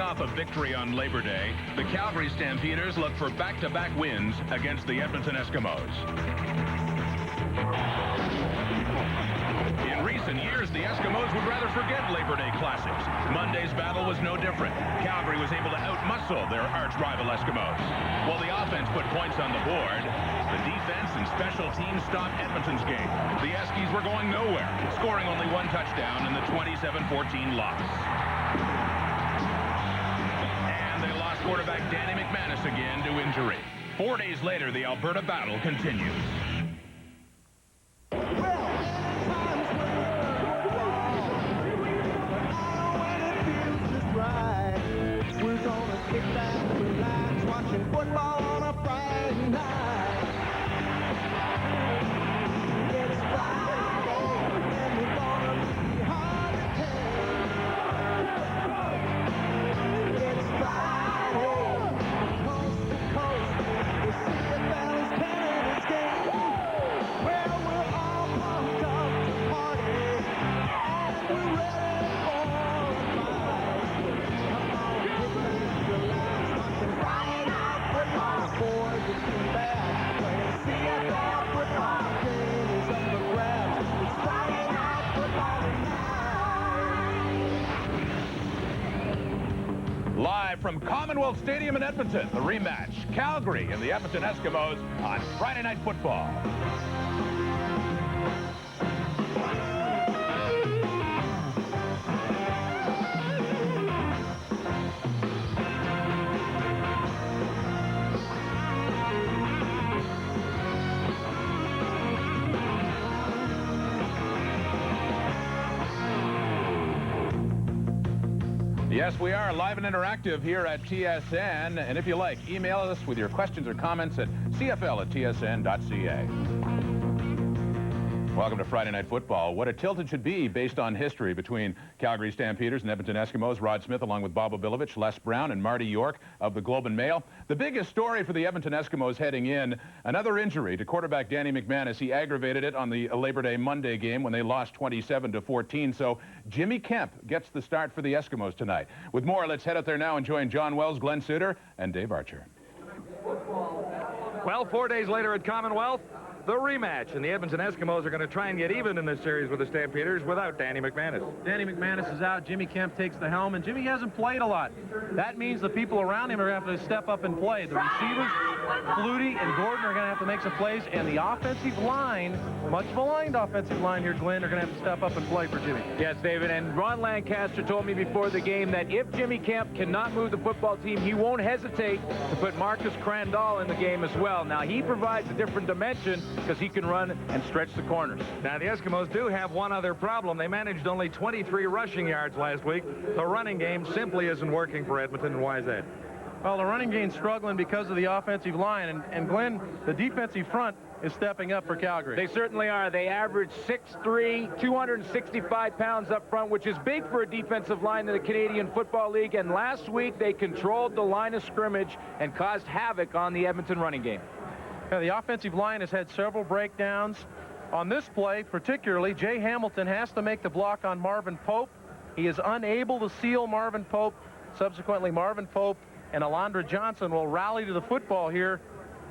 off a victory on Labor Day, the Calgary Stampeders look for back-to-back wins against the Edmonton Eskimos. In recent years, the Eskimos would rather forget Labor Day classics. Monday's battle was no different. Calgary was able to outmuscle their arch-rival Eskimos. While the offense put points on the board, the defense and special teams stopped Edmonton's game. The Eskies were going nowhere, scoring only one touchdown in the 27-14 loss. And they lost quarterback Danny McManus again to injury. 4 days later, the Alberta battle continues. Football on a Friday night. It's Friday, and we're gonna be hard to tell. It's Friday, coast to coast. The CFL is carrying its game. Well, we're all pumped up to party, and we're ready for a fight. Come on, get back to life, watching Friday night. Boys, it's too bad. Playing CFL football game is up for grabs. It's Friday night football tonight. Live from Commonwealth Stadium in Edmonton, the rematch, Calgary and the Edmonton Eskimos on Friday Night Football. Yes, we are live and interactive here at TSN. And if you like, email us with your questions or comments at cfl@tsn.ca. Welcome to Friday Night Football. What a tilt it should be based on history between Calgary Stampeders and Edmonton Eskimos. Rod Smith along with Bob Obilovich, Les Brown, and Marty York of the Globe and Mail. The biggest story for the Edmonton Eskimos heading in, another injury to quarterback Danny McManus. He aggravated it on the Labor Day Monday game when they lost 27-14. So Jimmy Kemp gets the start for the Eskimos tonight. With more, let's head out there now and join John Wells, Glenn Suter, and Dave Archer. Well, 4 days later at Commonwealth, the rematch, and the Edmonton Eskimos are going to try and get even in this series with the Stampeders without Danny McManus. Danny McManus is out. Jimmy Kemp takes the helm, and Jimmy hasn't played a lot. That means the people around him are going to have to step up and play. The receivers, Flutie and Gordon, are going to have to make some plays, and the offensive line, much maligned offensive line here, Glenn, are going to have to step up and play for Jimmy. Yes, David, and Ron Lancaster told me before the game that if Jimmy Kemp cannot move the football team, he won't hesitate to put Marcus Crandall in the game as well. Now, he provides a different dimension because he can run and stretch the corners. Now, the Eskimos do have one other problem. They managed only 23 rushing yards last week. The running game simply isn't working for Edmonton, and why is that? Well, the running game's struggling because of the offensive line, and Glenn, the defensive front is stepping up for Calgary. They certainly are. They average 6'3", 265 pounds up front, which is big for a defensive line in the Canadian Football League, and last week they controlled the line of scrimmage and caused havoc on the Edmonton running game. Yeah, the offensive line has had several breakdowns. On this play, particularly, Jay Hamilton has to make the block on Marvin Pope. He is unable to seal Marvin Pope. Subsequently, Marvin Pope and Alondra Johnson will rally to the football here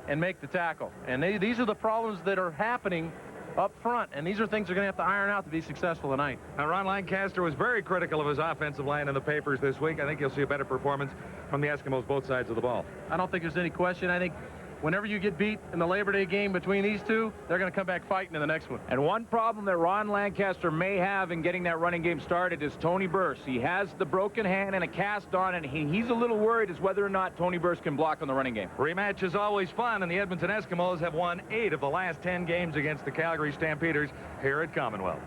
and make the tackle. And these are the problems that are happening up front, and these are things they're going to have to iron out to be successful tonight. Now, Ron Lancaster was very critical of his offensive line in the papers this week. I think you'll see a better performance from the Eskimos both sides of the ball. I don't think there's any question. I think whenever you get beat in the Labor Day game between these two, they're going to come back fighting in the next one. And one problem that Ron Lancaster may have in getting that running game started is Tony Burse. He has the broken hand and a cast on, and he's a little worried as whether or not Tony Burse can block on the running game. Rematch is always fun, and the Edmonton Eskimos have won 8 of the last 10 games against the Calgary Stampeders here at Commonwealth.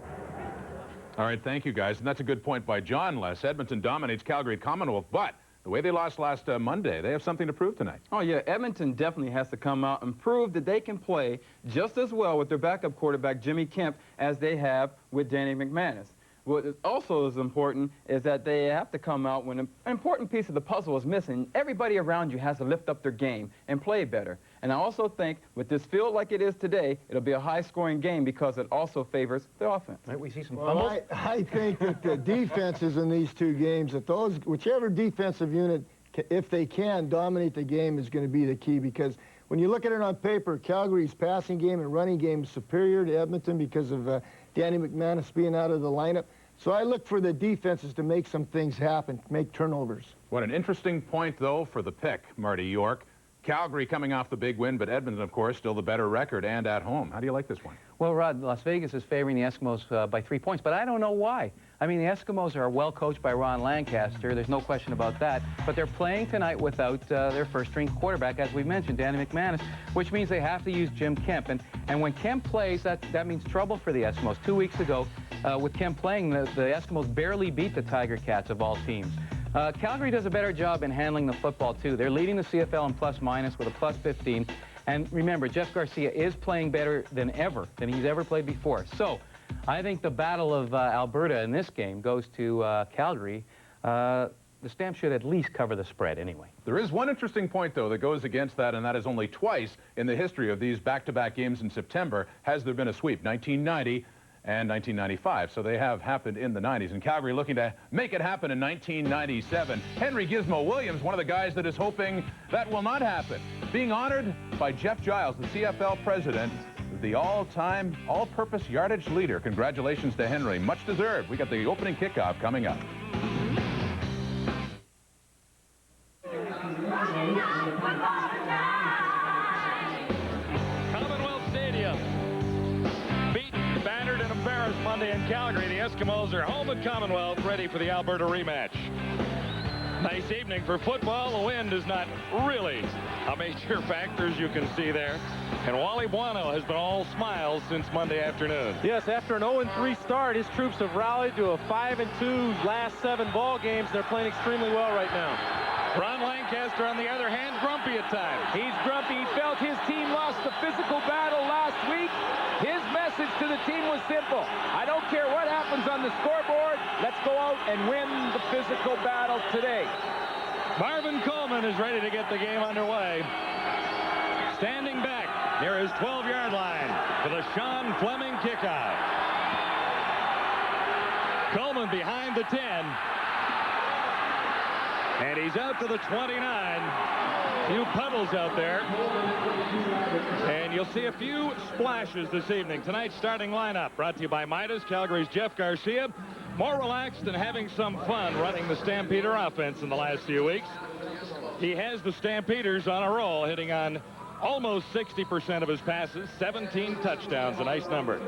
All right, thank you, guys. And that's a good point by John, Les. Edmonton dominates Calgary at Commonwealth, but the way they lost last Monday, they have something to prove tonight. Oh, yeah, Edmonton definitely has to come out and prove that they can play just as well with their backup quarterback, Jimmy Kemp, as they have with Danny McManus. what is also is important is that they have to come out when an important piece of the puzzle is missing. Everybody around you has to lift up their game and play better. And I also think with this field like it is today, it'll be a high-scoring game because it also favors the offense. Right, we see some Well, fumbles. I think that the defenses in these two games, that whichever defensive unit, if they can dominate the game, is going to be the key, because when you look at it on paper, Calgary's passing game and running game is superior to Edmonton because of Danny McManus being out of the lineup. So I look for the defenses to make some things happen, make turnovers. What an interesting point, though, for the pick, Marty York. Calgary coming off the big win, but Edmonton, of course, still the better record and at home. How do you like this one? Well, Rod, Las Vegas is favoring the Eskimos by 3 points, but I don't know why. I mean, the Eskimos are well coached by Ron Lancaster. There's no question about that. But they're playing tonight without their first-string quarterback, as we mentioned, Danny McManus, which means they have to use Jim Kemp. And when Kemp plays, that means trouble for the Eskimos. 2 weeks ago, with Kemp playing, the Eskimos barely beat the Tiger Cats of all teams. Calgary does a better job in handling the football, too. They're leading the CFL in plus-minus with a plus 15. And remember, Jeff Garcia is playing better than he's ever played before. So I think the battle of Alberta in this game goes to Calgary. The Stamps should at least cover the spread anyway. There is one interesting point, though, that goes against that, and that is only twice in the history of these back-to-back games in September has there been a sweep, 1990 and 1995. So they have happened in the 90s. And Calgary looking to make it happen in 1997. Henry Gizmo Williams, one of the guys that is hoping that will not happen. Being honored by Jeff Giles, the CFL president, the all-time, all-purpose yardage leader. Congratulations to Henry. Much deserved. We got the opening kickoff coming up. Commonwealth Stadium. Beaten, battered, and embarrassed Monday in Calgary. The Eskimos are home at Commonwealth, ready for the Alberta rematch. Nice evening for football. The wind is not really a major factor, as you can see there. And Wally Buono has been all smiles since Monday afternoon. Yes, after an 0-3 start, his troops have rallied to a 5-2 last 7 ball games. They're playing extremely well right now. Ron Lancaster, on the other hand, grumpy at times. He's grumpy. He felt his team lost the physical battle last week. His message to the team was simple. I don't care what happens on the scoreboard. Let's go out and win the physical battle today. Marvin Coleman is ready to get the game underway. Standing back near his 12-yard line for the Sean Fleming kickoff. Coleman behind the 10. And he's out to the 29. Few puddles out there. And you'll see a few splashes this evening. Tonight's starting lineup brought to you by Midas, Calgary's Jeff Garcia. More relaxed and having some fun running the Stampeder offense in the last few weeks. He has the Stampeders on a roll, hitting on almost 60% of his passes, 17 touchdowns, a nice number.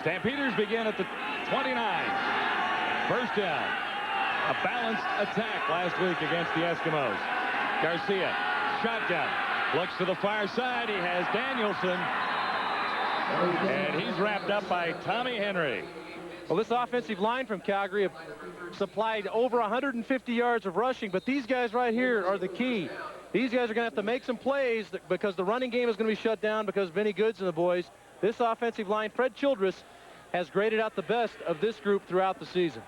Stampeders begin at the 29. First down. A balanced attack last week against the Eskimos. Garcia, shotgun, looks to the far side. He has Danielson, and he's wrapped up by Tommy Henry. Well, this offensive line from Calgary have supplied over 150 yards of rushing, but these guys right here are the key. These guys are going to have to make some plays because the running game is going to be shut down because of Vinny Goods and the boys. This offensive line, Fred Childress, has graded out the best of this group throughout the season.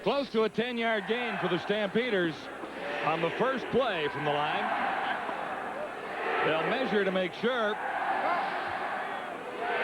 Close to a 10-yard gain for the Stampeders on the first play from the line. They'll measure to make sure.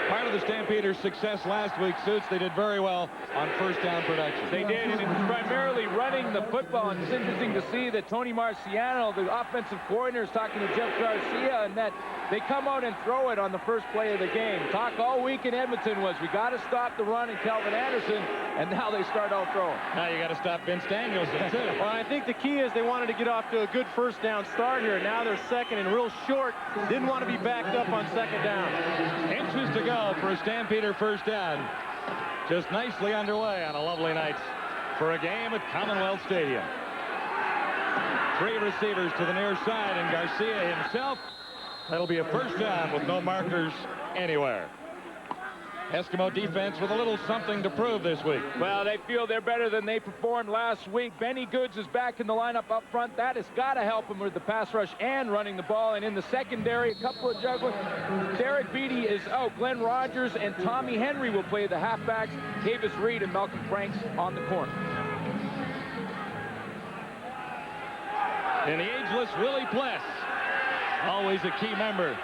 Part of the Stampeders' success last week, Suits, they did very well on first down production. They did, and it's primarily running the football. And it's interesting to see that Tony Marciano, the offensive coordinator, is talking to Jeff Garcia, and that they come out and throw it on the first play of the game. Talk all week in Edmonton was we got to stop the run and Calvin Anderson, and now they start out throwing. Now you got to stop Vince Danielson, too. Well, I think the key is they wanted to get off to a good first down start here. Now they're second and real short. Didn't want to be backed up on second down. Inches to go for a Stampeder first down. Just nicely underway on a lovely night for a game at Commonwealth Stadium. 3 receivers to the near side, and Garcia himself. That'll be a first down with no markers anywhere. Eskimo defense with a little something to prove this week. Well, they feel they're better than they performed last week. Benny Goods is back in the lineup up front. That has got to help him with the pass rush and running the ball. And in the secondary, a couple of jugglers. Derek Beatty is out. Glenn Rogers and Tommy Henry will play the halfbacks. Davis Reed and Malcolm Franks on the corner. And the ageless Willie Pless, always a key member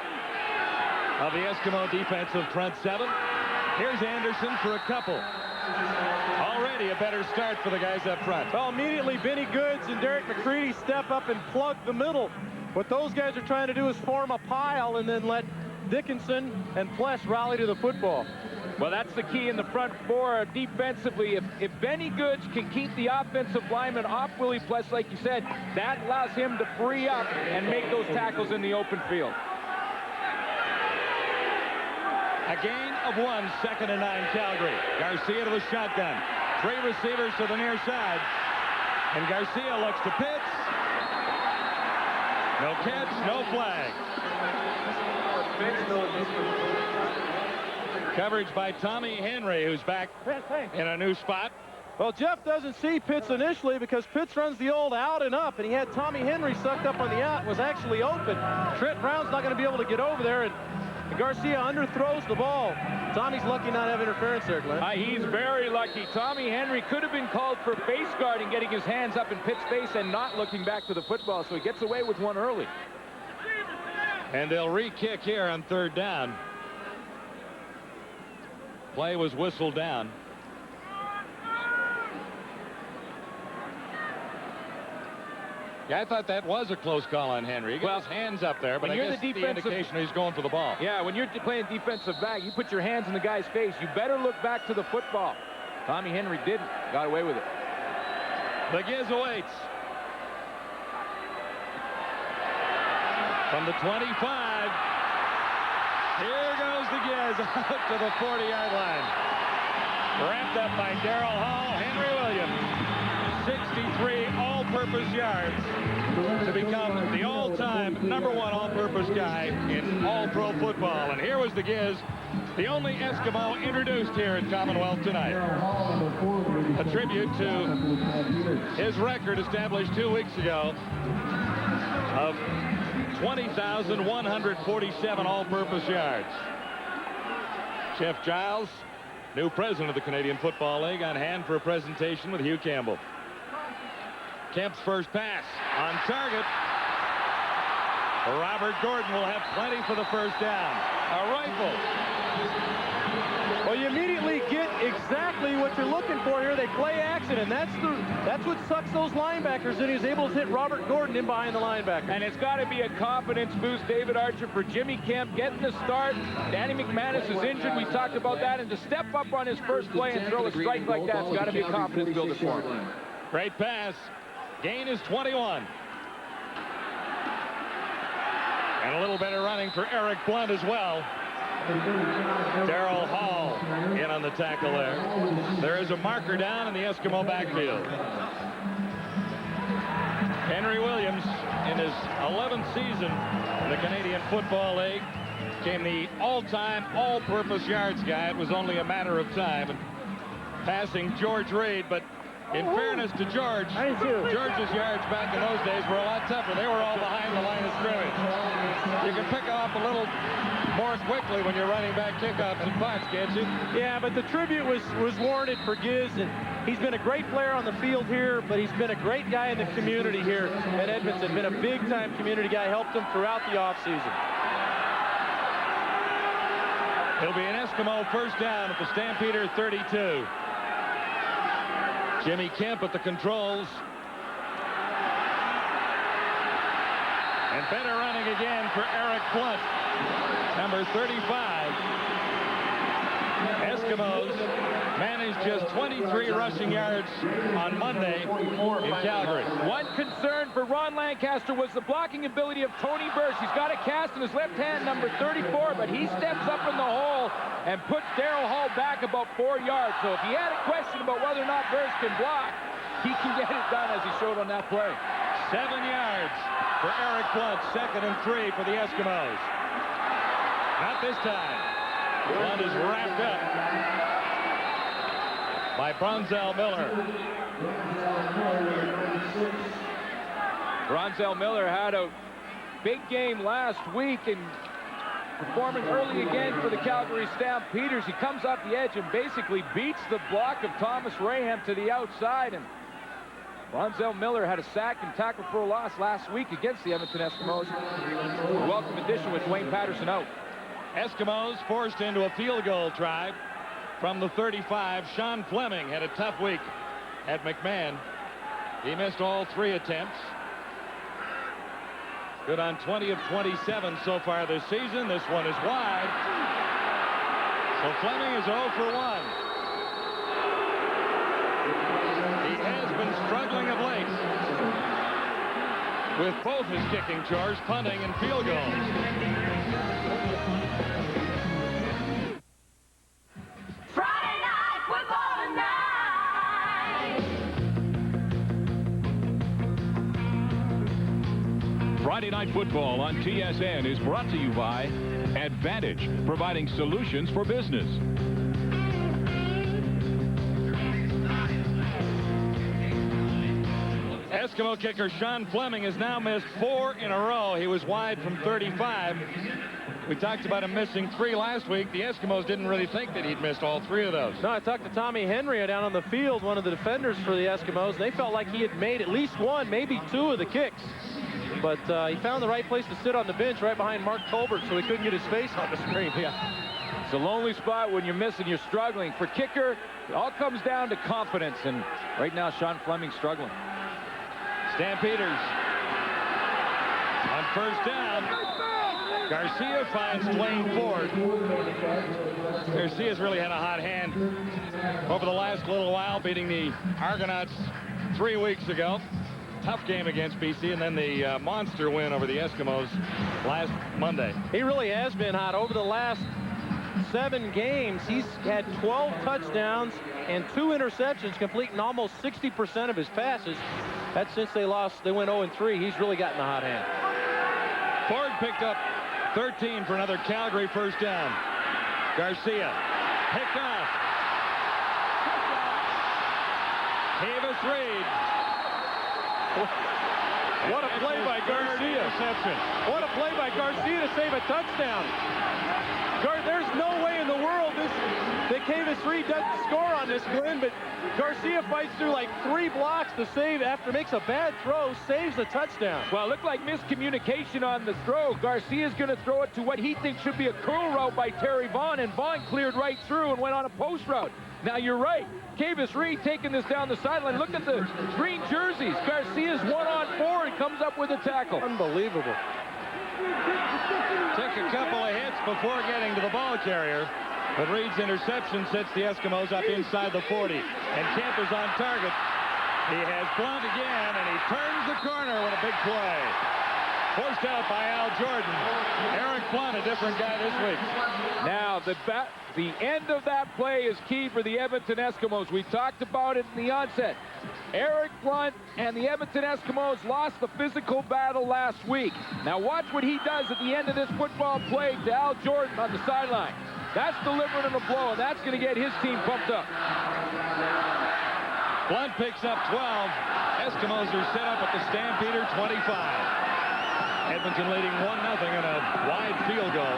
of the Eskimo defensive front seven. Here's Anderson for a couple. Already a better start for the guys up front. Well, immediately Benny Goods and Derek McCready step up and plug the middle. What those guys are trying to do is form a pile and then let Dickinson and Pless rally to the football. Well, that's the key in the front four defensively. If Benny Goods can keep the offensive lineman off Willie Pless, like you said, that allows him to free up and make those tackles in the open field. A gain of 1, 2nd and 9, Calgary. Garcia to the shotgun. 3 receivers to the near side. And Garcia looks to Pitts. No catch, no flag. Coverage by Tommy Henry, who's back in a new spot. Well, Jeff doesn't see Pitts initially because Pitts runs the old out and up, and he had Tommy Henry sucked up on the out, was actually open. Trent Brown's not going to be able to get over there, and Garcia underthrows the ball. Tommy's lucky not to have interference there, Glenn. He's very lucky. Tommy Henry could have been called for face guarding, getting his hands up in Pitt's face and not looking back to the football, so he gets away with one early. And they'll re-kick here on 3rd down. Play was whistled down. Yeah, I thought that was a close call on Henry. He got his hands up there, but I guess the indication he's going for the ball. Yeah, when you're playing defensive back, you put your hands in the guy's face. You better look back to the football. Tommy Henry didn't. Got away with it. The Giz awaits. From the 25. Here goes the Giz out to the 40-yard line. Wrapped up by Darrell Hall. Henry Williams. 63 all-purpose yards to become the all-time #1 all-purpose guy in all-pro football. And here was the Giz, the only Eskimo introduced here at Commonwealth tonight. A tribute to his record established 2 weeks ago of 20,147 all-purpose yards. Jeff Giles, new president of the Canadian Football League, on hand for a presentation with Hugh Campbell. Kemp's first pass on target. Robert Gordon will have plenty for the first down. A rifle. Well, you immediately get exactly what you're looking for here. They play action, and that's what sucks those linebackers in. He's able to hit Robert Gordon in behind the linebacker. And it's got to be a confidence boost, David Archer, for Jimmy Kemp getting the start. Danny McManus is injured. We talked about that. And to step up on his first play and throw a strike like that's got to be a confidence builder for him. Great pass. Gain is 21. And a little better running for Eric Blunt as well. Darrell Hall in on the tackle there. There is a marker down in the Eskimo backfield. Henry Williams, in his 11th season in the Canadian Football League, became the all-time all-purpose yards guy. It was only a matter of time. And passing George Reed, but in fairness to George, George's yards back in those days were a lot tougher. They were all behind the line of scrimmage. You can pick up a little more quickly when you're running back kickoffs and punts, can't you? Yeah, but the tribute was warranted for Giz, and he's been a great player on the field here, but he's been a great guy in the community here at Edmonton. Been a big-time community guy, helped him throughout the offseason. It'll be an Eskimo first down at the Stampeder 32. Jimmy Kemp at the controls. And better running again for Eric Blunt, number 35. Eskimos managed just 23 rushing yards on Monday in Calgary. One concern for Ron Lancaster was the blocking ability of Tony Bursch. He's got a cast in his left hand, number 34, but he steps up in the hole and puts Darrell Hall back about 4 yards. So if he had a question about whether or not Bursch can block, he can get it done as he showed on that play. 7 yards for Eric Blunt, 2nd and 3 for the Eskimos. Not this time. Blunt is wrapped up by Bronzell Miller. Bronzell Miller had a big game last week and performing early again for the Calgary Stampeders. He comes off the edge and basically beats the block of Thomas Raham to the outside. And Bronzell Miller had a sack and tackle for a loss last week against the Edmonton Eskimos. A welcome addition with Dwayne Patterson out. Eskimos forced into a field goal try from the 35. Sean Fleming had a tough week at McMahon. He missed all 3 attempts. Good on 20 of 27 so far this season. This one is wide. So Fleming is 0 for 1. He has been struggling of late with both his kicking chores, punting and field goals. Friday night football tonight. Friday Night Football on TSN is brought to you by Advantage, providing solutions for business. Eskimo kicker Sean Fleming has now missed 4 in a row. He was wide from 35. We talked about him missing 3 last week. The Eskimos didn't really think that he'd missed all 3 of those. No, I talked to Tommy Henry down on the field, one of the defenders for the Eskimos. They felt like he had made at least 1, maybe 2 of the kicks. But he found the right place to sit on the bench right behind Mark Tolbert, so he couldn't get his face on the screen. Yeah. It's a lonely spot when you're missing, you're struggling. For kicker, it all comes down to confidence. And right now, Sean Fleming's struggling. Stampeders on first down. Garcia finds Dwayne Ford. Garcia's really had a hot hand over the last little while, beating the Argonauts 3 weeks ago. Tough game against BC, and then the monster win over the Eskimos last Monday. He really has been hot. Over the last 7 games, he's had 12 touchdowns and 2 interceptions, completing almost 60% of his passes. That's since they lost. They went 0-3. He's really gotten the hot hand. Ford picked up 13 for another Calgary first down. Garcia picked off. Davis Reed. What a play by Garcia. What a play by Garcia to save a touchdown. There's no way in the world that Davis Reed doesn't score on this, Glenn, but Garcia fights through like 3 blocks to save after makes a bad throw, saves the touchdown. Well, it looked like miscommunication on the throw. Garcia's going to throw it to what he thinks should be a curl route by Terry Vaughn, and Vaughn cleared right through and went on a post route. Now, you're right. Davis Reed taking this down the sideline. Look at the green jerseys. Garcia's 1-on-4 and comes up with a tackle. Unbelievable. Took a couple of hits before getting to the ball carrier, but Reed's interception sets the Eskimos up inside the 40. And Kemp is on target. He has Blunt again, and he turns the corner with a big play. Forced out by Al Jordan. Eric Blunt, a different guy this week. Now, the end of that play is key for the Edmonton Eskimos. We talked about it in the onset. Eric Blunt and the Edmonton Eskimos lost the physical battle last week. Now watch what he does at the end of this football play to Al Jordan on the sideline. That's delivering a blow, and that's going to get his team pumped up. Blunt picks up 12. Eskimos are set up at the Stampeder 25. Edmonton leading 1-0 in a wide field goal.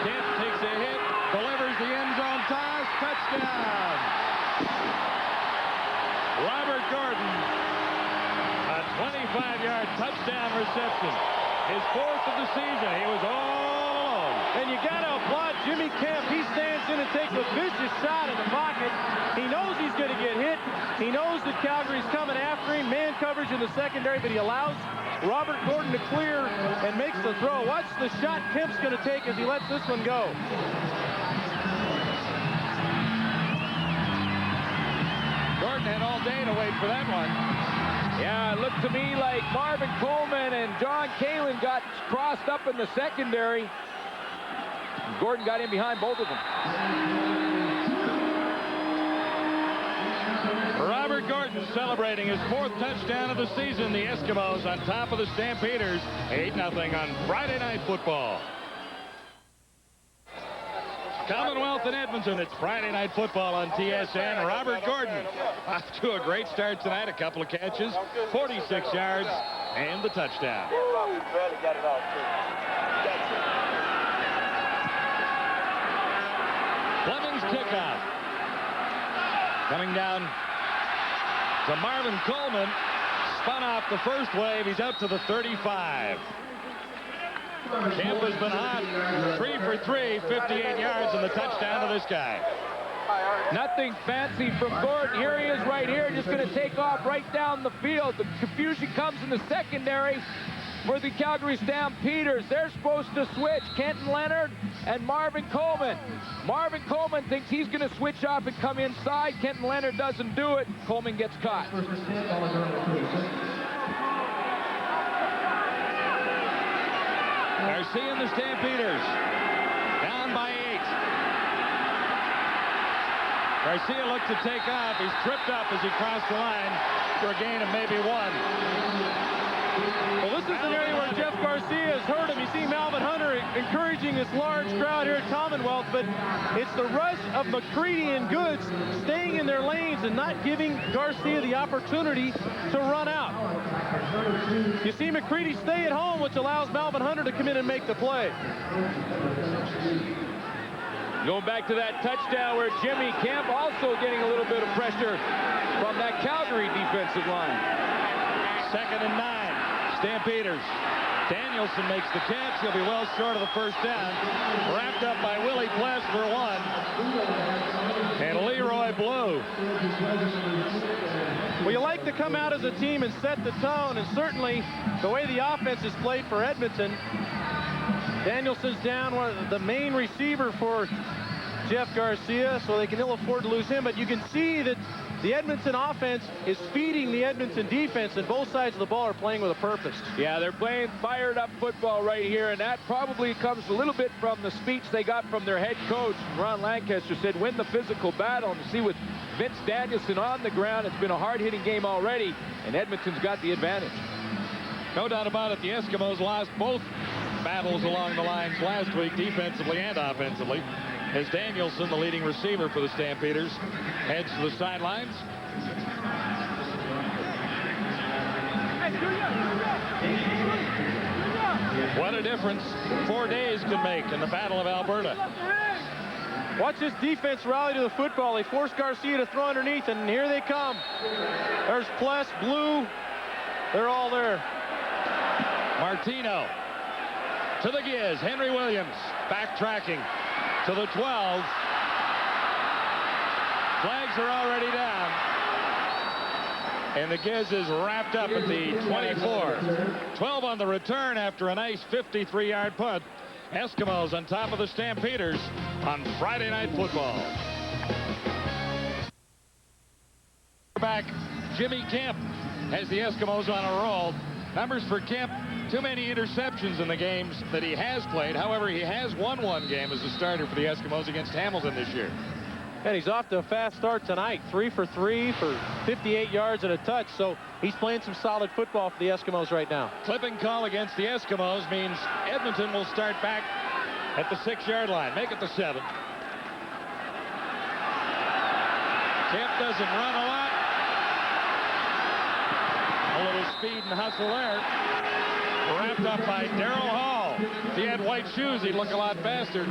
Kemp takes a hit, delivers the end zone toss, touchdown. Robert Gordon, a 25-yard touchdown reception. His 4th of the season. He was all alone. And you got to applaud Jimmy Kemp. He stands in and takes a vicious shot in the pocket. He knows he's going to get hit. He knows that Calgary's coming after him. Man coverage in the secondary, but he allows Robert Gordon to clear and makes the throw. Watch the shot Kemp's going to take as he lets this one go. Gordon had all day to wait for that one. Yeah, it looked to me like Marvin Coleman and John Kalin got crossed up in the secondary. Gordon got in behind both of them. Robert Gordon celebrating his 4th touchdown of the season. The Eskimos on top of the Stampeders. 8-0 on Friday Night Football. Commonwealth in Edmonton. It's Friday Night Football on TSN. Robert Gordon off to a great start tonight. A couple of catches, 46 yards, and the touchdown. Fleming's kickoff. Coming down to Marvin Coleman. Spun off the first wave. He's out to the 35. Kemp has been hot. 3 for 3, 58 yards, and the touchdown to this guy. Nothing fancy from Gordon. Here he is right here, just going to take off right down the field. The confusion comes in the secondary for the Calgary Stampeders. They're supposed to switch. Kenton Leonard and Marvin Coleman. Marvin Coleman thinks he's going to switch off and come inside. Kenton Leonard doesn't do it. Coleman gets caught. Garcia and the Stampeders down by 8. Garcia looked to take off. He's tripped up as he crossed the line for a gain of maybe 1. Well, this is an area where Jeff Garcia has hurt him. You see Melvin Hunter encouraging this large crowd here at Commonwealth, but it's the rush of McCready and Goods staying in their lanes and not giving Garcia the opportunity to run out. You see McCready stay at home, which allows Melvin Hunter to come in and make the play. Going back to that touchdown where Jimmy Kemp also getting a little bit of pressure from that Calgary defensive line. 2nd and 9. Stampeders. Danielson makes the catch. He'll be well short of the first down. Wrapped up by Willie Pless for 1. And Leroy Blue. Well, you like to come out as a team and set the tone, and certainly the way the offense is played for Edmonton. Danielson's down, one of the main receiver for Jeff Garcia, so they can ill afford to lose him. But you can see that the Edmonton offense is feeding the Edmonton defense, and both sides of the ball are playing with a purpose. Yeah, they're playing fired up football right here, and that probably comes a little bit from the speech they got from their head coach. Ron Lancaster said, win the physical battle. And you see with Vince Danielson on the ground, it's been a hard-hitting game already, and Edmonton's got the advantage. No doubt about it, the Eskimos lost both battles along the lines last week, defensively and offensively, as Danielson, the leading receiver for the Stampeders, heads to the sidelines. What a difference 4 days can make in the Battle of Alberta. Watch this defense rally to the football. They force Garcia to throw underneath, and here they come. There's Pless, Blue. They're all there. Martino to the Giz. Henry Williams backtracking to the 12. Flags are already down. And the Giz is wrapped up at the 24. 12 on the return after a nice 53-yard punt. Eskimos on top of the Stampeders on Friday Night Football. Back Jimmy Kemp has the Eskimos on a roll. Numbers for Kemp, too many interceptions in the games that he has played. However, he has won one game as a starter for the Eskimos against Hamilton this year. And he's off to a fast start tonight. 3 for 3 for 58 yards and a touch. So he's playing some solid football for the Eskimos right now. Clipping call against the Eskimos means Edmonton will start back at the 6-yard line. Make it the 7. Kemp doesn't run a lot. A little speed and hustle there. Wrapped up by Darrell Hall. If he had white shoes, he'd look a lot faster.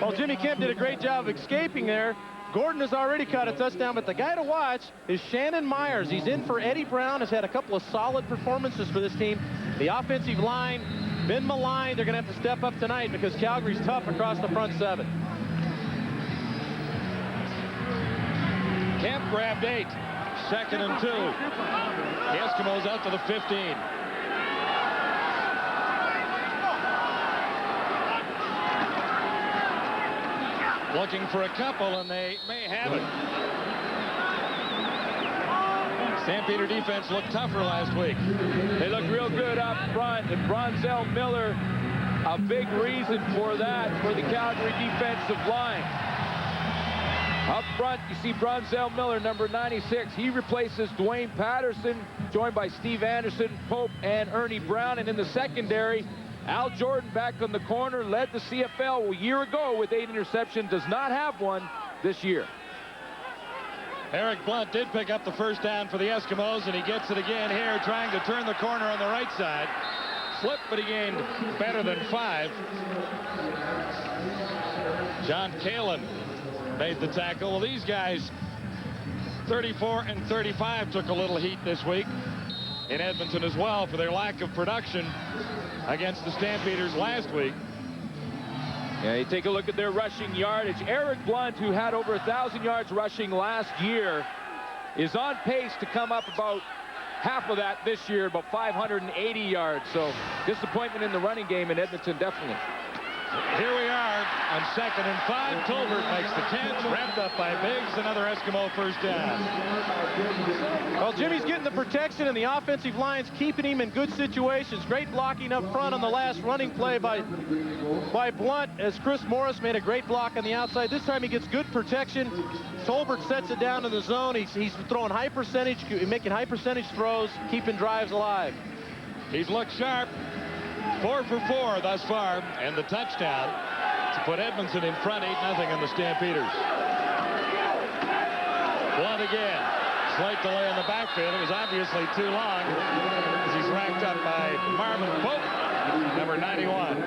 Well, Jimmy Kemp did a great job of escaping there. Gordon has already caught a touchdown, but the guy to watch is Shannon Myers. He's in for Eddie Brown, has had a couple of solid performances for this team. The offensive line, been maligned. They're going to have to step up tonight because Calgary's tough across the front 7. Kemp grabbed 8. 2nd and 2. The Eskimos out to the 15. Looking for a couple, and they may have it. Stampeder defense looked tougher last week. They looked real good up front, and Bronzell Miller, a big reason for that for the Calgary defensive line. Up front, you see Bronzell Miller, number 96. He replaces Dwayne Patterson, joined by Steve Anderson, Pope, and Ernie Brown. And in the secondary, Al Jordan back on the corner, led the CFL a year ago with 8 interceptions, does not have one this year. Eric Blunt did pick up the first down for the Eskimos, and he gets it again here, trying to turn the corner on the right side. Slipped, but he gained better than 5. John Kalin made the tackle. Well, these guys, 34 and 35, took a little heat this week in Edmonton as well for their lack of production against the Stampeders last week. Yeah, you take a look at their rushing yardage. Eric Blunt, who had over 1,000 yards rushing last year, is on pace to come up about half of that this year, about 580 yards. So disappointment in the running game in Edmonton, definitely. Here we are on 2nd and 5. Tolbert makes the catch, wrapped up by Biggs. Another Eskimo first down. Well, Jimmy's getting the protection, and the offensive line's keeping him in good situations. Great blocking up front on the last running play by Blunt, as Chris Morris made a great block on the outside. This time he gets good protection. Tolbert sets it down in the zone. He's throwing high percentage, making high percentage throws, keeping drives alive. He's looked sharp. 4 for 4 thus far, and the touchdown to put Edmonton in front 8-0 in the Stampeders. Blunt again. Slight delay in the backfield. It was obviously too long as he's racked up by Marvin Pope, number 91.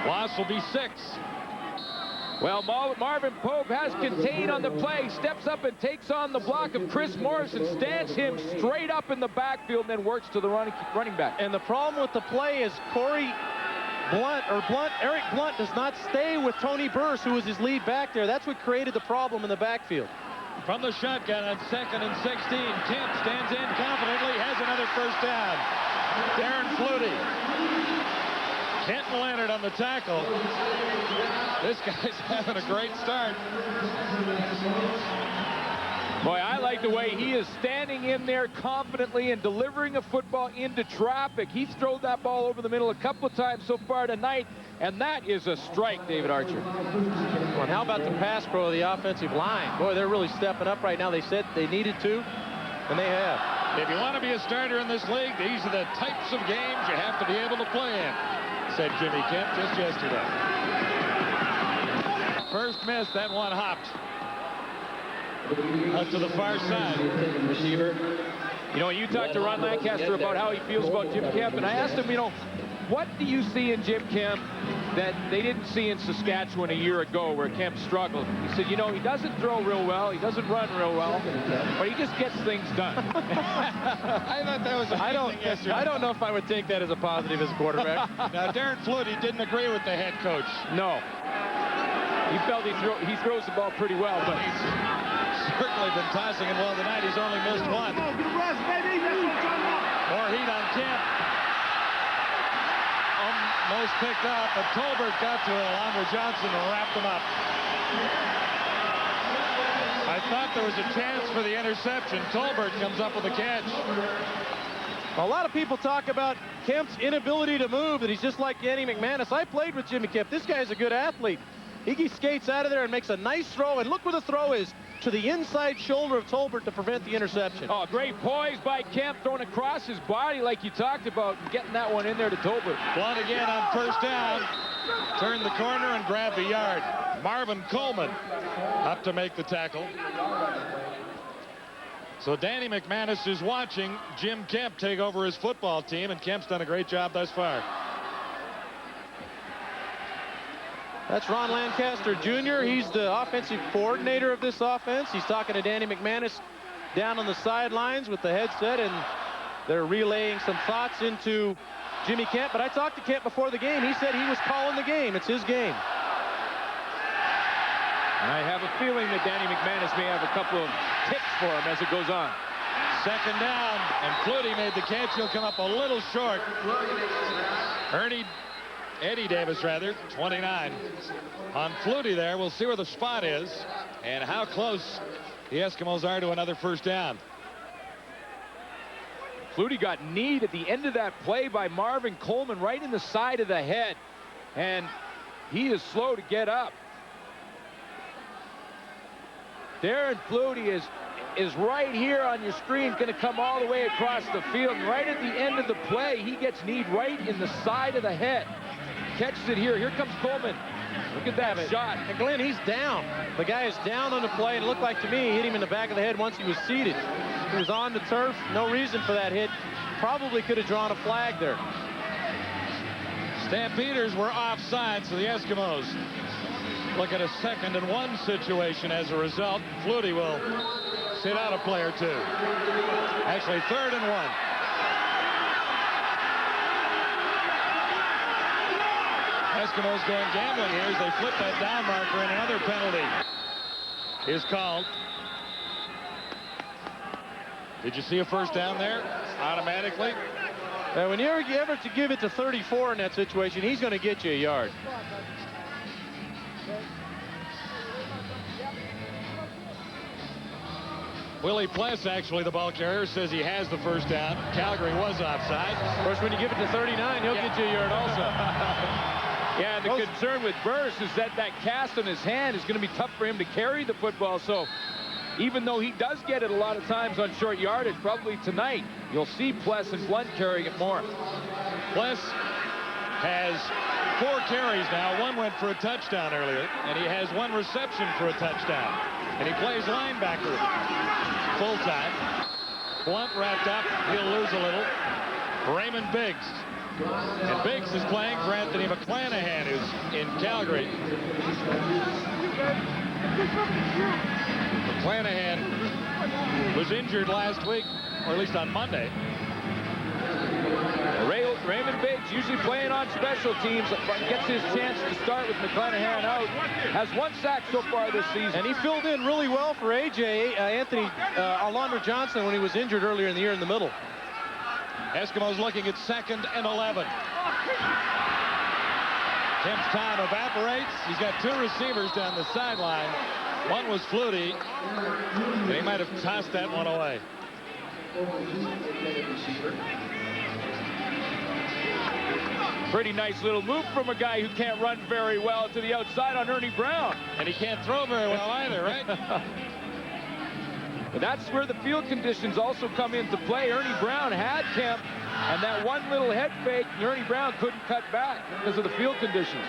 Loss will be 6. Well, Marvin Pope has contained on the play, steps up and takes on the block of Chris Morris and stands him straight up in the backfield and then works to the running back. And the problem with the play is Eric Blunt does not stay with Tony Burse, who was his lead back there. That's what created the problem in the backfield. From the shotgun on 2nd and 16, Kemp stands in confidently, has another first down. Darren Flutie. Kenton Leonard on the tackle. This guy's having a great start. Boy, I like the way he is standing in there confidently and delivering a football into traffic. He's thrown that ball over the middle a couple of times so far tonight, and that is a strike, David Archer. Well, and how about the pass pro of the offensive line? Boy, they're really stepping up right now. They said they needed to, and they have. If you want to be a starter in this league, these are the types of games you have to be able to play in, said Jimmy Kemp just yesterday. First miss, that one hopped out to the far side. Receiver. You know, you talked to Ron Lancaster about how he feels about Jim Kemp, and I asked him, you know, what do you see in Jim Kemp that they didn't see in Saskatchewan a year ago where Kemp struggled? He said, you know, he doesn't throw real well, he doesn't run real well, but he just gets things done. I thought that was I don't know if I would take that as a positive as a quarterback. Now, Darren Flutie didn't agree with the head coach. No. He felt he throws the ball pretty well, but he's certainly been tossing it well tonight. He's only missed one. More heat on Kemp. Almost picked up, but Tolbert got to it along with Johnson and wrapped him up. I thought there was a chance for the interception. Tolbert comes up with a catch. A lot of people talk about Kemp's inability to move, that he's just like Danny McManus. I played with Jimmy Kemp. This guy's a good athlete. He skates out of there and makes a nice throw, and look where the throw is, to the inside shoulder of Tolbert to prevent the interception. Oh, great poise by Kemp, throwing across his body like you talked about, and getting that one in there to Tolbert. Blunt again on first down. Turned the corner and grabbed a yard. Marvin Coleman up to make the tackle. So Danny McManus is watching Jim Kemp take over his football team, and Kemp's done a great job thus far. That's Ron Lancaster Jr. He's the offensive coordinator of this offense. He's talking to Danny McManus down on the sidelines with the headset, and they're relaying some thoughts into Jimmy Kemp. But I talked to Kemp before the game. He said he was calling the game. It's his game. I have a feeling that Danny McManus may have a couple of tips for him as it goes on. Second down, and Flutie made the catch. He'll come up a little short. Eddie Davis, 29. On Flutie there, we'll see where the spot is and how close the Eskimos are to another first down. Flutie got kneed at the end of that play by Marvin Coleman right in the side of the head, and he is slow to get up. Darren Flutie is is right here on your screen, going to come all the way across the field. And right at the end of the play, he gets kneed right in the side of the head. Catches it here. Here comes Coleman. Look at that shot. And Glenn, he's down. The guy is down on the play, and it looked like to me he hit him in the back of the head once he was seated. He was on the turf. No reason for that hit. Probably could have drawn a flag there. Stampeders were offside, so the Eskimos look at a 2nd and 1 situation as a result. Flutie will sit out a play or two. Actually, 3rd and 1. Eskimos going gambling here as they flip that down marker, and another penalty is called. Did you see a first down there? Automatically. Now, when you're ever to give it to 34 in that situation, he's going to get you a yard. Willie Pless, actually, the ball carrier, says he has the first down. Calgary was offside. Of course, when you give it to 39, he'll get you a yard also. Yeah, the concern with Burris is that cast on his hand is going to be tough for him to carry the football. So even though he does get it a lot of times on short yardage, probably tonight you'll see Pless and Blunt carrying it more. Pless has 4 carries now. 1 went for a touchdown earlier, and he has 1 reception for a touchdown. And he plays linebacker full time. Blunt wrapped up. He'll lose a little. Raymond Biggs. And Biggs is playing for Anthony McClanahan, who's in Calgary. McClanahan was injured last week, or at least on Monday. Raymond Biggs, usually playing on special teams, gets his chance to start with McClanahan out. Has 1 sack so far this season. And he filled in really well for Anthony Alondra Johnson when he was injured earlier in the year in the middle. Eskimos looking at 2nd and 11. Kemp's time evaporates. He's got 2 receivers down the sideline. One was Flutie, and he might have tossed that one away. Pretty nice little move from a guy who can't run very well to the outside on Ernie Brown. And he can't throw very well either, right? But that's where the field conditions also come into play. Ernie Brown had Kemp, and that one little head fake, Ernie Brown couldn't cut back because of the field conditions.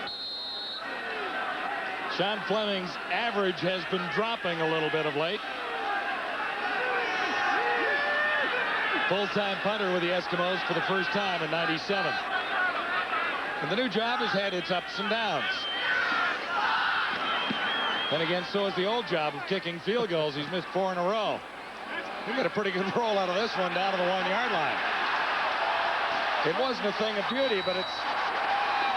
Sean Fleming's average has been dropping a little bit of late. Full-time punter with the Eskimos for the first time in '97. And the new job has had its ups and downs. Then again, so is the old job of kicking field goals. He's missed 4 in a row. He got a pretty good roll out of this one down to the 1-yard line. It wasn't a thing of beauty, but it's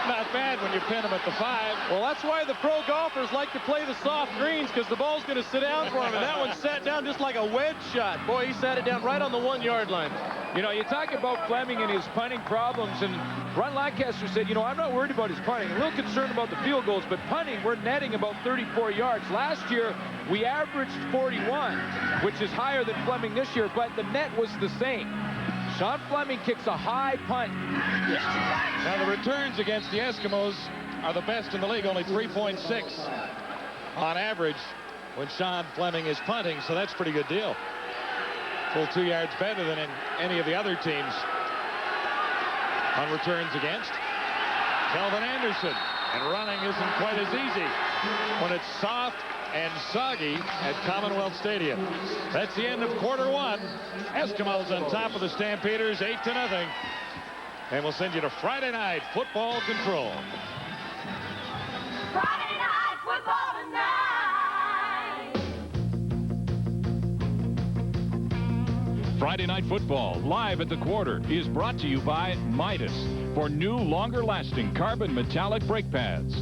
not bad when you pin him at the 5. Well, that's why the pro golfers like to play the soft greens, because the ball's going to sit down for him. And that one sat down just like a wedge shot. Boy, he sat it down right on the 1-yard line. You know, you talk about Fleming and his punting problems, and Ron Lancaster said, you know, I'm not worried about his punting. I'm a little concerned about the field goals, but punting, we're netting about 34 yards. Last year, we averaged 41, which is higher than Fleming this year, but the net was the same. Sean Fleming kicks a high punt. Now, the returns against the Eskimos are the best in the league, only 3.6 on average when Sean Fleming is punting, so that's a pretty good deal. Full 2 yards better than in any of the other teams on returns against. Kelvin Anderson, and running isn't quite as easy when it's soft and soggy at Commonwealth Stadium. That's the end of quarter 1. Eskimos on top of the Stampeders, 8-0. And we'll send you to Friday Night Football Control. Friday Night Football tonight. Friday Night Football, live at the quarter, is brought to you by Midas for new, longer-lasting carbon metallic brake pads.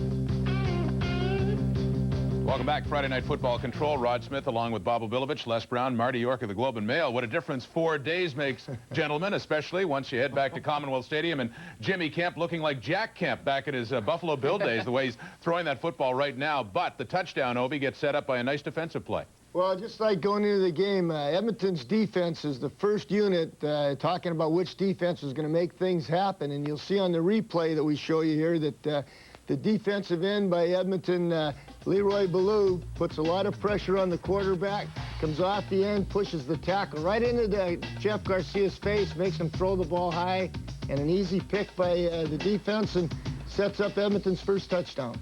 Welcome back. Friday Night Football Control. Rod Smith along with Bob Obilovich, Les Brown, Marty York of the Globe and Mail. What a difference 4 days makes, gentlemen, especially once you head back to Commonwealth Stadium. And Jimmy Kemp looking like Jack Kemp back in his Buffalo Bill days, the way he's throwing that football right now. But the touchdown, Obi, gets set up by a nice defensive play. Well, just like going into the game, Edmonton's defense is the first unit talking about which defense is going to make things happen. And you'll see on the replay that we show you here that the defensive end by Edmonton, Leroy Ballou, puts a lot of pressure on the quarterback, comes off the end, pushes the tackle right into Jeff Garcia's face, makes him throw the ball high, and an easy pick by the defense, and sets up Edmonton's first touchdown.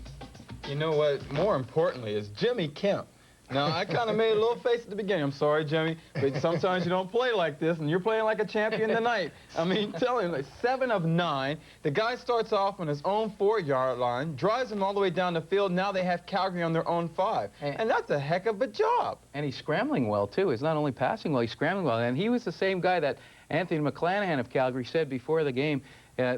You know what? More importantly is Jimmy Kemp. Now, I kind of made a little face at the beginning. I'm sorry, Jimmy, but sometimes you don't play like this, and you're playing like a champion tonight. I mean, tell him, like, 7 of 9. The guy starts off on his own 4-yard line, drives him all the way down the field. Now they have Calgary on their own 5. And that's a heck of a job. And he's scrambling well, too. He's not only passing well, he's scrambling well. And he was the same guy that Anthony McClanahan of Calgary said before the game.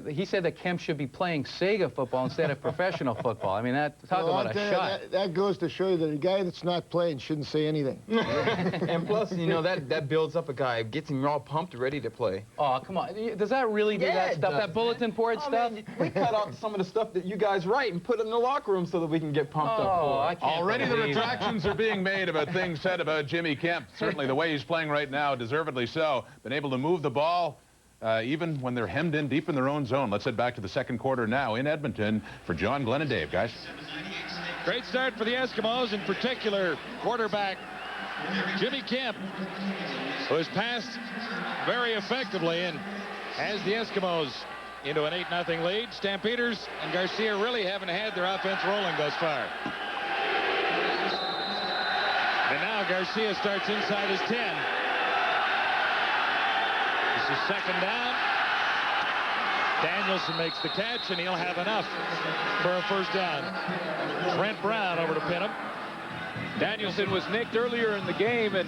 He said that Kemp should be playing Sega football instead of professional football. I mean, talk about a shot. That goes to show you that a guy that's not playing shouldn't say anything. And plus, you know, that builds up a guy, gets him all pumped, ready to play. Oh, come on. Does that really do that stuff, that bulletin board stuff? Man, we cut out some of the stuff that you guys write and put it in the locker room so that we can get pumped up for it. Already the retractions are being made about things said about Jimmy Kemp. Certainly the way he's playing right now, deservedly so. Been able to move the ball. Even when they're hemmed in deep in their own zone. Let's head back to the second quarter now in Edmonton for John, Glenn, and Dave, guys. Great start for the Eskimos, in particular quarterback Jimmy Kemp, who has passed very effectively and has the Eskimos into an 8-0 lead. Stampeders and Garcia really haven't had their offense rolling thus far. And now Garcia starts inside his 10. This is second down. Danielson makes the catch, and he'll have enough for a first down. Trent Brown over to pin him. Danielson was nicked earlier in the game and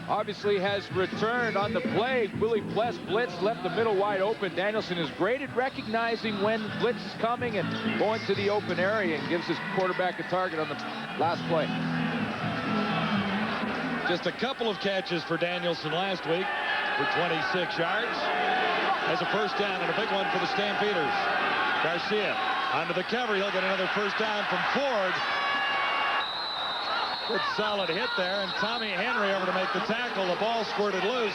obviously has returned on the play. Willie Pless blitz, left the middle wide open. Danielson is great at recognizing when blitz is coming and going to the open area, and gives his quarterback a target on the last play. Just a couple of catches for Danielson last week for 26 yards. Has a first down and a big one for the Stampeders. Garcia onto the cover. He'll get another first down from Ford. Good solid hit there, and Tommy Henry over to make the tackle. The ball squirted loose.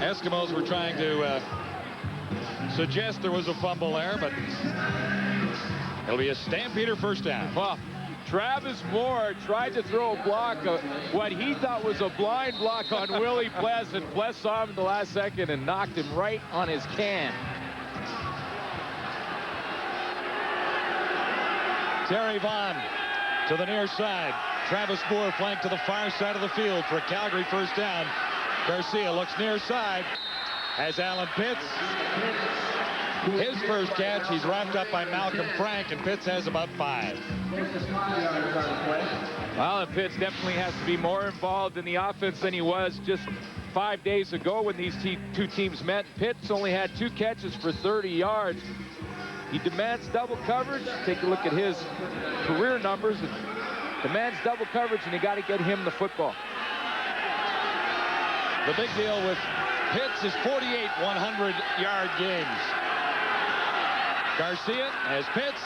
Eskimos were trying to suggest there was a fumble there, but it'll be a Stampeder first down. Well, Travis Moore tried to throw a block, what he thought was a blind block on Willie Pless, and Pless saw him in the last second and knocked him right on his can. Terry Vaughn to the near side. Travis Moore flanked to the far side of the field for a Calgary first down. Garcia looks near side. Has Alan Pitts. His first catch, he's wrapped up by Malcolm Frank, and Pitts has about 5. Alan Pitts definitely has to be more involved in the offense than he was just 5 days ago when these two teams met. Pitts only had 2 catches for 30 yards. He demands double coverage. Take a look at his career numbers. It demands double coverage, and you got to get him the football. The big deal with Pitts is 48 100-yard games. Garcia has Pitts,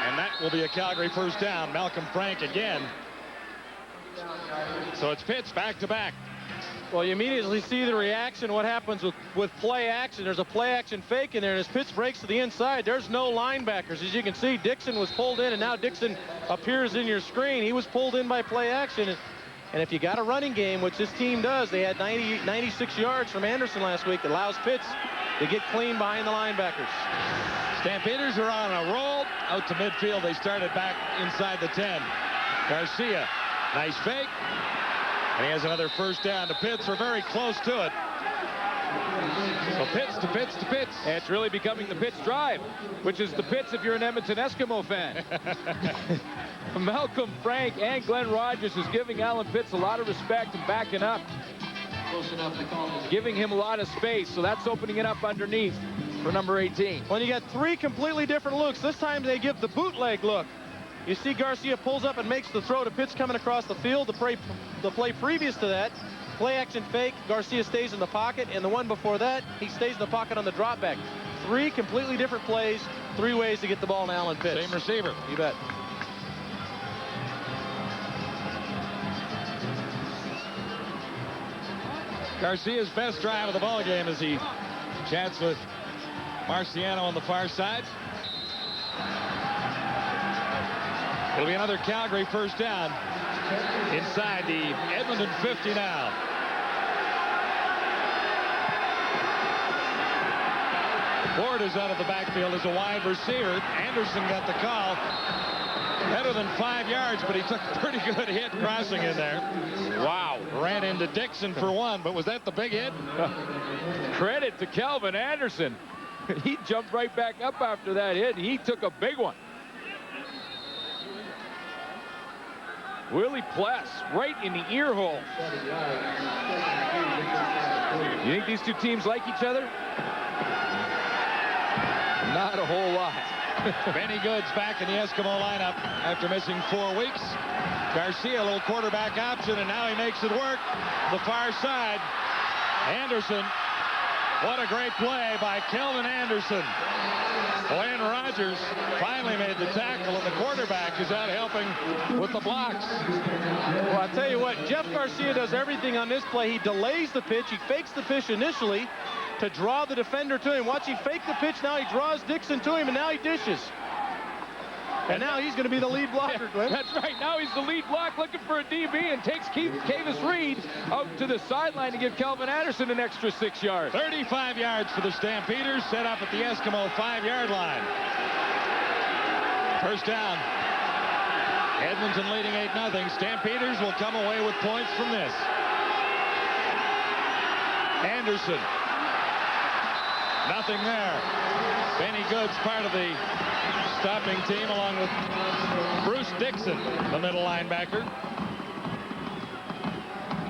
and that will be a Calgary first down. Malcolm Frank again. So it's Pitts back-to-back. Well, you immediately see the reaction, what happens with play action. There's a play action fake in there, and as Pitts breaks to the inside, there's no linebackers. As you can see, Dixon was pulled in, and now Dixon appears in your screen. He was pulled in by play action. And if you got a running game, which this team does, they had 96 yards from Anderson last week. It allows Pitts to get clean behind the linebackers. Stampeders are on a roll. Out to midfield. They started back inside the 10. Garcia, nice fake. And he has another first down to Pitts. We're very close to it. So Pitts to Pitts to Pitts. And it's really becoming the Pitts drive, which is the Pitts if you're an Edmonton Eskimo fan. Malcolm Frank and Glenn Rogers is giving Alan Pitts a lot of respect and backing up. Giving him a lot of space, so that's opening it up underneath for number 18. Well, you got 3 completely different looks. This time they give the bootleg look. You see Garcia pulls up and makes the throw to Pitts coming across the field. The play previous to that, play action fake, Garcia stays in the pocket, and the one before that, he stays in the pocket on the drop back. 3 completely different plays, 3 ways to get the ball to Alan Pitts. Same receiver. You bet. Garcia's best drive of the ball game as he chats with Marciano on the far side. It'll be another Calgary first down inside the Edmonton 50 now. Ford is out of the backfield as a wide receiver. Anderson got the call. Better than 5 yards, but he took a pretty good hit crossing in there. Wow. Ran into Dixon for one, but was that the big hit? Credit to Calvin Anderson. He jumped right back up after that hit. He took a big one. Willie Pless right in the ear hole. You think these two teams like each other? Not a whole lot. Benny Goods back in the Eskimo lineup after missing 4 weeks. Garcia, a little quarterback option, and now he makes it work. The far side. Anderson. What a great play by Kelvin Anderson. Glenn Rogers finally made the tackle, and the quarterback is out helping with the blocks. Well, I'll tell you what, Jeff Garcia does everything on this play. He delays the pitch. He fakes the pitch initially to draw the defender to him. Watch, he fake the pitch. Now he draws Dixon to him, and now he dishes. And now he's going to be the lead blocker, Glenn. That's right. Now he's the lead block looking for a DB and takes Kavis Reed out to the sideline to give Kelvin Anderson an extra 6 yards. 35 yards for the Stampeders, set up at the Eskimo 5-yard line. First down. Edmonton leading 8-0. Stampeders will come away with points from this. Anderson. Nothing there. Benny Goods, part of the stopping team, along with Bruce Dixon, the middle linebacker.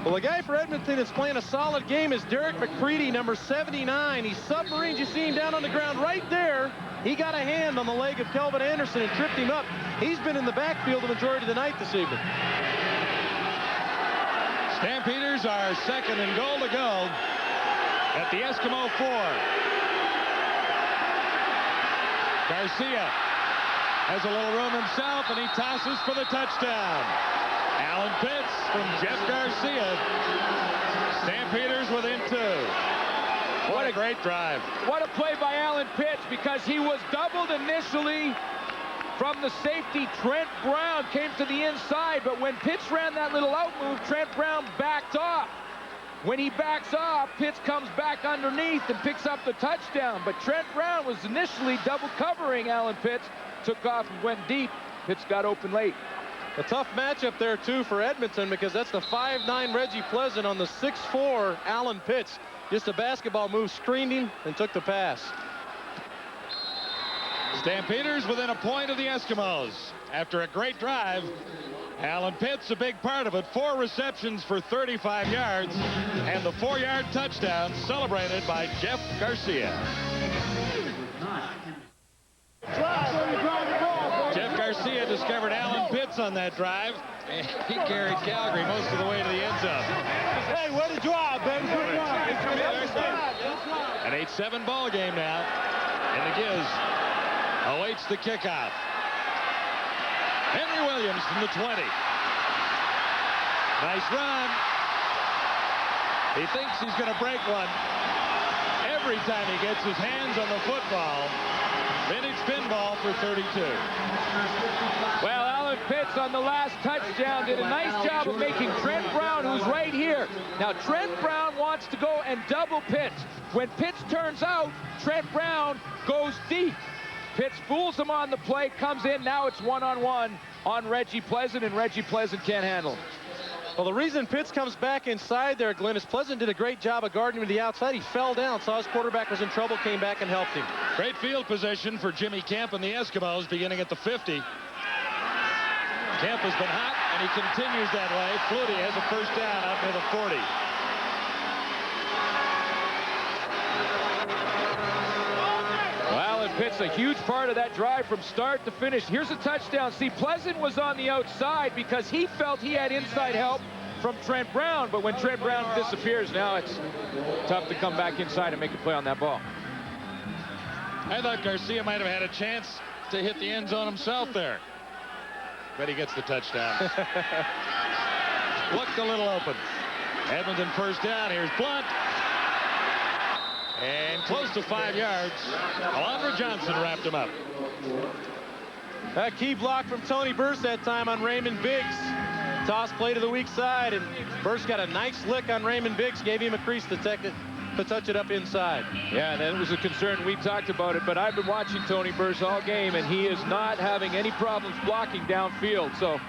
Well, the guy for Edmonton that's playing a solid game is Derek McCready, number 79. He's submarine. You see him down on the ground right there. He got a hand on the leg of Kelvin Anderson and tripped him up. He's been in the backfield the majority of the night this evening. Stampeders are second and goal to go at the Eskimo 4. Garcia has a little room himself, and he tosses for the touchdown. Alan Pitts from Jeff Garcia. Stampeders within 2. What a great drive. What a play by Alan Pitts, because he was doubled initially from the safety. Trent Brown came to the inside, but when Pitts ran that little out move, Trent Brown backed off. When he backs off, Pitts comes back underneath and picks up the touchdown. But Trent Brown was initially double covering Alan Pitts, took off and went deep. Pitts got open late. A tough matchup there, too, for Edmonton, because that's the 5'9" Reggie Pleasant on the 6'4" Alan Pitts. Just a basketball move, screened him, and took the pass. Stampeders within a point of the Eskimos. After a great drive, Alan Pitts a big part of it. 4 receptions for 35 yards, and the 4-yard touchdown celebrated by Jeff Garcia. Jeff Garcia discovered Alan Pitts on that drive, and he carried Calgary most of the way to the end zone. Hey, way to drive, baby. Good drive. An 8-7 ball game now, and the Giz awaits the kickoff. Henry Williams from the 20. Nice run. He thinks he's going to break one. Every time he gets his hands on the football, vintage pinball for 32. Well, Alan Pitts on the last touchdown did a nice job of making Trent Brown, who's right here. Now, Trent Brown wants to go and double Pitts. When Pitts turns out, Trent Brown goes deep. Pitts fools him on the play, comes in. Now it's one-on-one on Reggie Pleasant, and Reggie Pleasant can't handle him. Well, the reason Pitts comes back inside there, Glenn, is Pleasant did a great job of guarding him to the outside. He fell down, saw his quarterback was in trouble, came back and helped him. Great field position for Jimmy Kemp and the Eskimos beginning at the 50. Kemp has been hot, and he continues that way. Flutie has a first down out near the 40. Pitts a huge part of that drive from start to finish. Here's a touchdown. See, Pleasant was on the outside because he felt he had inside help from Trent Brown, but when Trent Brown disappears, now it's tough to come back inside and make a play on that ball. I thought Garcia might have had a chance to hit the end zone himself there, but he gets the touchdown. Looked a little open. Edmonton first down. Here's Blunt. And close to 5 yards. Alondra Johnson wrapped him up. A key block from Tony Burst that time on Raymond Biggs. Toss play to the weak side, and Burst got a nice lick on Raymond Biggs, gave him a crease to touch it up inside. Yeah, and that was a concern. We talked about it, but I've been watching Tony Burst all game, and he is not having any problems blocking downfield. So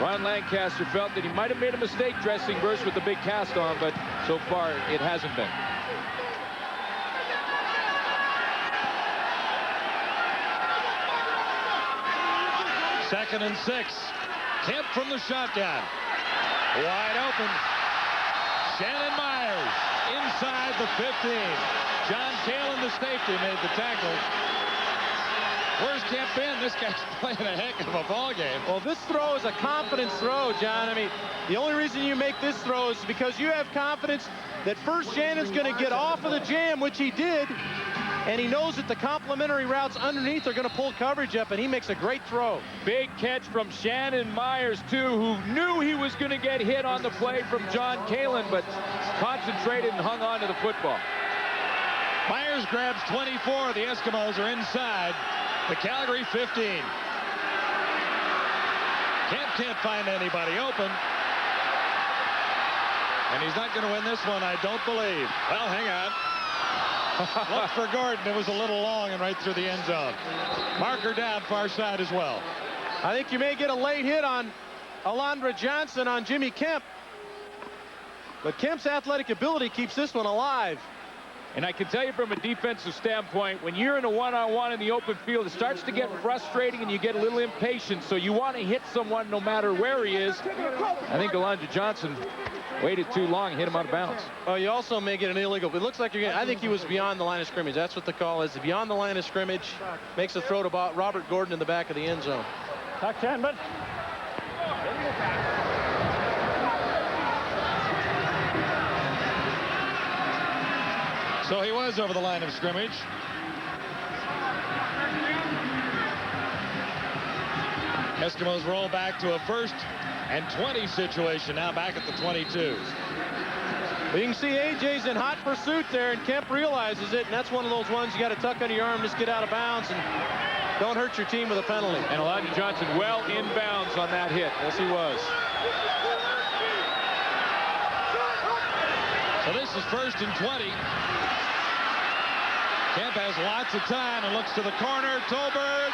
Ron Lancaster felt that he might have made a mistake dressing Burst with the big cast on, but so far it hasn't been. Second and 6. Kemp from the shotgun. Wide open. Shannon Myers inside the 15. John Kalin, the safety, made the tackle. Where's Kemp been? This guy's playing a heck of a ball game. Well, this throw is a confidence throw, John. I mean, the only reason you make this throw is because you have confidence that first Shannon's going to get off of the jam, which he did, and he knows that the complementary routes underneath are going to pull coverage up, and he makes a great throw. Big catch from Shannon Myers, too, who knew he was going to get hit on the play from John Kalin, but concentrated and hung on to the football. Myers grabs 24. The Eskimos are inside the Calgary 15. Kemp can't find anybody open. And he's not going to win this one, I don't believe. Well, hang on. Look for Gordon. It was a little long and right through the end zone. Marker down far side as well. I think you may get a late hit on Alondra Johnson on Jimmy Kemp. But Kemp's athletic ability keeps this one alive. And I can tell you from a defensive standpoint, when you're in a one-on-one in the open field, it starts to get frustrating and you get a little impatient. So you want to hit someone no matter where he is. I think Alondra Johnson waited too long, hit him out of bounds. Oh, you also may get an illegal. It looks like you're getting, I think he was beyond the line of scrimmage. That's what the call is. Beyond the line of scrimmage. Makes a throw to Robert Gordon in the back of the end zone. Tuck 10, but So he was over the line of scrimmage. Eskimos roll back to a 1st and 20 situation, now back at the 22. Well, you can see AJ's in hot pursuit there, and Kemp realizes it, and that's one of those ones you got to tuck under your arm, just get out of bounds, and don't hurt your team with a penalty. And Alondra Johnson well inbounds on that hit. Yes, he was. So this is 1st and 20. Kemp has lots of time and looks to the corner. Tolbert,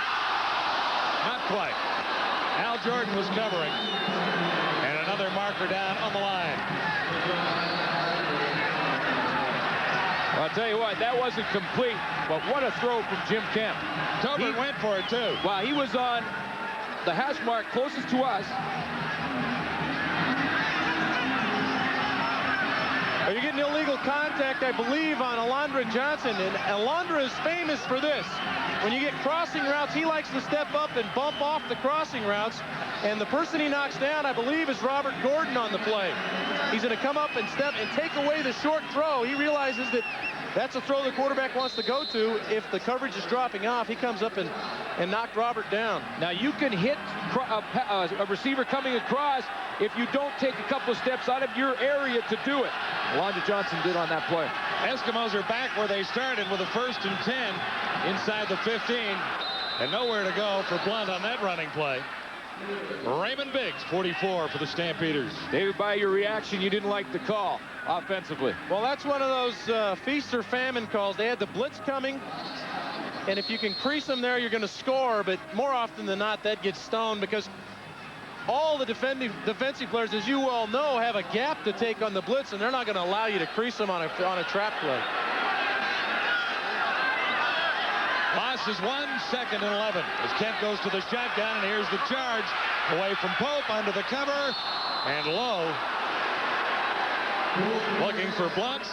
not quite. Al Jordan was covering. And another marker down on the line. Well, I'll tell you what, that wasn't complete, but what a throw from Jim Kemp. Tolbert went for it, too. Well, he was on the hash mark closest to us. You're getting illegal contact, I believe, on Alondra Johnson, and Alondra is famous for this. When you get crossing routes, he likes to step up and bump off the crossing routes, and the person he knocks down, I believe, is Robert Gordon on the play. He's going to come up and step and take away the short throw. He realizes that that's a throw the quarterback wants to go to. If the coverage is dropping off, he comes up and knocked Robert down. Now, you can hit a receiver coming across if you don't take a couple of steps out of your area to do it. Alondra Johnson did on that play. Eskimos are back where they started with a 1st and 10 inside the 15. And nowhere to go for Blunt on that running play. Raymond Biggs, 44 for the Stampeders. David, by your reaction, you didn't like the call offensively. Well, that's one of those feast or famine calls. They had the blitz coming, and if you can crease them there, you're going to score, but more often than not, that gets stoned because all the defensive players, as you well know, have a gap to take on the blitz, and they're not going to allow you to crease them on a trap play. Loss is 1, 2nd and 11. As Kemp goes to the shotgun, and here's the charge. Away from Pope, under the cover, and low. Looking for Blunt.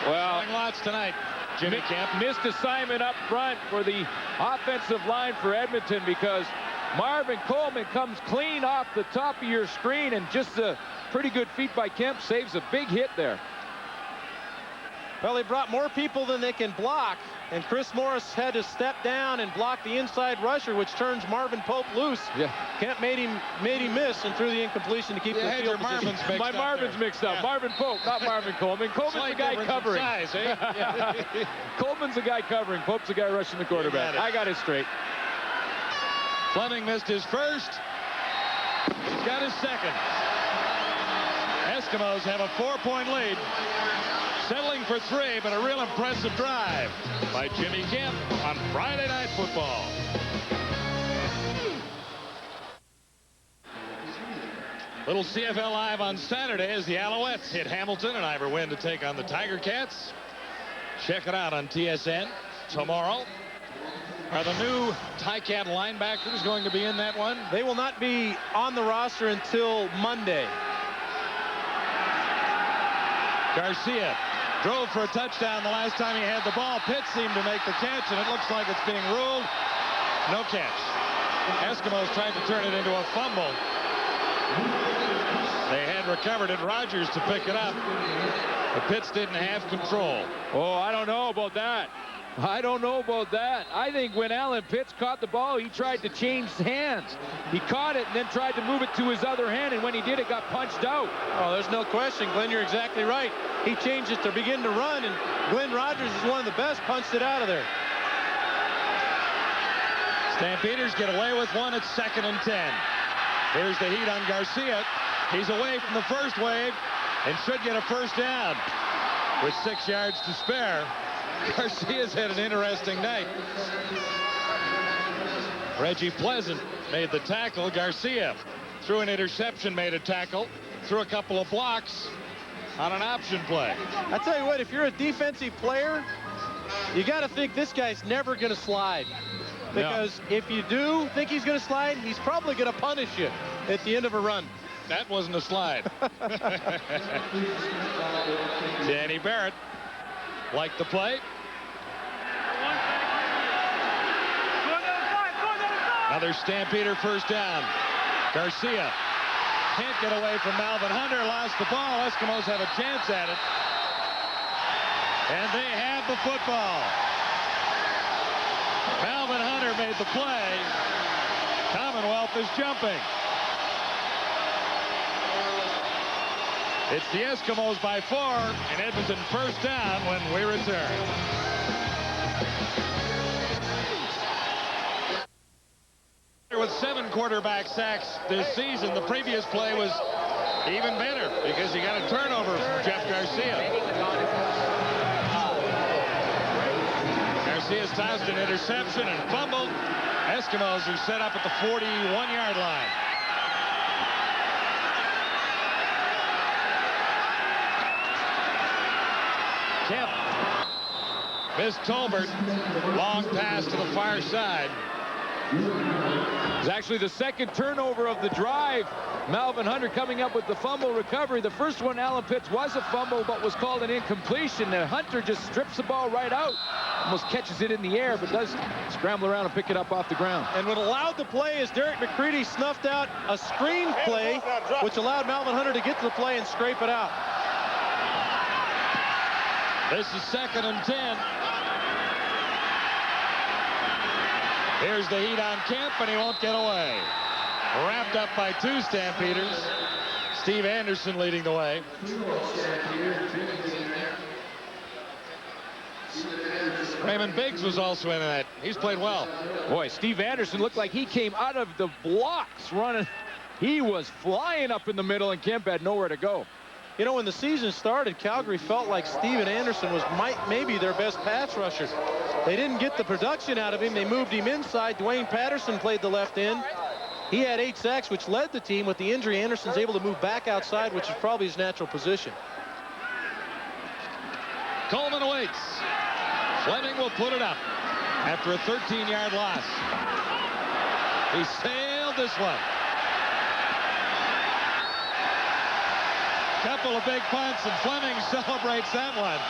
Well, Lots tonight. Jimmy Kemp missed assignment up front for the offensive line for Edmonton because Marvin Coleman comes clean off the top of your screen, and just a pretty good feat by Kemp saves a big hit there. Well, they brought more people than they can block, and Chris Morris had to step down and block the inside rusher, which turns Marvin Pope loose. Yeah. Kemp made him miss and threw the incompletion to keep the field position. My Marvin's mixed up. Marvin Pope, not Marvin Coleman. Coleman's the guy covering. Size, eh? Coleman's the guy covering. Pope's the guy rushing the quarterback. I got it straight. Fleming missed his first. He's got his second. Eskimos have a 4-point lead. Settling for 3, but a real impressive drive by Jimmy Kemp on Friday Night Football. Little CFL Live on Saturday as the Alouettes hit Hamilton and Ivor Wynn to take on the Tiger Cats. Check it out on TSN tomorrow. Are the new Ticat linebackers going to be in that one? They will not be on the roster until Monday. Garcia drove for a touchdown the last time he had the ball. Pitts seemed to make the catch, and it looks like it's being ruled. No catch. Eskimos tried to turn it into a fumble. They had recovered it. Rogers to pick it up. But Pitts didn't have control. Oh, I don't know about that. I don't know about that. I think when Alan Pitts caught the ball, he tried to change hands. He caught it and then tried to move it to his other hand, and when he did, it got punched out. Oh, there's no question, Glenn, you're exactly right. He changed it to begin to run, and Glenn Rogers is one of the best, punched it out of there. Stampeders get away with one at 2nd and 10. Here's the heat on Garcia. He's away from the first wave and should get a first down with 6 yards to spare. Garcia's had an interesting night. Reggie Pleasant made the tackle. Garcia threw an interception, made a tackle, threw a couple of blocks on an option play. I tell you what, if you're a defensive player, you got to think this guy's never going to slide. Because if you do think he's going to slide, he's probably going to punish you at the end of a run. That wasn't a slide. Danny Barrett liked the play. Another Stampeder first down. Garcia can't get away from Malvin Hunter. Lost the ball. Eskimos have a chance at it. And they have the football. Malvin Hunter made the play. Commonwealth is jumping. It's the Eskimos by 4, and Edmonton first down when we return. With 7 quarterback sacks this season, the previous play was even better because he got a turnover from Jeff Garcia. Garcia's tossed an interception and fumbled. Eskimos are set up at the 41-yard line. Kemp missed Tolbert. Long pass to the far side. It's actually the second turnover of the drive. Malvin Hunter coming up with the fumble recovery. The first one, Alan Pitts, was a fumble, but was called an incompletion. And Hunter just strips the ball right out. Almost catches it in the air, but does scramble around and pick it up off the ground. And what allowed the play is Derek McCready snuffed out a screen play, which allowed Malvin Hunter to get to the play and scrape it out. This is 2nd and 10. Here's the heat on Kemp, and he won't get away. Wrapped up by 2 Stampeders. Steve Anderson leading the way. Raymond Biggs was also in that. He's played well. Boy, Steve Anderson looked like he came out of the blocks running. He was flying up in the middle, and Kemp had nowhere to go. You know, when the season started, Calgary felt like Steven Anderson was maybe their best pass rusher. They didn't get the production out of him. They moved him inside. Dwayne Patterson played the left end. He had 8 sacks, which led the team. With the injury, Anderson's able to move back outside, which is probably his natural position. Coleman awaits. Fleming will put it up after a 13-yard loss. He sailed this one. Couple of big punts, and Fleming celebrates that one.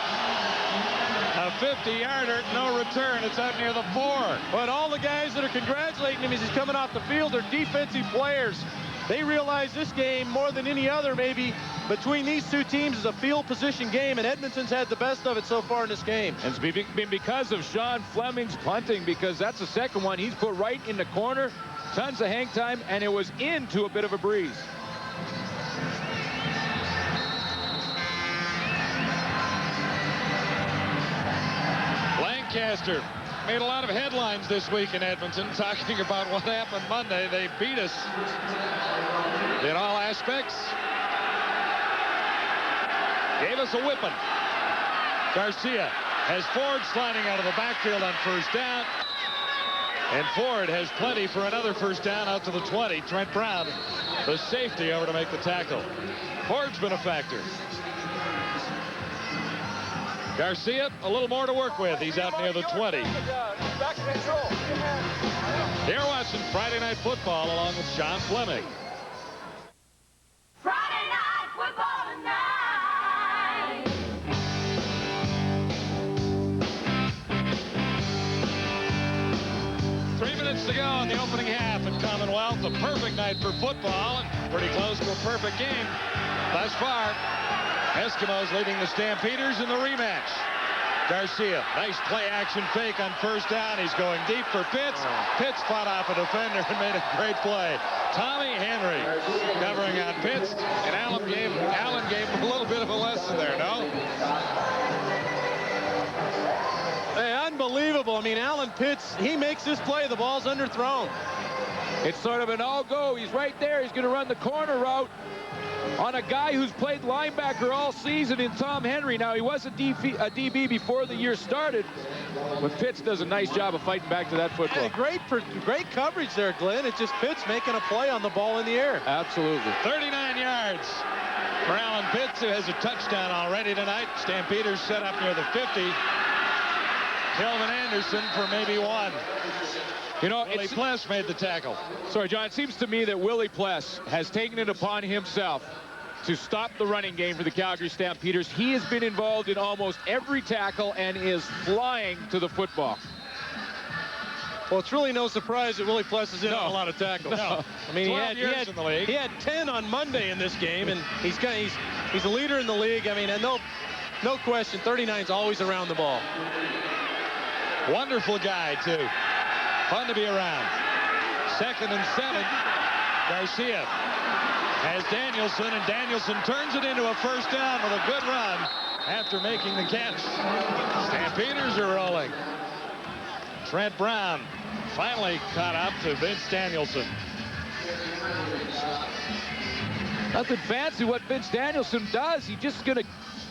A 50-yarder, no return. It's out near the 4. But all the guys that are congratulating him as he's coming off the field are defensive players. they realize this game more than any other, maybe between these two teams, is a field position game, and Edmonton's had the best of it so far in this game. And it's been because of Sean Fleming's punting, because that's the second one he's put right in the corner. Tons of hang time, and it was into a bit of a breeze. Lancaster made a lot of headlines this week in Edmonton talking about what happened Monday. They beat us in all aspects. Gave us a whipping. Garcia has Ford sliding out of the backfield on first down. And Ford has plenty for another first down out to the 20. Trent Brown, the safety, over to make the tackle. Ford's been a factor. Garcia, a little more to work with. He's out near the 20. They're watching Friday Night Football along with Sean Fleming. Friday Night Football tonight. 3 minutes to go in the opening half at Commonwealth. A perfect night for football and pretty close to a perfect game thus far. Eskimos leading the Stampeders in the rematch. Garcia, nice play action fake on first down. He's going deep for Pitts. Pitts fought off a defender and made a great play. Tommy Henry covering on Pitts, and Allen gave him a little bit of a lesson there, no? Hey, unbelievable. I mean, Alan Pitts, he makes this play. The ball's underthrown. It's sort of an all-go. He's right there. He's going to run the corner route on a guy who's played linebacker all season in Tom Henry. Now, he was a DB before the year started, but Pitts does a nice job of fighting back to that football. Yeah, great coverage there, Glenn. It's just Pitts making a play on the ball in the air. Absolutely. 39 yards for Alan Pitts, who has a touchdown already tonight. Stampeders set up near the 50. Kelvin Anderson for maybe one. You know, Willie Pless made the tackle. Sorry, John, it seems to me that Willie Pless has taken it upon himself to stop the running game for the Calgary Stampeders. He has been involved in almost every tackle and is flying to the football. Well, it's really no surprise that Willie Pless is in on a lot of tackles. No. I mean, he had 10 on Monday in this game, and he's a leader in the league. I mean, and no question, 39's always around the ball. Wonderful guy, too. Fun to be around. 2nd and 7. Garcia has Danielson, and Danielson turns it into a first down with a good run after making the catch. Stampeders are rolling. Trent Brown finally caught up to Vince Danielson. Nothing fancy what Vince Danielson does. He's just going to,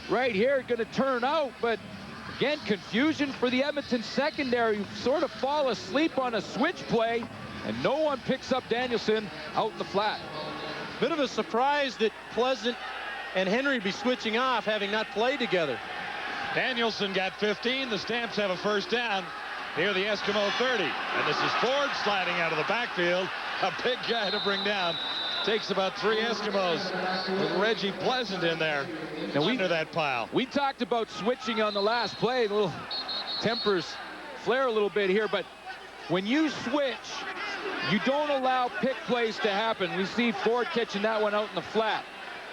right here, going to turn out, but again, confusion for the Edmonton secondary. Sort of fall asleep on a switch play, and no one picks up Danielson out in the flat. Bit of a surprise that Pleasant and Henry be switching off, having not played together. Danielson got 15. The Stamps have a first down near the Eskimo 30. And this is Ford sliding out of the backfield. A big guy to bring down. Takes about 3 Eskimos with Reggie Pleasant in there. Now under that pile. We talked about switching on the last play. A little tempers flare a little bit here, but when you switch, you don't allow pick plays to happen. We see Ford catching that one out in the flat.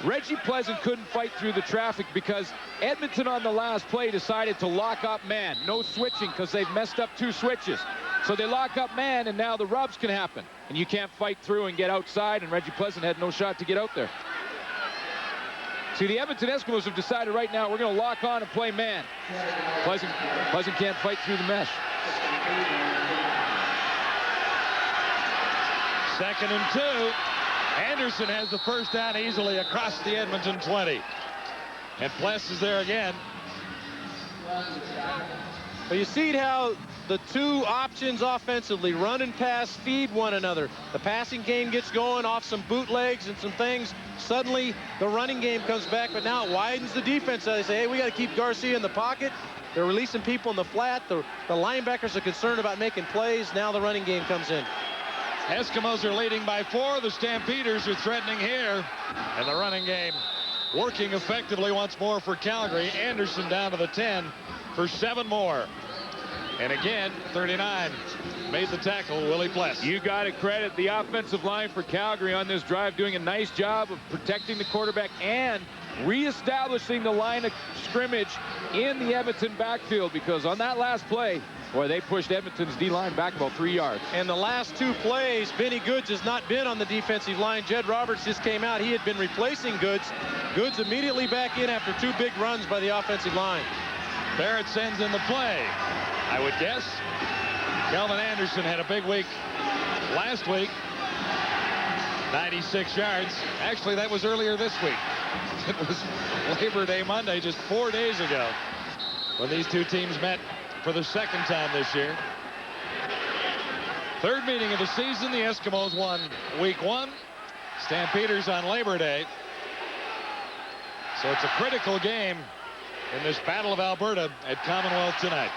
Reggie Pleasant couldn't fight through the traffic because Edmonton on the last play decided to lock up man. No switching because they've messed up 2 switches. So they lock up man, and now the rubs can happen. And you can't fight through and get outside, and Reggie Pleasant had no shot to get out there. See, the Edmonton Eskimos have decided right now we're going to lock on and play man. Pleasant can't fight through the mesh. 2nd and 2. Anderson has the first down easily across the Edmonton 20. And Pless is there again. Well, you see how the 2 options offensively, run and pass, feed one another. The passing game gets going off some bootlegs and some things. Suddenly, the running game comes back, but now it widens the defense. They say, hey, we got to keep Garcia in the pocket. They're releasing people in the flat. The linebackers are concerned about making plays. Now the running game comes in. Eskimos are leading by 4. The Stampeders are threatening here. And the running game working effectively once more for Calgary. Anderson down to the 10 for 7 more. And again, 39 made the tackle, Willie Pless. You got to credit the offensive line for Calgary on this drive, doing a nice job of protecting the quarterback and reestablishing the line of scrimmage in the Edmonton backfield, because on that last play, boy, they pushed Edmonton's D-line back about 3 yards. And the last 2 plays, Benny Goods has not been on the defensive line. Jed Roberts just came out. He had been replacing Goods. Goods immediately back in after 2 big runs by the offensive line. Barrett sends in the play. I would guess Kelvin Anderson had a big week last week. 96 yards. Actually, that was earlier this week. It was Labor Day Monday, just 4 days ago, when these two teams met for the second time this year. Third meeting of the season. The Eskimos won week 1. Stampeders on Labor Day. So it's a critical game in this Battle of Alberta at Commonwealth tonight.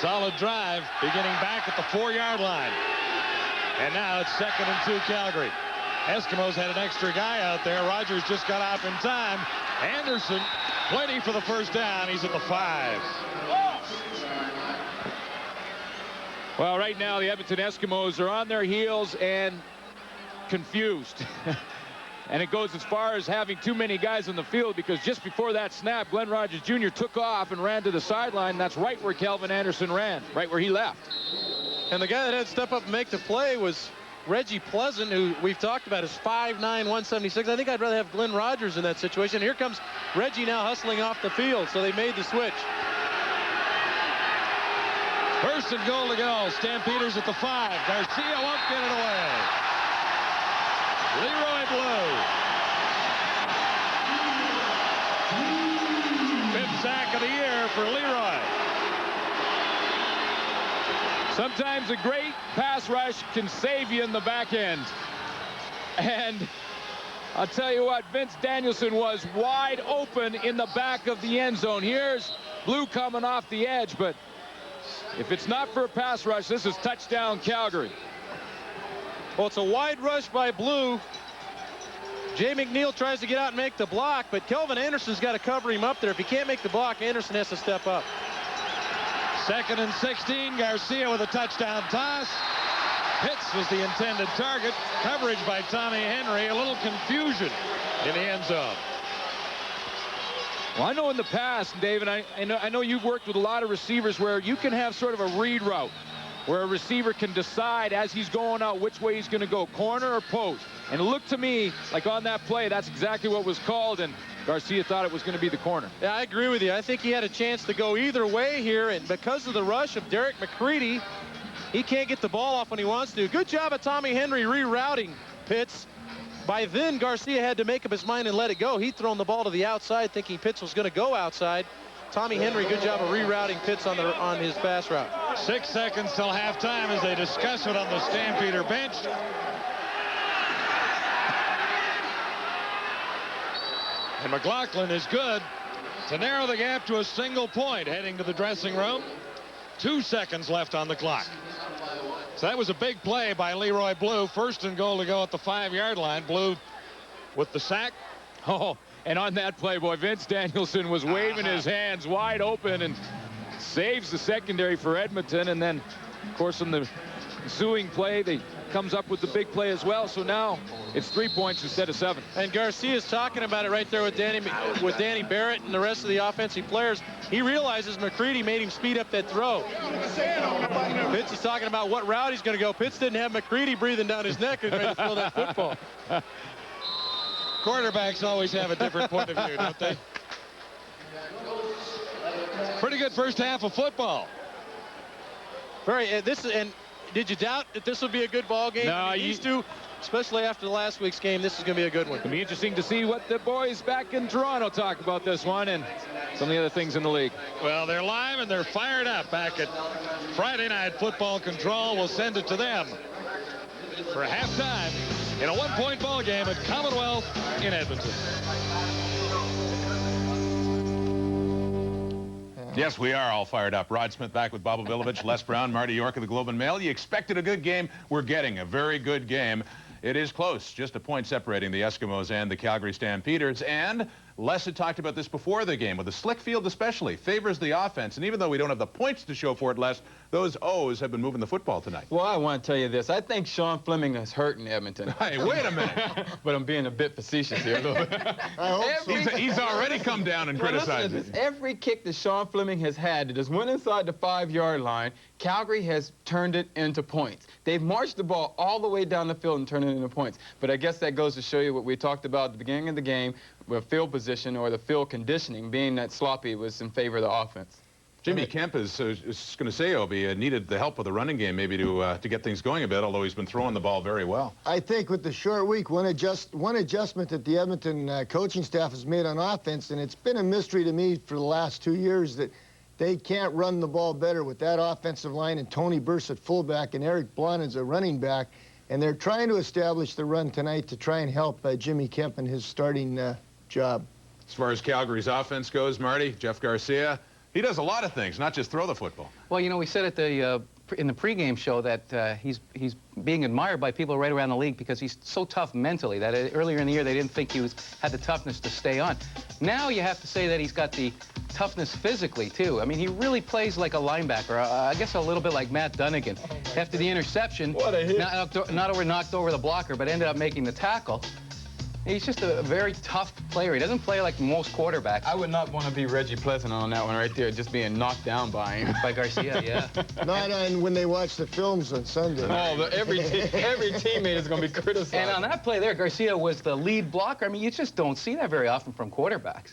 Solid drive beginning back at the 4-yard line. And now it's 2nd and 2 Calgary. Eskimos had an extra guy out there. Rogers just got off in time. Anderson plenty for the first down. He's at the 5. Well, right now the Edmonton Eskimos are on their heels and confused. And it goes as far as having too many guys on the field, because just before that snap, Glenn Rogers Jr. took off and ran to the sideline. That's right where Kelvin Anderson ran, right where he left. And the guy that had to step up and make the play was Reggie Pleasant, who we've talked about is 5'9", 176. I think I'd rather have Glenn Rogers in that situation. Here comes Reggie now hustling off the field, so they made the switch. First and goal to go. Stampeders at the 5. Garcia won't get it away. Leroy Blue. 5th sack of the year for Leroy. Sometimes a great pass rush can save you in the back end. And I'll tell you what, Vince Danielson was wide open in the back of the end zone. Here's Blue coming off the edge, but if it's not for a pass rush, this is touchdown Calgary. Well, it's a wide rush by Blue. Jay McNeil tries to get out and make the block, but Kelvin Anderson's got to cover him up there. If he can't make the block, Anderson has to step up. 2nd and 16. Garcia with a touchdown toss. Pitts was the intended target. Coverage by Tommy Henry. A little confusion in the end zone. Well, I know in the past, David, I know you've worked with a lot of receivers where you can have sort of a read route, where a receiver can decide as he's going out which way he's going to go, corner or post. And it looked to me like on that play, that's exactly what was called, and Garcia thought it was going to be the corner. Yeah, I agree with you. I think he had a chance to go either way here, and because of the rush of Derek McCready, he can't get the ball off when he wants to. Good job of Tommy Henry rerouting Pitts. By then, Garcia had to make up his mind and let it go. He'd thrown the ball to the outside, thinking Pitts was going to go outside. Tommy Henry, good job of rerouting Pitts on his pass route. 6 seconds till halftime as they discuss it on the Stampeder bench. And McLaughlin is good to narrow the gap to a single point heading to the dressing room. 2 seconds left on the clock. So that was a big play by Leroy Blue. 1st and goal to go at the 5-yard line. Blue with the sack. Oh, and on that play, boy, Vince Danielson was waving his hands wide open and saves the secondary for Edmonton. And then, of course, on the ensuing play, they comes up with the big play as well. So now it's 3 points instead of 7. And Garcia's talking about it right there with Danny Barrett and the rest of the offensive players. He realizes McCready made him speed up that throw. Pitts is talking about what route he's going to go. Pitts didn't have McCready breathing down his neck and ready to throw that football. Quarterbacks always have a different point of view, don't they? Pretty good first half of football. And did you doubt that this would be a good ball game? No, these two, especially after last week's game, this is going to be a good one. It'll be interesting to see what the boys back in Toronto talk about this one and some of the other things in the league. Well, they're live and they're fired up back at Friday Night Football Control. We'll send it to them for halftime in a 1-point ball game at Commonwealth in Edmonton. Yes, we are all fired up. Rod Smith back with Bob Ovilovich, Les Brown, Marty York of the Globe and Mail. You expected a good game. We're getting a very good game. It is close, just a point separating the Eskimos and the Calgary Stampeders. And Les had talked about this before the game, with the slick field especially, favors the offense. And even though we don't have the points to show for it, Les, those O's have been moving the football tonight. Well, I want to tell you this. I think Sean Fleming is hurting Edmonton. Hey, wait a minute. But I'm being a bit facetious here a little bit. I hope so. He's already come down and criticized it. Every kick that Sean Fleming has had that has went inside the 5-yard line, Calgary has turned it into points. They've marched the ball all the way down the field and turned it into points. But I guess that goes to show you what we talked about at the beginning of the game, with field position or the field conditioning, being that sloppy was in favor of the offense. Jimmy Kemp is going to say, Obi, needed the help with the running game maybe to get things going a bit, although he's been throwing the ball very well. I think with the short week, one adjustment that the Edmonton coaching staff has made on offense, and it's been a mystery to me for the last 2 years, that they can't run the ball better with that offensive line and Tony Burse at fullback and Eric Blond as a running back. And they're trying to establish the run tonight to try and help Jimmy Kemp in his starting job. As far as Calgary's offense goes, Marty, Jeff Garcia, he does a lot of things, not just throw the football. Well, you know, we said at the in the pregame show that he's being admired by people right around the league because he's so tough mentally that earlier in the year they didn't think he had the toughness to stay on. Now you have to say that he's got the toughness physically, too. I mean, he really plays like a linebacker, I guess a little bit like Matt Dunnigan. After the interception, not only knocked over the blocker, but ended up making the tackle. He's just a very tough player. He doesn't play like most quarterbacks. I would not want to be Reggie Pleasant on that one right there, just being knocked down by him. By Garcia, yeah. Not on when they watch the films on Sunday. Oh, every teammate is going to be criticized. And on that play there, Garcia was the lead blocker. I mean, you just don't see that very often from quarterbacks.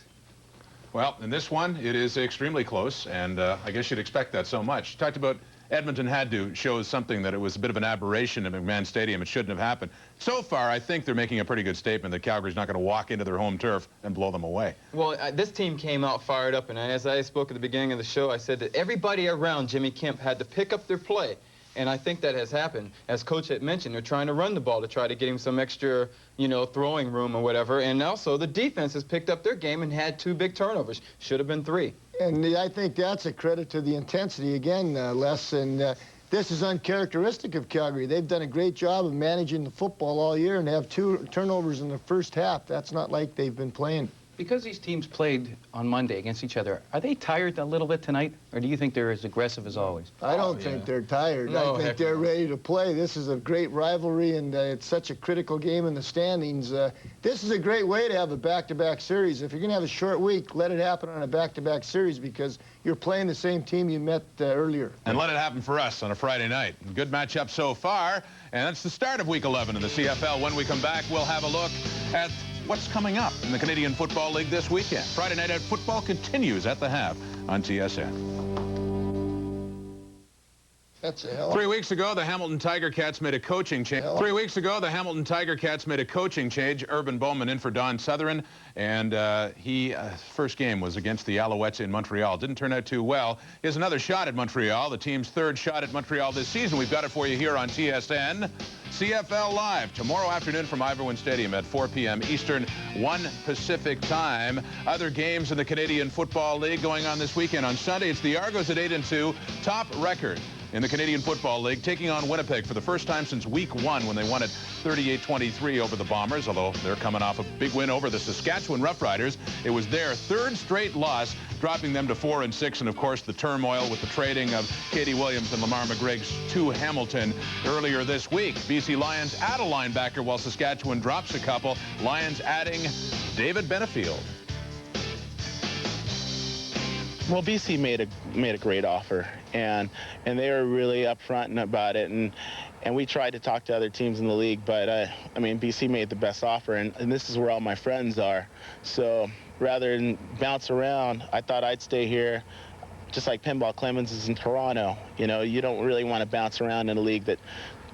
Well, in this one, it is extremely close, and I guess you'd expect that so much. You talked about Edmonton had to show something that it was a bit of an aberration at McMahon Stadium. It shouldn't have happened. So far, I think they're making a pretty good statement that Calgary's not going to walk into their home turf and blow them away. Well, this team came out fired up, and as I spoke at the beginning of the show, I said that everybody around Jimmy Kemp had to pick up their play. And I think that has happened. As Coach had mentioned, they're trying to run the ball to try to get him some extra, you know, throwing room or whatever. And also the defense has picked up their game and had 2 big turnovers. Should have been 3. And I think that's a credit to the intensity again, Les. And this is uncharacteristic of Calgary. They've done a great job of managing the football all year and have 2 turnovers in the first half. That's not like they've been playing. Because these teams played on Monday against each other, are they tired a little bit tonight, or do you think they're as aggressive as always? I don't think they're tired. No, I think they're ready to play. This is a great rivalry, and it's such a critical game in the standings. This is a great way to have a back-to-back series. If you're going to have a short week, let it happen on a back-to-back series because you're playing the same team you met earlier. And let it happen for us on a Friday night. Good matchup so far, and that's the start of Week 11 in the CFL. When we come back, we'll have a look at what's coming up in the Canadian Football League this weekend. Friday Night Football continues at the half on TSN. That's a hell. 3 weeks ago, the Hamilton Tiger Cats made a coaching change. 3 weeks ago, the Hamilton Tiger Cats made a coaching change. Urban Bowman in for Don Southern, and his first game was against the Alouettes in Montreal. Didn't turn out too well. Here's another shot at Montreal, the team's 3rd shot at Montreal this season. We've got it for you here on TSN. CFL Live tomorrow afternoon from Iverwin Stadium at 4 p.m. Eastern, 1 Pacific time. Other games in the Canadian Football League going on this weekend. On Sunday, it's the Argos at 8-2, top record in the Canadian Football League, taking on Winnipeg for the first time since Week 1 when they won it 38-23 over the Bombers, although they're coming off a big win over the Saskatchewan Roughriders. It was their 3rd straight loss, dropping them to 4-6, and of course the turmoil with the trading of Katie Williams and Lamar McGriggs to Hamilton earlier this week. BC Lions add a linebacker while Saskatchewan drops a couple. Lions adding David Benefield. Well, BC made a great offer, and they were really upfront about it, and we tried to talk to other teams in the league, but I mean, BC made the best offer, and this is where all my friends are. So rather than bounce around, I thought I'd stay here, just like Pinball Clemens is in Toronto. You know, you don't really want to bounce around in a league that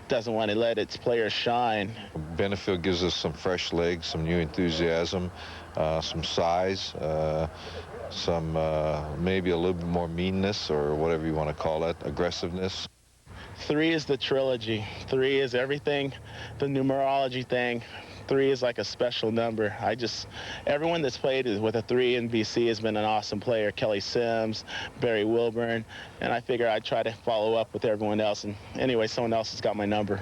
doesn't want to let its players shine. Benefield gives us some fresh legs, some new enthusiasm, some size. Some maybe a little bit more meanness, or whatever you want to call it, aggressiveness. 3 is the trilogy. 3 is everything, the numerology thing. 3 is like a special number. Everyone that's played with a 3 in BC has been an awesome player. Kelly Sims, Barry Wilburn, and I figure I'd try to follow up with everyone else. And anyway, someone else has got my number.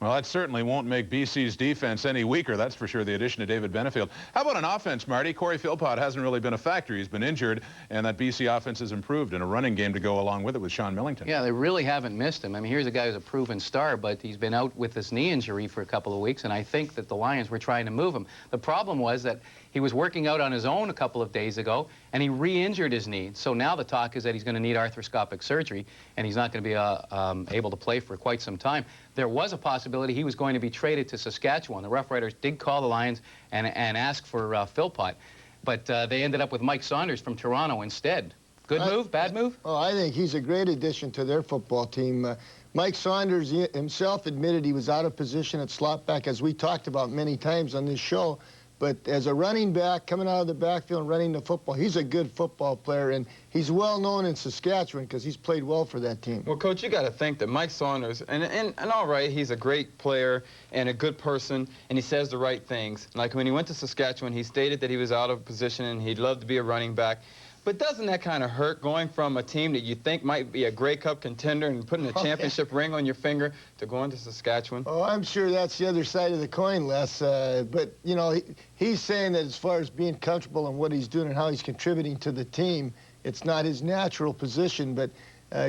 Well, that certainly won't make BC's defense any weaker. That's for sure, the addition of David Benefield. How about on offense, Marty? Corey Philpott hasn't really been a factor. He's been injured, and that BC offense has improved, and a running game to go along with it with Sean Millington. Yeah, they really haven't missed him. I mean, here's a guy who's a proven star, but he's been out with this knee injury for a couple of weeks, and I think that the Lions were trying to move him. The problem was that he was working out on his own a couple of days ago, and he re-injured his knee. So now the talk is that he's going to need arthroscopic surgery, and he's not going to be able to play for quite some time. There was a possibility he was going to be traded to Saskatchewan. The Rough Riders did call the Lions and ask for Philpott, but they ended up with Mike Saunders from Toronto instead. Good move, bad move? Oh, I think he's a great addition to their football team. Mike Saunders himself admitted he was out of position at slot back, as we talked about many times on this show. But as a running back, coming out of the backfield and running the football, he's a good football player, and he's well known in Saskatchewan because he's played well for that team. Well, Coach, you got to think that Mike Saunders, and all right, he's a great player and a good person, and he says the right things. Like when he went to Saskatchewan, he stated that he was out of position and he'd love to be a running back. But doesn't that kind of hurt, going from a team that you think might be a Grey Cup contender and putting a championship ring on your finger to going to Saskatchewan? Oh, I'm sure that's the other side of the coin, Les. But, you know, he's saying that as far as being comfortable in what he's doing and how he's contributing to the team, it's not his natural position. But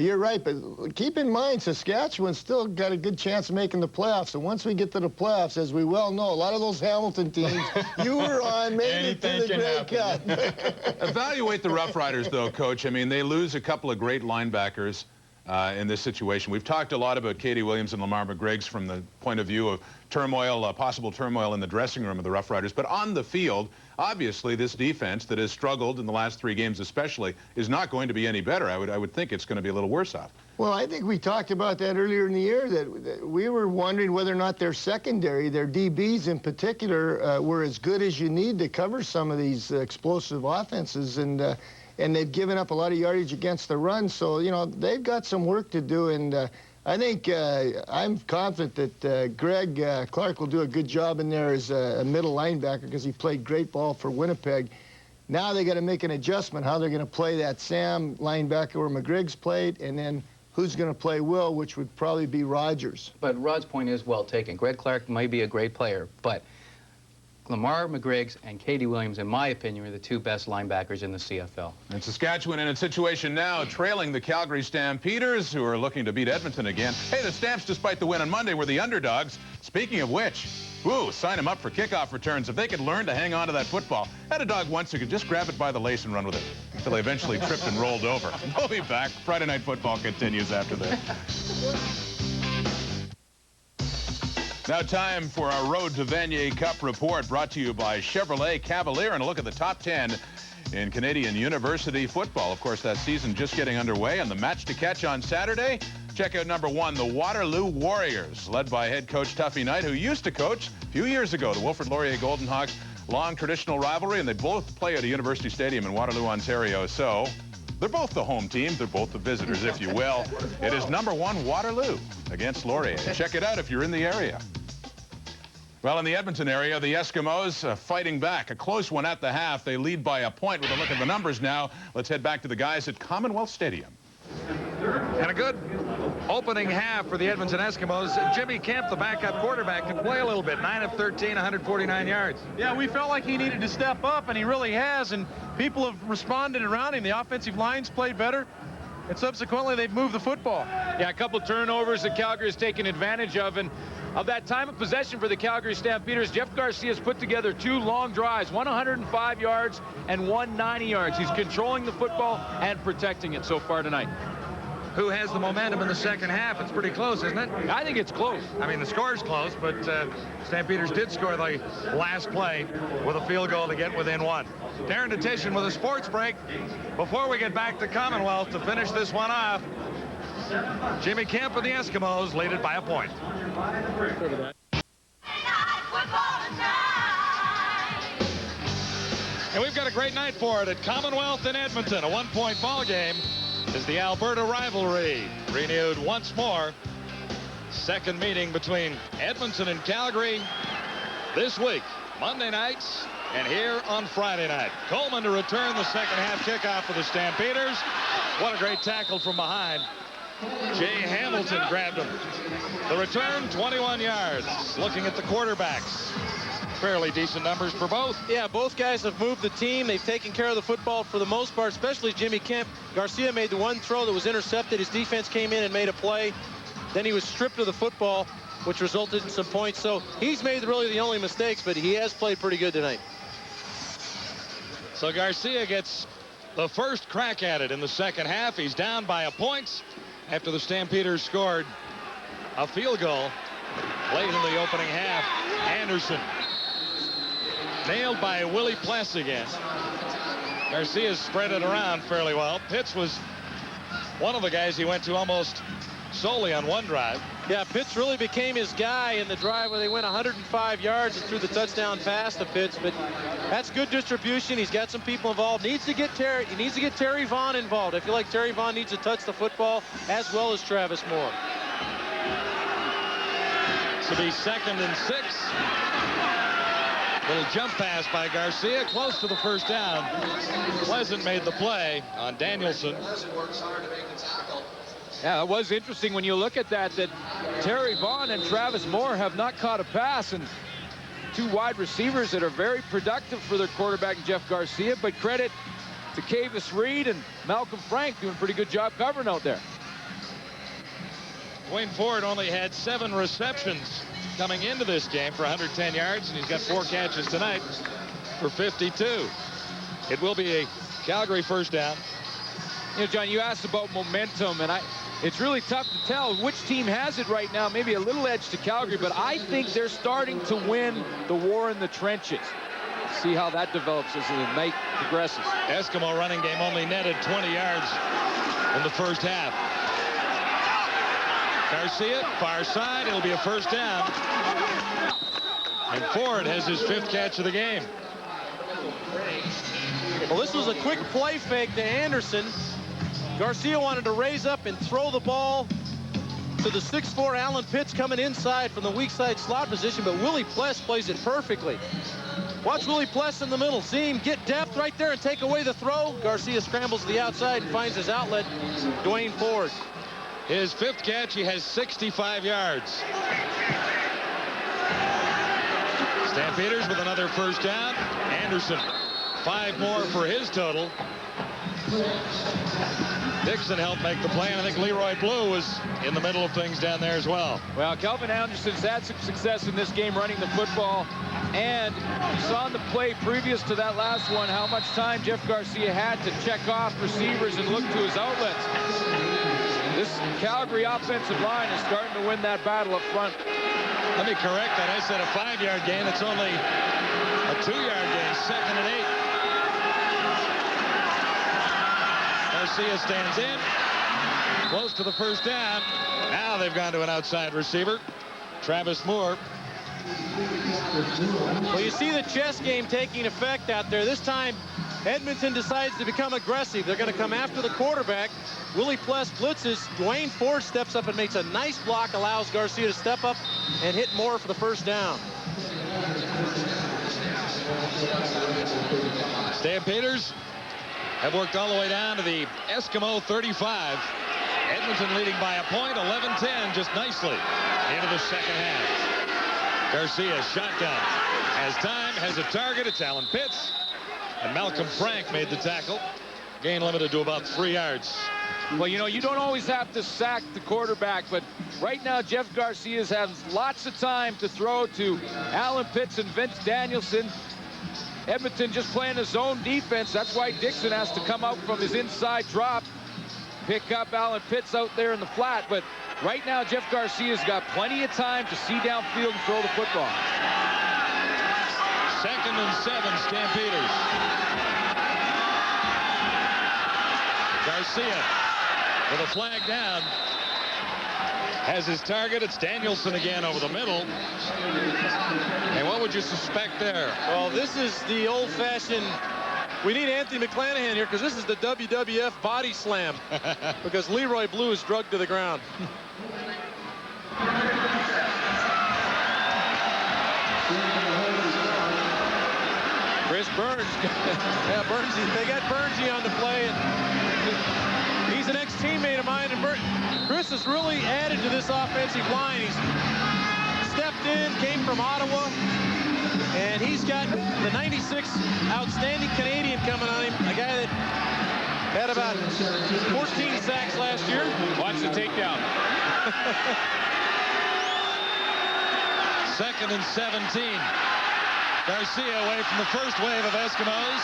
you're right. But keep in mind, Saskatchewan's still got a good chance of making the playoffs. And once we get to the playoffs, as we well know, a lot of those Hamilton teams you were on made it to the Grey Cup. Evaluate the Rough Riders, though, Coach. I mean, they lose a couple of great linebackers in this situation. We've talked a lot about Katie Williams and Lamar McGriggs from the point of view of turmoil, possible turmoil in the dressing room of the Rough Riders. But on the field, obviously, this defense that has struggled in the last 3 games especially is not going to be any better. I would think it's going to be a little worse off. Well, I think we talked about that earlier in the year, that we were wondering whether or not their secondary, their DBs in particular, were as good as you need to cover some of these explosive offenses. And they've given up a lot of yardage against the run. So, you know, they've got some work to do. And I think I'm confident that Greg Clark will do a good job in there as a middle linebacker because he played great ball for Winnipeg. Now they got to make an adjustment how they're going to play that Sam linebacker where McGriggs played, and then who's going to play Will, which would probably be Rogers. But Rod's point is well taken. Greg Clark might be a great player, but Lamar McGriggs and Katie Williams, in my opinion, are the 2 best linebackers in the CFL. And Saskatchewan in its situation now, trailing the Calgary Stampeders, who are looking to beat Edmonton again. Hey, the Stamps, despite the win on Monday, were the underdogs. Speaking of which, woo, sign them up for kickoff returns. If they could learn to hang on to that football. Had a dog once who could just grab it by the lace and run with it until they eventually tripped and rolled over. We'll be back. Friday Night Football continues after this. Now time for our Road to Vanier Cup report, brought to you by Chevrolet Cavalier, and a look at the top 10 in Canadian university football. Of course, that season just getting underway, and the match to catch on Saturday. Check out number 1, the Waterloo Warriors, led by head coach Tuffy Knight, who used to coach a few years ago the Wilfrid Laurier Golden Hawks. Long traditional rivalry, and they both play at a university stadium in Waterloo, Ontario. So they're both the home team. They're both the visitors, if you will. It is number 1, Waterloo, against Laurier. Check it out if you're in the area. Well, in the Edmonton area, the Eskimos fighting back. A close one at the half. They lead by a point. With a look at the numbers now, let's head back to the guys at Commonwealth Stadium. And a good opening half for the Edmonton Eskimos. Jimmy Kemp, the backup quarterback, can play a little bit. 9 of 13, 149 yards. Yeah, we felt like he needed to step up, and he really has. And people have responded around him. The offensive line's played better. And subsequently, they've moved the football. Yeah, a couple turnovers that Calgary has taken advantage of. And of that time of possession for the Calgary Stampeders, Jeff Garcia's put together 2 long drives, 105 yards and 190 yards. He's controlling the football and protecting it so far tonight. Who has the momentum in the second half? It's pretty close, isn't it? I think it's close. I mean, the score's close, but Stampeders did score the last play with a field goal to get within 1. Darren Detition with a sports break. Before we get back to Commonwealth to finish this one off, Jimmy Kemp and the Eskimos lead it by a point. And we've got a great night for it at Commonwealth in Edmonton. A 1-point ball game as the Alberta rivalry renewed once more. Second meeting between Edmonton and Calgary this week, Monday nights, and here on Friday night. Coleman to return the second half kickoff for the Stampeders. What a great tackle from behind Jay Hamilton grabbed him. The return, 21 yards. Looking at the quarterbacks. Fairly decent numbers for both. Yeah, both guys have moved the team. They've taken care of the football for the most part, especially Jimmy Kemp. Garcia made the one throw that was intercepted. His defense came in and made a play. Then he was stripped of the football, which resulted in some points. So he's made really the only mistakes, but he has played pretty good tonight. So Garcia gets the first crack at it in the second half. He's down by a point after the Stampeders scored a field goal late in the opening half. Anderson nailed by Willie Pless again. Garcia spread it around fairly well. Pitts was one of the guys he went to almost solely on one drive. Yeah, Pitts really became his guy in the drive where they went 105 yards and threw the touchdown pass to Pitts. But that's good distribution. He's got some people involved. He needs to get Terry Vaughn involved. I feel like Terry Vaughn needs to touch the football as well as Travis Moore. This will be 2nd and 6. Little jump pass by Garcia, close to the first down. Pleasant made the play on Danielson. Yeah, it was interesting when you look at that Terry Vaughn and Travis Moore have not caught a pass, and two wide receivers that are very productive for their quarterback, Jeff Garcia, but credit to Cavis Reed and Malcolm Frank doing a pretty good job covering out there. Wayne Ford only had 7 receptions coming into this game for 110 yards, and he's got 4 catches tonight for 52. It will be a Calgary first down. You know, John, you asked about momentum, and it's really tough to tell which team has it right now. Maybe a little edge to Calgary, but I think they're starting to win the war in the trenches. See how that develops as the night progresses. Eskimo running game only netted 20 yards in the first half. Garcia, far side, it'll be a first down. And Ford has his 5th catch of the game. Well, this was a quick play fake to Anderson. Garcia wanted to raise up and throw the ball to the 6'4" Alan Pitts coming inside from the weak side slot position, but Willie Pless plays it perfectly. Watch Willie Pless in the middle. See him get depth right there and take away the throw. Garcia scrambles to the outside and finds his outlet, Dwayne Ford. His 5th catch, he has 65 yards. Stampeders with another first down. Anderson, 5 more for his total. Dixon helped make the play, and I think Leroy Blue was in the middle of things down there as well. Well, Calvin Anderson's had some success in this game running the football, and you saw in the play previous to that last one how much time Jeff Garcia had to check off receivers and look to his outlets. This Calgary offensive line is starting to win that battle up front. Let me correct that. I said a 5-yard gain. It's only a 2-yard gain. 2nd and 8. Garcia stands in, close to the first down. Now they've gone to an outside receiver, Travis Moore. Well, you see the chess game taking effect out there. This time, Edmonton decides to become aggressive. They're going to come after the quarterback. Willie Pless blitzes. Dwayne Ford steps up and makes a nice block, allows Garcia to step up and hit Moore for the first down. Stampeders have worked all the way down to the Eskimo 35. Edmonton leading by a point, 11-10, just nicely into the second half. Garcia shotgun, has time, has a target. It's Alan Pitts, and Malcolm Frank made the tackle. Gain limited to about 3 yards. Well, you know, you don't always have to sack the quarterback, but right now Jeff Garcia's having lots of time to throw to Alan Pitts and Vince Danielson. Edmonton just playing his own defense. That's why Dixon has to come out from his inside drop, pick up Alan Pitts out there in the flat. But right now, Jeff Garcia's got plenty of time to see downfield and throw the football. 2nd and 7, Stampeders. Garcia with a flag down. Has his target. It's Danielson again over the middle. And what would you suspect there? Well, this is the old-fashioned... We need Anthony McClanahan here because this is the WWF body slam. Because Leroy Blue is drugged to the ground. Chris Burns. Yeah, Burnsy. They got Burnsy on the play. And He's an ex-teammate of mine, and Chris has really added to this offensive line. He's stepped in, came from Ottawa, and he's got the 96 outstanding Canadian coming on him, a guy that had about 14 sacks last year. Watch the takedown. 2nd and 17. Garcia away from the first wave of Eskimos.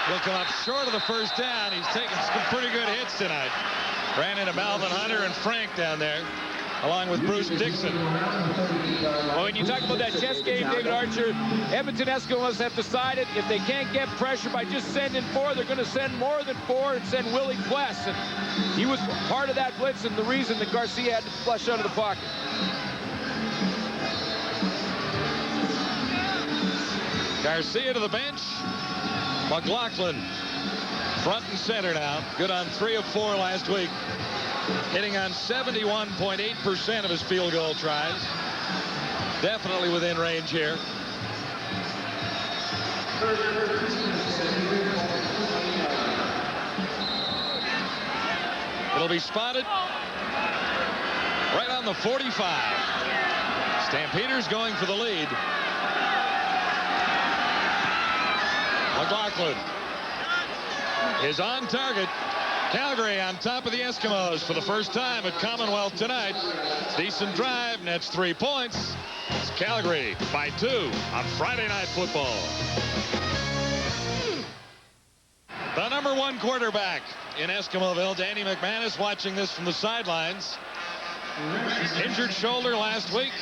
He'll come up short of the first down. He's taken some pretty good hits tonight. Ran into Malvin Hunter and Frank down there, along with Bruce Dixon. Well, when you talk about that chess game, David Archer, Edmonton Eskimos have decided if they can't get pressure by just sending 4, they're going to send more than 4 and send Willie Pless. And he was part of that blitz and the reason that Garcia had to flush out of the pocket. Garcia to the bench. McLaughlin front and center now. Good on 3 of 4 last week. Hitting on 71.8% of his field goal tries. Definitely within range here. It'll be spotted right on the 45. Stampeders going for the lead. McLaughlin is on target. Calgary on top of the Eskimos for the first time at Commonwealth tonight. Decent drive, nets 3 points. It's Calgary by 2 on Friday Night Football. The #1 quarterback in Eskimoville, Danny McManus, watching this from the sidelines. Injured shoulder last week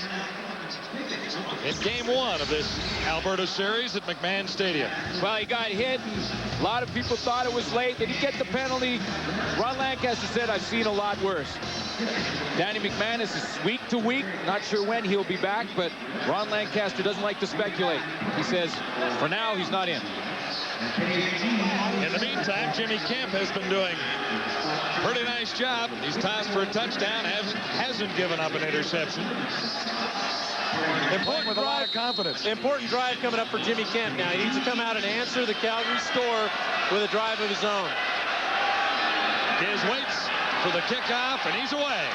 in game 1 of this Alberta series at McMahon Stadium. Well, he got hit, and a lot of people thought it was late. Did he get the penalty? Ron Lancaster said, I've seen a lot worse. Danny McManus is week to week. Not sure when he'll be back, but Ron Lancaster doesn't like to speculate. He says, for now, he's not in. In the meantime, Jimmy Kemp has been doing a pretty nice job. He's tossed for a touchdown, hasn't given up an interception. Important with a lot of confidence. Important drive coming up for Jimmy Kemp now. He needs to come out and answer the Calgary score with a drive of his own. Diaz waits for the kickoff, and he's away.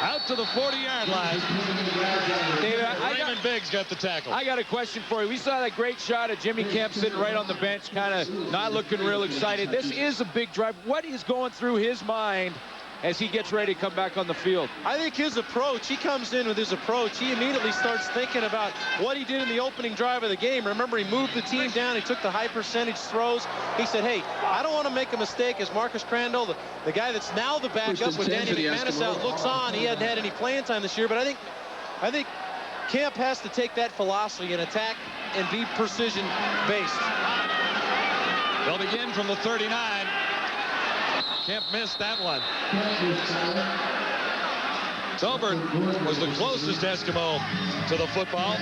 Out to the 40-yard line. David, Raymond Biggs got the tackle. I got a question for you. We saw that great shot of Jimmy Kemp sitting right on the bench, kind of not looking real excited. This is a big drive. What is going through his mind as he gets ready to come back on the field? I think his approach, he comes in with his approach. He immediately starts thinking about what he did in the opening drive of the game. Remember, he moved the team down. He took the high percentage throws. He said, hey, I don't want to make a mistake as Marcus Crandall, the guy that's now the backup with Danny McManus out, looks on. He hadn't had any playing time this year, but I think Kemp has to take that philosophy and attack and be precision-based. They'll begin from the 39. Kemp missed that one. Tolbert was the closest Eskimo to the football.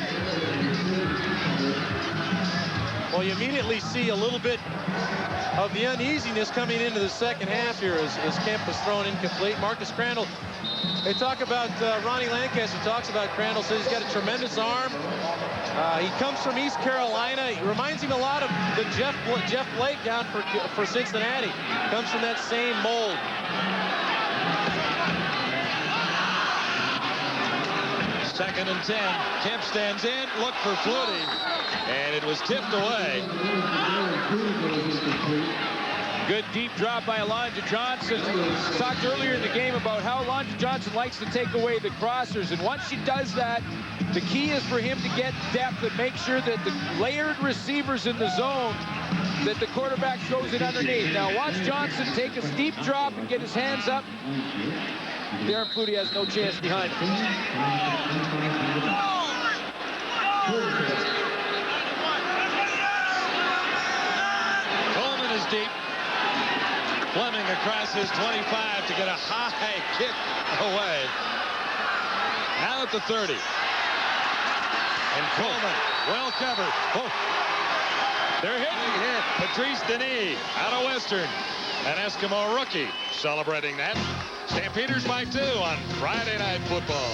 Well, you immediately see a little bit of the uneasiness coming into the second half here as Kemp is thrown incomplete. Marcus Crandall, they talk about Ronnie Lancaster talks about Crandall, says he's got a tremendous arm. He comes from East Carolina. He reminds him a lot of the Jeff Blake down for Cincinnati. Comes from that same mold. Second and 10. Kemp stands in, look for Flutie, and it was tipped away. Good deep drop by Alonzo Johnson. We talked earlier in the game about how Alonzo Johnson likes to take away the crossers, and once she does that, the key is for him to get depth and make sure that the layered receivers in the zone, that the quarterback throws it underneath. Now watch Johnson take a steep drop and get his hands up. Darren Flutie has no chance behind him. Coleman is deep. Fleming across his 25 to get a high kick away. Now at the 30. And Coleman, well covered. Oh. They're hitting Patrice Denis out of Western. An Eskimo rookie celebrating that. Stampeders by 2 on Friday Night Football.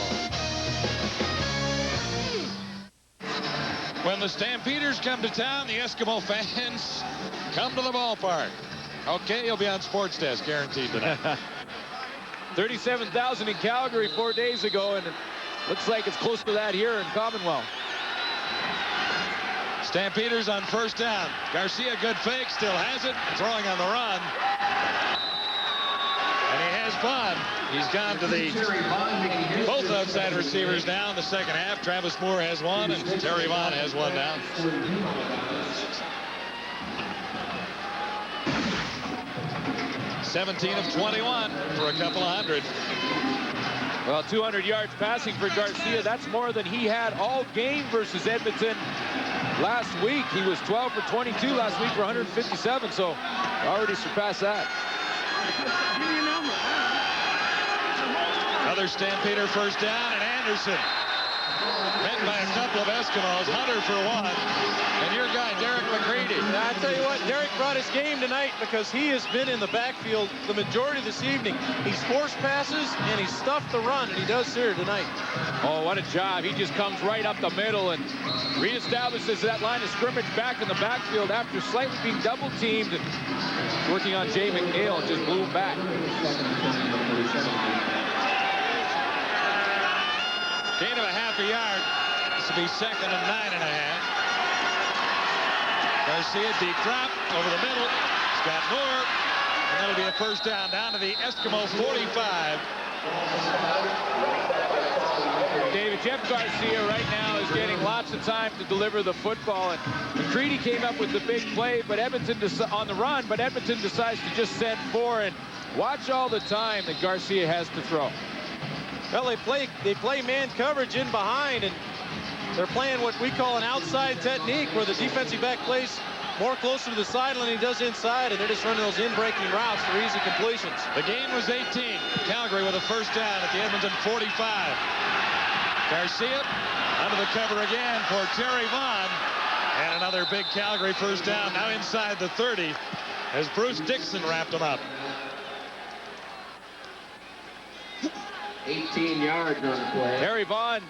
When the Stampeders come to town, the Eskimo fans come to the ballpark. Okay, you'll be on Sports Desk, guaranteed tonight. 37,000 in Calgary 4 days ago, and it looks like it's close to that here in Commonwealth. Stampeders on first down. Garcia, good fake, still has it, throwing on the run. And he has Vaughn. He's gone to the both outside receivers now in the second half. Travis Moore has one, and Terry Vaughn has one down. (17 of 21 for a couple of hundred). Well, 200 yards passing for Garcia. That's more than he had all game versus Edmonton last week. He was 12 for 22 last week for 157, so already surpassed that. Another Stampeder first down, and Anderson met by a couple of Eskimos. Hunter for one, and your guy Derek McCready. I tell you what, Derek brought his game tonight because he has been in the backfield the majority of this evening. He's forced passes and he's stuffed the run, and he does here tonight. Oh, what a job. He just comes right up the middle and reestablishes that line of scrimmage back in the backfield after slightly being double teamed and working on Jay McNeil and just blew him back. Gain of a half a yard. This will be second and 9.5. Garcia, deep drop over the middle. Scott Moore, and that'll be a first down to the Eskimo 45. David, Jeff Garcia right now is getting lots of time to deliver the football, and McCready came up with the big play, but Edmonton on the run, but Edmonton decides to just send 4, and watch all the time that Garcia has to throw. Well, they play man coverage in behind, and they're playing what we call an outside technique, where the defensive back plays more closer to the sideline than he does inside, and they're just running those in-breaking routes for easy completions. The gain was 18. Calgary with a first down at the Edmonton 45. Garcia under the cover again for Terry Vaughn, and another big Calgary first down, now inside the 30, as Bruce Dixon wrapped him up. 18 yards on the play. Terry Vaughn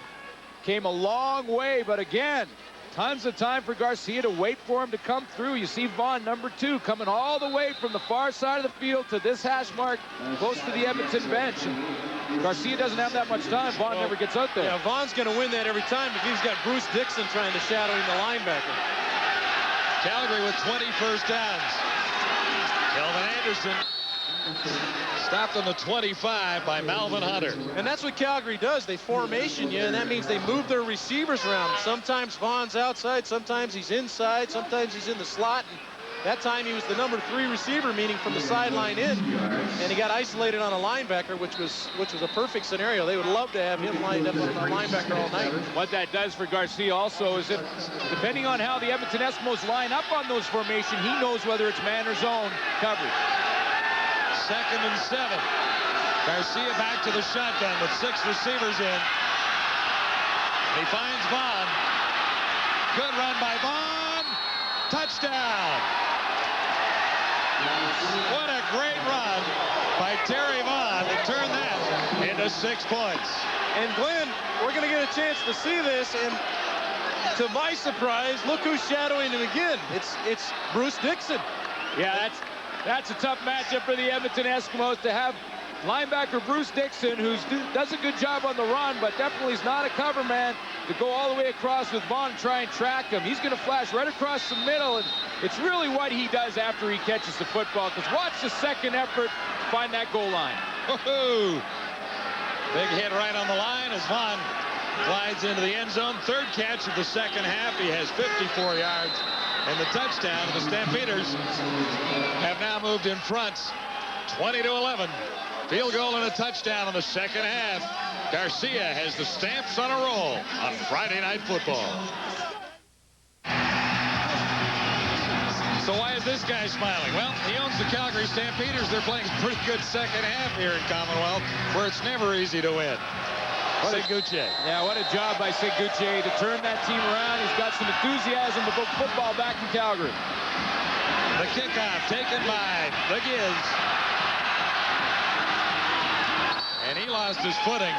came a long way, but again, tons of time for Garcia to wait for him to come through. You see Vaughn, number 2, coming all the way from the far side of the field to this hash mark close to the Edmonton bench. And Garcia doesn't have that much time. Vaughn never gets out there. Yeah, Vaughn's going to win that every time if he's got Bruce Dixon trying to shadow him, the linebacker. Calgary with 20 first downs. Kelvin Anderson stopped on the 25 by Malvin Hunter. And that's what Calgary does. They formation you, and that means they move their receivers around. Sometimes Vaughn's outside, sometimes he's inside, sometimes he's in the slot. And that time he was the number 3 receiver, meaning from the sideline in, and he got isolated on a linebacker, which was a perfect scenario. They would love to have him lined up on a linebacker all night. What that does for Garcia also is if, depending on how the Edmonton Eskimos line up on those formation, he knows whether it's man or zone coverage. Second and 7. Garcia back to the shotgun with 6 receivers in. He finds Vaughn. Good run by Vaughn. Touchdown. What a great run by Terry Vaughn to turn that into 6 points. And Glenn, we're going to get a chance to see this, and to my surprise, look who's shadowing him again. It's Bruce Dixon. Yeah, that's a tough matchup for the Edmonton Eskimos to have linebacker Bruce Dixon, who does a good job on the run, but definitely is not a cover man, to go all the way across with Vaughn and try and track him. He's going to flash right across the middle, and it's really what he does after he catches the football, because watch the second effort find that goal line. Woohoo! Big hit right on the line as Vaughn glides into the end zone. 3rd catch of the second half. He has 54 yards. And the touchdown. The Stampeders have now moved in front 20-11. Field goal and a touchdown in the second half. Garcia has the Stamps on a roll on Friday Night Football. So why is this guy smiling? Well, he owns the Calgary Stampeders. They're playing a pretty good second half here in Commonwealth, where it's never easy to win. Seguche. Yeah, what a job by Seguche to turn that team around. He's got some enthusiasm about football back in Calgary. The kickoff taken by the Giz. And he lost his footing.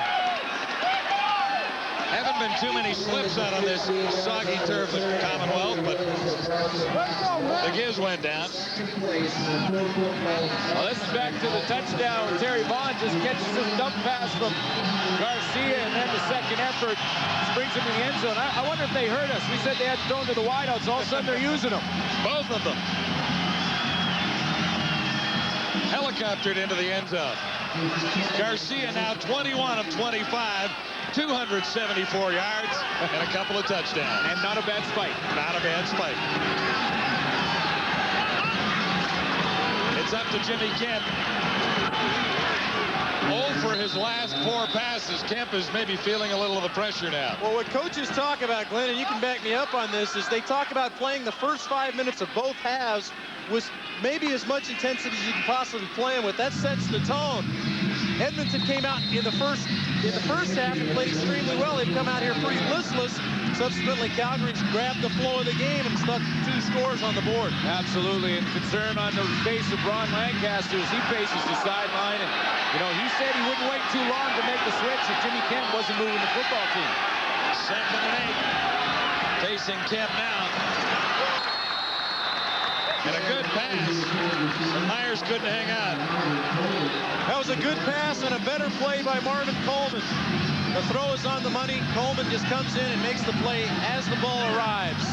Haven't been too many slips out on this soggy turf at Commonwealth, but the giz went down. Well, this is back to the touchdown. Terry Vaughn just catches this dump pass from Garcia, and then the second effort brings him in the end zone. I wonder if they heard us. We said they had thrown to the wideouts. All of a sudden, they're using them. Both of them. Helicoptered into the end zone. Garcia now 21 of 25, 274 yards, and a couple of touchdowns. And not a bad spike. Not a bad spike. It's up to Jimmy Kemp. 0 for his last 4 passes. Kemp is maybe feeling a little of the pressure now. Well, what coaches talk about, Glenn, and you can back me up on this, is they talk about playing the first 5 minutes of both halves with maybe as much intensity as you can possibly play them with. That sets the tone. Edmonton came out in the first half and played extremely well. They've come out here pretty listless. Subsequently, Calgary's grabbed the flow of the game and stuck 2 scores on the board. Absolutely, and concern on the face of Ron Lancaster as he faces the sideline. And, you know, he said he wouldn't wait too long to make the switch if Jimmy Kemp wasn't moving the football team. 2nd and 8. Facing Kemp now. And a good pass. And Myers couldn't hang on. That was a good pass and a better play by Marvin Coleman. The throw is on the money. Coleman just comes in and makes the play as the ball arrives.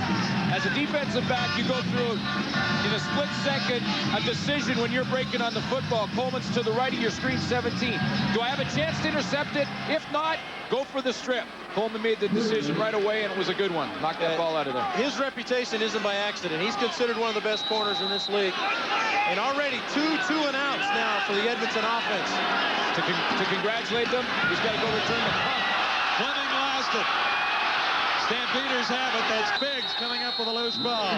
As a defensive back, you go through, in a split second, a decision when you're breaking on the football. Coleman's to the right of your screen 17. Do I have a chance to intercept it? If not, go for the strip. Coleman made the decision right away, and it was a good one. Knocked that ball out of there. His reputation isn't by accident. He's considered one of the best corners in this league. And already 2 2-and-outs now for the Edmonton offense. To congratulate them, he's got to go return the punt. Fleming lost it. Stampeders have it. That's Biggs coming up with a loose ball.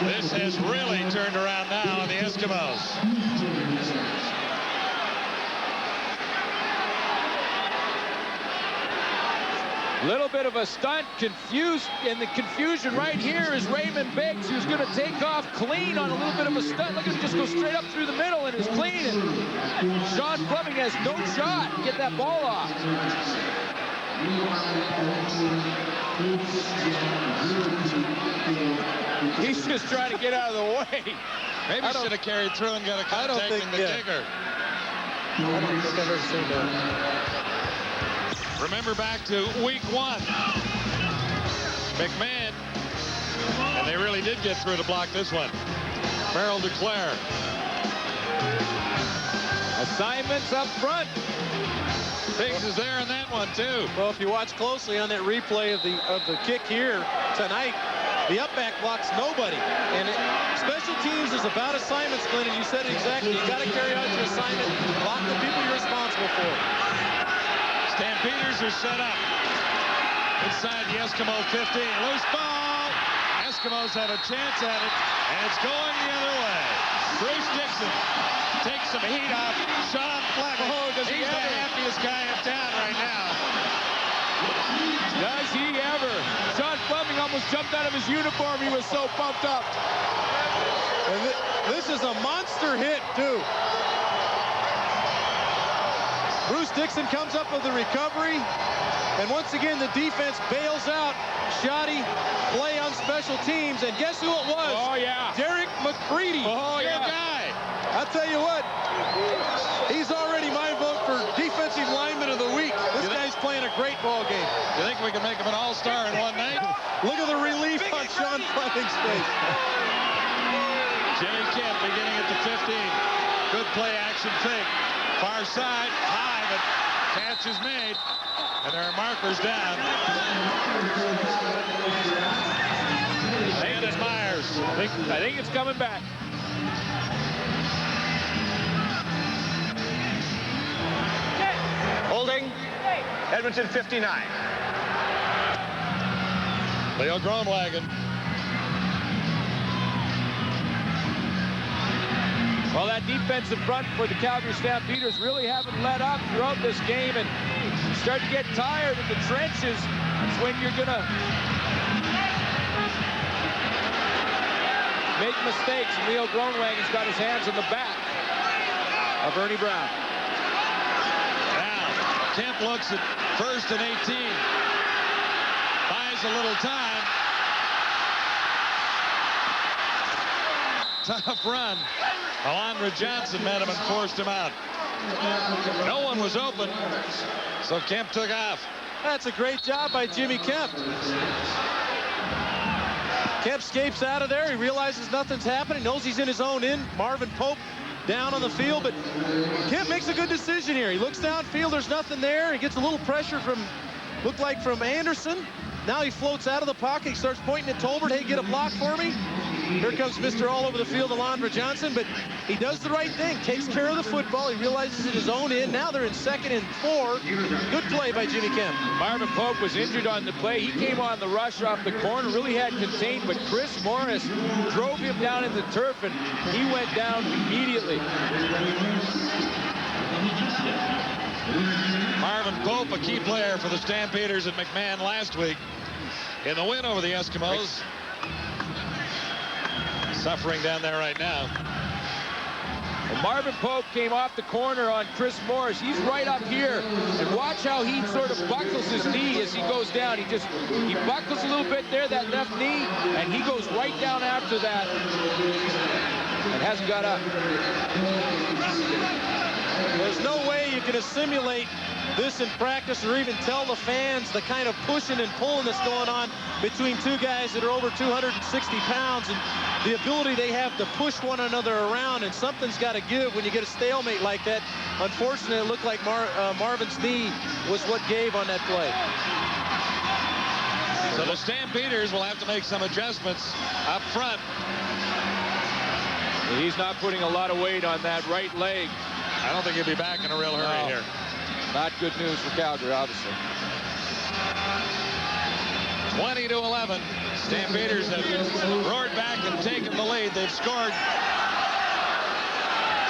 This has really turned around now on the Eskimos. Little bit of a stunt, confused, and the confusion right here is Raymond Biggs, who's going to take off clean on a little bit of a stunt. Look at him just go straight up through the middle and is clean. And Sean Fleming has no shot to get that ball off. He's just trying to get out of the way. Maybe should have carried through and got a contact in the digger. I don't think I've ever seen that. Remember back to week 1. McMahon. And they really did get through to block this one. Farrell DeClaire. Assignments up front. Biggs is there in that one too. Well, if you watch closely on that replay of the kick here tonight, the up back blocks nobody. And special teams is about assignments, Glenn, and you said it exactly. You got to carry out your assignment, block the people you're responsible for. Stampeders are set up inside the Eskimo 15. Loose ball. Eskimos have a chance at it, and it's going the other way. Bruce Dixon takes some heat off Sean Fleming. Oh, does he He's the ever? happiest guy in town right now. Does he ever? Sean Fleming almost jumped out of his uniform. He was so pumped up. And this is a monster hit, too. Bruce Dixon comes up with the recovery, and once again the defense bails out. Shoddy play on special teams, and guess who it was? Oh, yeah. Derek McCready. Oh, Your yeah. guy. I'll tell you what, he's already my vote for defensive lineman of the week. This guy's playing a great ball game. You think we can make him an all-star in one night? Look at the relief on Sean Fleming's face. Jimmy Kemp beginning at the 15. Good play action fake. Far side, high, but catch is made. And there are markers down. Landon Myers. I think it's coming back. Holding. Edmonton 59. Leo Groenwagen. Well, that defensive front for the Calgary Stampeders really haven't let up throughout this game, and start to get tired in the trenches. That's when you're going to make mistakes. Leo Groenwagen's got his hands on the back of Ernie Brown. Kemp looks at 1st and 18. Buys a little time. Tough run. Alondra Johnson met him and forced him out. No one was open, so Kemp took off. That's a great job by Jimmy Kemp. Kemp escapes out of there. He realizes nothing's happening, knows he's in his own end. Marvin Pope down on the field, but Kemp makes a good decision here. He looks downfield, there's nothing there. He gets a little pressure from, looked like from Anderson. Now he floats out of the pocket. He starts pointing at Tolbert. Hey, get a block for me. Here comes Mr. All Over the Field, Alondra Johnson, but he does the right thing. Takes care of the football. He realizes it his own end. Now they're in 2nd and 4. Good play by Jimmy Kemp. Marvin Pope was injured on the play. He came on the rush off the corner, really had contained, but Chris Morris drove him down in the turf, and he went down immediately. Marvin Pope, a key player for the Stampeders at McMahon last week in the win over the Eskimos. Suffering down there right now. And Marvin Pope came off the corner on Chris Morris. He's right up here, and watch how he sort of buckles his knee as he goes down. He buckles a little bit there, that left knee, and he goes right down after that and hasn't got up. There's no way you can assimilate this in practice or even tell the fans the kind of pushing and pulling that's going on between two guys that are over 260 pounds and the ability they have to push one another around, and something's got to give when you get a stalemate like that. Unfortunately, it looked like Marvin's knee was what gave on that play. So the Stampeders will have to make some adjustments up front. He's not putting a lot of weight on that right leg. I don't think he'll be back in a real hurry here. Not good news for Calgary, obviously. 20-11. Stampeders have roared back and taken the lead. They've scored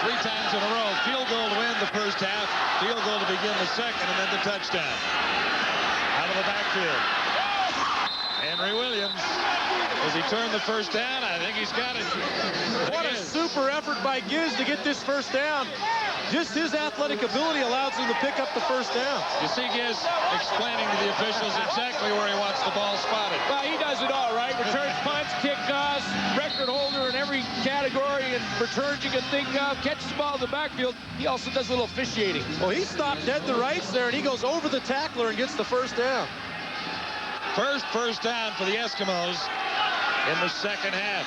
3 times in a row. Field goal to win the first half, field goal to begin the second, and then the touchdown. Out of the backfield. Henry Williams. Does he turn the first down? I think he's got it. What a super effort by Giz to get this first down. Just his athletic ability allows him to pick up the first down. You see Giz explaining to the officials exactly where he wants the ball spotted. Well, he does it all, right? Returns punts, kickoffs, record holder in every category, and returns you can think of, catches the ball in the backfield. He also does a little officiating. Well, he stopped dead to rights there, and he goes over the tackler and gets the first down. First down for the Eskimos in the second half.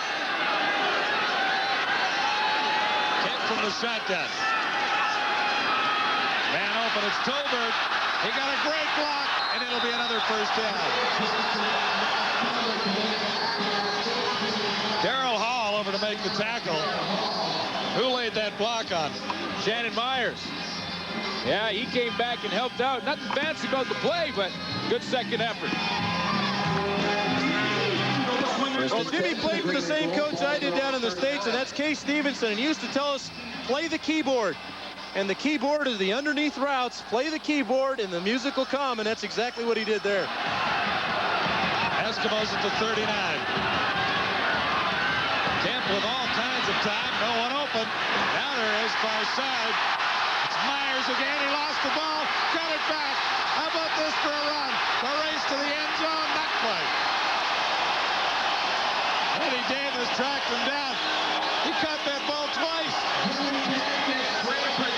Kemp from the shotgun. Man open, it's Tolbert. He got a great block, and it'll be another first down. Darrell Hall over to make the tackle. Who laid that block on? Shannon Myers. Yeah, he came back and helped out. Nothing fancy about the play, but good second effort. Well, Jimmy played with the same coach I did down in the States, and that's Kay Stevenson. And he used to tell us, play the keyboard. And the keyboard is the underneath routes. Play the keyboard, and the music will come, and that's exactly what he did there. Eskimos at the 39. Kemp with all kinds of time. No one open. Now there is far side. It's Myers again. He lost the ball. Got it back. How about this for a run? The race to the end zone. Not quite. Eddie Davis tracked him down. He caught that ball twice.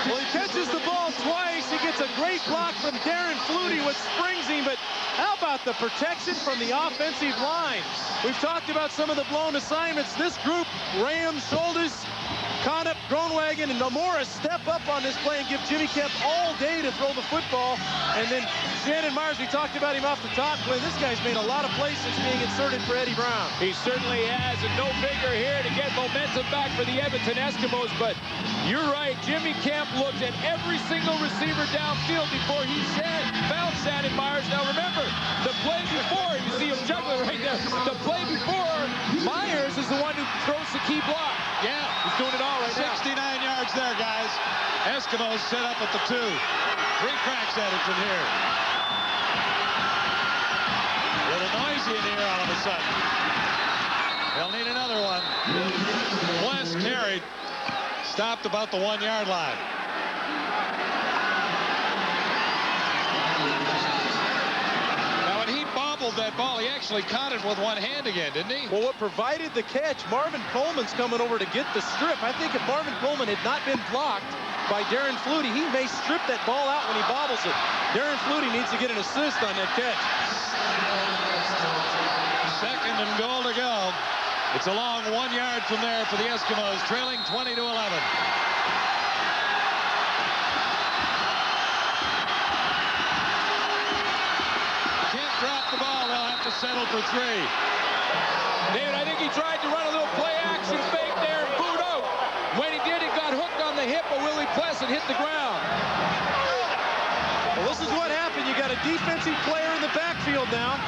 Well, he catches the ball twice. He gets a great block from Darren Flutie, which springs him, but how about the protection from the offensive line? We've talked about some of the blown assignments. This group, Rams, Shoulders, Conop, Groenwagen, and Morris step up on this play and give Jimmy Kemp all day to throw the football. And then Shannon Myers, we talked about him off the top. Boy, this guy's made a lot of plays since being inserted for Eddie Brown. He certainly has, and no bigger here to get momentum back for the Edmonton Eskimos. But you're right, Jimmy Kemp looked at every single receiver downfield before he found Shannon Myers. Now remember, the play before, you see him juggling right there. The play before, Myers is the one who throws the key block. Yeah. He's doing it all right 69 yards there, guys. Eskimos set up at the 2. 3 cracks at it from here. A little noisy in here all of a sudden. They'll need another one. West carried. Stopped about the 1-yard line. drove that ball. He actually caught it with one hand again, didn't he? Well, what provided the catch, Marvin Coleman's coming over to get the strip. I think if Marvin Coleman had not been blocked by Darren Flutie, he may strip that ball out when he bobbles it. Darren Flutie needs to get an assist on that catch. 2nd and goal to go. It's a long 1 yard from there for the Eskimos, trailing 20 to 11. Can't drop the ball. They'll have to settle for 3. David, I think he tried to run a little play action fake there and boot out. When he did, it got hooked on the hip of Willie Pless and hit the ground. Well, this is what happened. You got a defensive player in the backfield now,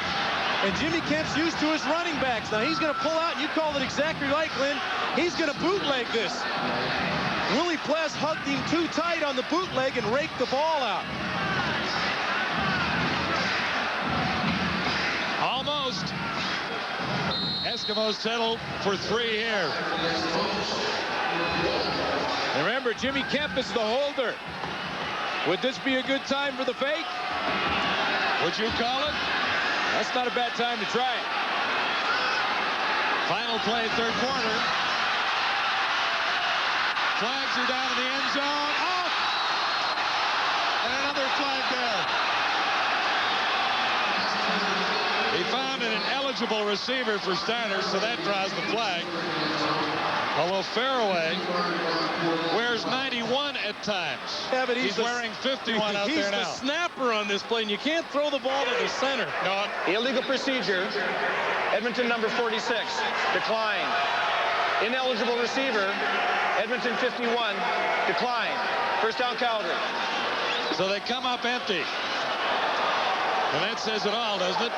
and Jimmy Kemp's used to his running backs. Now he's going to pull out, and you called it exactly right, Glenn. He's going to bootleg this. Willie Pless hugged him too tight on the bootleg and raked the ball out. Almost. Eskimos settle for 3 here. Remember, Jimmy Kemp is the holder. Would this be a good time for the fake? Would you call it? That's not a bad time to try it. Final play, 3rd quarter. Flags are down in the end zone. Off! And another flag there. He found an ineligible receiver for starters, so that draws the flag. Although Fairway wears 91 at times. Yeah, but he's wearing 51 out there now. He's the snapper on this play, and you can't throw the ball to the center. No. Illegal procedure. Edmonton number 46. Decline. Ineligible receiver. Edmonton 51. Decline. First down, Calgary. So they come up empty. And that says it all, doesn't it?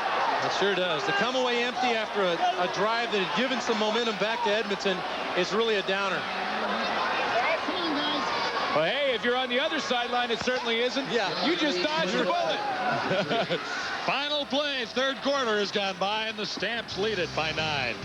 It sure does. To come away empty after a drive that had given some momentum back to Edmonton is really a downer. Well, hey, if you're on the other sideline, it certainly isn't. Yeah. You just dodged the bullet. Final play, 3rd quarter has gone by, and the Stamps lead it by 9.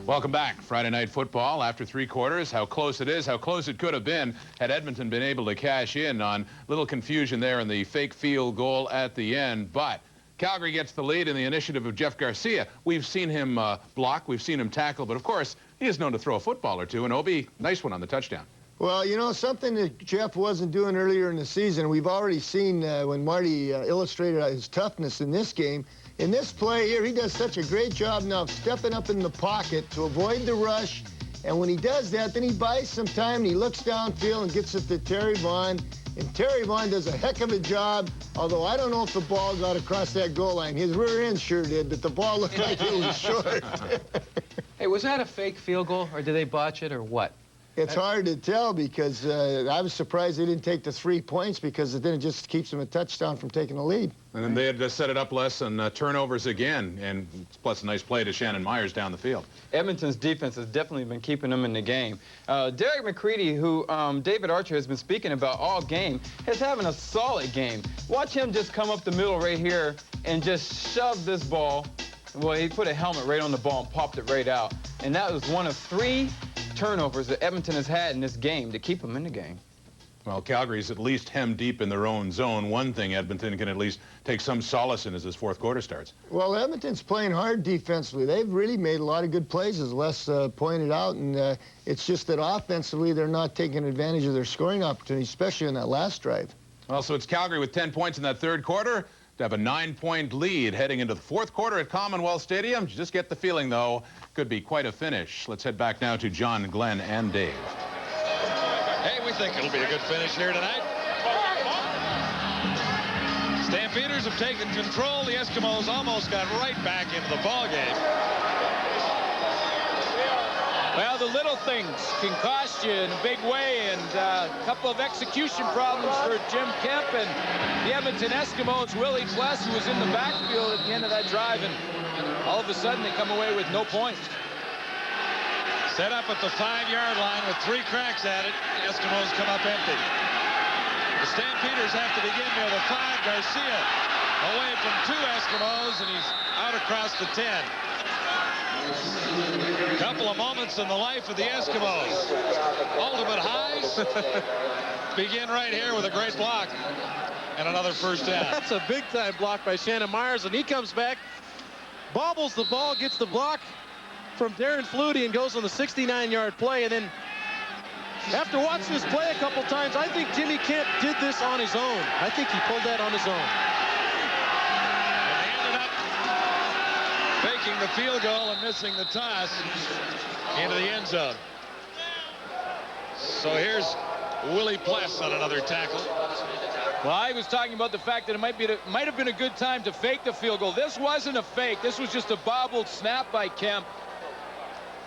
Welcome back. Friday Night Football after 3 quarters. How close it is, how close it could have been had Edmonton been able to cash in on little confusion there in the fake field goal at the end. But Calgary gets the lead in the initiative of Jeff Garcia. We've seen him block, we've seen him tackle, but of course, he is known to throw a football or two, and Obi, nice one on the touchdown. Well, you know, something that Jeff wasn't doing earlier in the season, we've already seen when Marty illustrated his toughness in this game. In this play here, he does such a great job now of stepping up in the pocket to avoid the rush. And when he does that, then he buys some time and he looks downfield and gets it to Terry Vaughn. And Terry Vaughn does a heck of a job, although I don't know if the ball got across that goal line. His rear end sure did, but the ball looked like it was short. Hey, was that a fake field goal, or did they botch it, or what? It's hard to tell because I was surprised they didn't take the 3 points because then it just keeps them a touchdown from taking a lead. And then they had to set it up less and turnovers again, and plus a nice play to Shannon Myers down the field. Edmonton's defense has definitely been keeping them in the game. Derek McCready, who David Archer has been speaking about all game, is having a solid game. Watch him just come up the middle right here and just shove this ball. Well, he put a helmet right on the ball and popped it right out. And that was one of 3 turnovers that Edmonton has had in this game to keep them in the game. Well, Calgary's at least hemmed deep in their own zone. One thing Edmonton can at least take some solace in as this 4th quarter starts. Well, Edmonton's playing hard defensively. They've really made a lot of good plays, as Les pointed out, and it's just that offensively they're not taking advantage of their scoring opportunities, especially in that last drive. Well, so it's Calgary with 10 points in that 3rd quarter to have a 9-point lead heading into the 4th quarter at Commonwealth Stadium. You just get the feeling, though, could be quite a finish. Let's head back now to John, Glenn, and Dave. Hey, we think it'll be a good finish here tonight. Stampeders have taken control. The Eskimos almost got right back into the ballgame. Well, the little things can cost you in a big way, and a couple of execution problems for Jim Kemp and the Edmonton Eskimos. Willie Pless, who was in the backfield at the end of that drive, and all of a sudden they come away with no points. Set up at the 5-yard line with 3 cracks at it. The Eskimos come up empty. The Stampeders have to begin near the 5. Garcia away from 2 Eskimos, and he's out across the 10. Couple of moments in the life of the Eskimos. Ultimate highs begin right here with a great block and another first down. That's a big-time block by Shannon Myers, and he comes back, bobbles the ball, gets the block from Darren Flutie, and goes on the 69-yard play. And then after watching this play a couple times, I think Jimmy Kemp did this on his own. I think he pulled that on his own. And they ended up faking the field goal and missing the toss into the end zone. So here's Willie Pless on another tackle. Well, I was talking about the fact that it might have been a good time to fake the field goal. This wasn't a fake. This was just a bobbled snap by Kemp.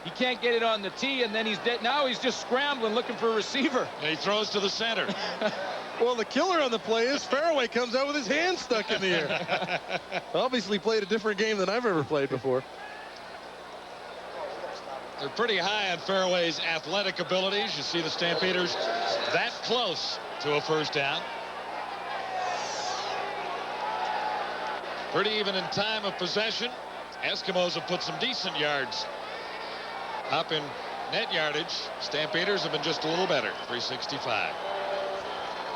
He can't get it on the tee, and then he's dead. Now he's just scrambling, looking for a receiver. And he throws to the center. Well, the killer on the play is Fairway comes out with his hand stuck in the air. Obviously played a different game than I've ever played before. They're pretty high on Fairway's athletic abilities. You see the Stampeders that close to a first down. Pretty even in time of possession. Eskimos have put some decent yards up in net yardage. Stampeders have been just a little better, 365.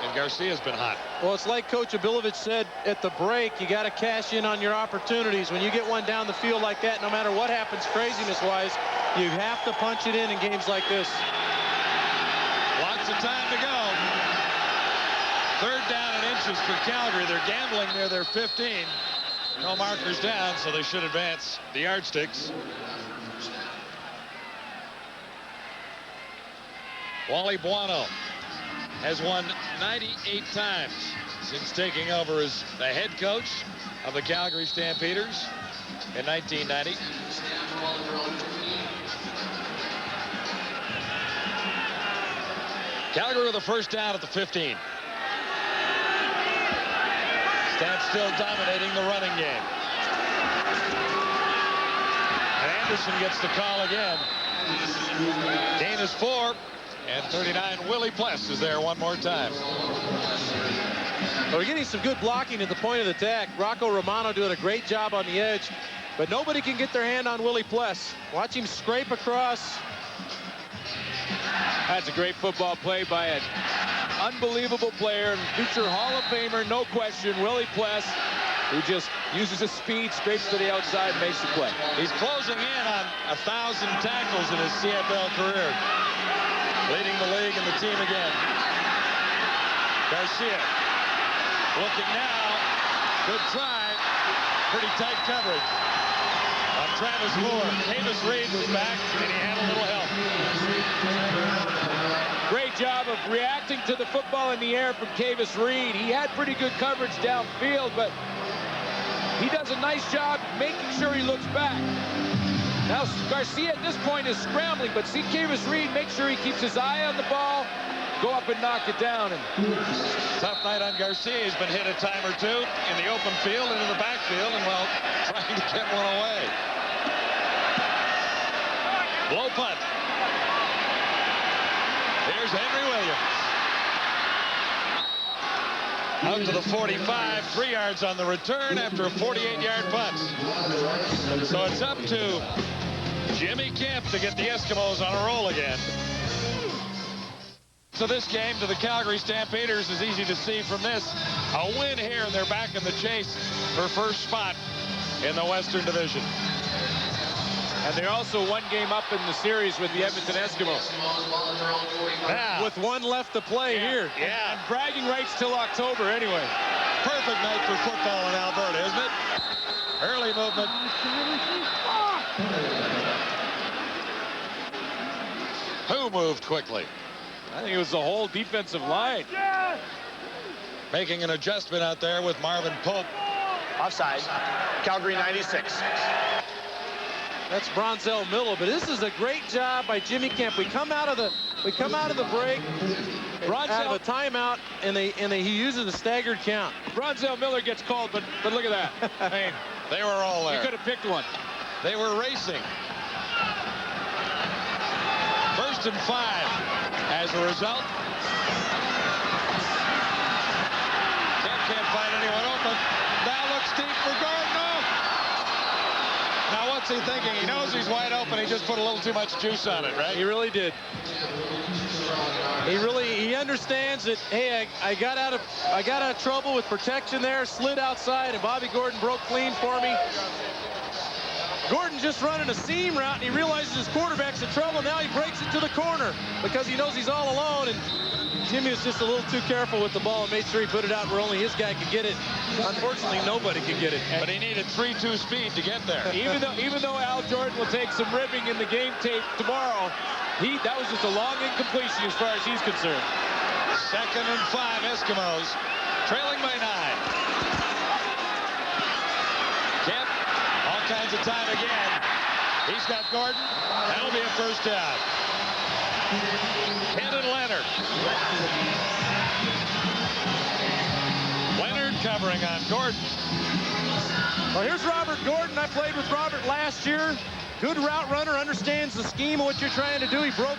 And Garcia's been hot. Well, it's like Coach Abilovich said at the break, you got to cash in on your opportunities. When you get one down the field like that, no matter what happens craziness-wise, you have to punch it in games like this. Lots of time to go. Third down and inches for Calgary. They're gambling near their 15. No markers down, so they should advance the yardsticks. Wally Buono has won 98 times since taking over as the head coach of the Calgary Stampeders in 1990. Calgary with a first down at the 15. Stands still dominating the running game. And Anderson gets the call again. Gain is 4. And 39, Willie Pless is there one more time. Well, we're getting some good blocking at the point of the attack. Rocco Romano doing a great job on the edge, but nobody can get their hand on Willie Pless. Watch him scrape across. That's a great football play by an unbelievable player, future Hall of Famer, no question, Willie Pless, who just uses his speed, scrapes to the outside, and makes the play. He's closing in on 1,000 tackles in his CFL career. Leading the league and the team again. Garcia looking now. Good try. Pretty tight coverage on Travis Moore. Davis Reed was back, and he had a little help. Great job of reacting to the football in the air from Davis Reed. He had pretty good coverage downfield, but he does a nice job making sure he looks back. Now Garcia at this point is scrambling, but see Davis Reed make sure he keeps his eye on the ball, go up and knock it down. And tough night on Garcia. He's been hit a time or two in the open field and in the backfield, and well, trying to get one away. Low punt. Here's Henry Williams. Out to the 45, 3 yards on the return after a 48-yard punt. So it's up to Jimmy Kemp to get the Eskimos on a roll again. So this game to the Calgary Stampeders is easy to see from this. A win here, and they're back in the chase for first spot in the Western Division. And they're also one game up in the series with the Edmonton Eskimos. Now, with one left to play here. Yeah. And bragging rights till October anyway. Perfect night for football in Alberta, isn't it? Early movement. Who moved quickly? I think it was the whole defensive line. Making an adjustment out there with Marvin Pope. Offside. Calgary 96. That's Bronzell Miller, but this is a great job by Jimmy Kemp. We come out of the break, out of a timeout, and he uses a staggered count. Bronzell Miller gets called, but look at that. I mean, they were all there. You could have picked one. They were racing. 1st and 5 as a result. Can't find anyone open. Now looks deep for Gardner. Now what's What's he thinking? He knows he's wide open. He just put a little too much juice on it, right? He really did. He understands that, hey, I got out of trouble with protection there, slid outside, and Bobby Gordon broke clean for me. Gordon just running a seam route, and he realizes his quarterback's in trouble. Now he breaks it to the corner because he knows he's all alone, and Jimmy was just a little too careful with the ball and made sure he put it out where only his guy could get it. Unfortunately, nobody could get it. But he needed 3-2 speed to get there. Even though Al Jordan will take some ribbing in the game tape tomorrow, that was just a long incompletion as far as he's concerned. 2nd and 5, Eskimos, trailing by 9. Kemp, all kinds of time again. He's got Gordon. That'll be a first down. Kent and Leonard. Leonard covering on Gordon. Well, here's Robert Gordon. I played with Robert last year. Good route runner, understands the scheme of what you're trying to do. He broke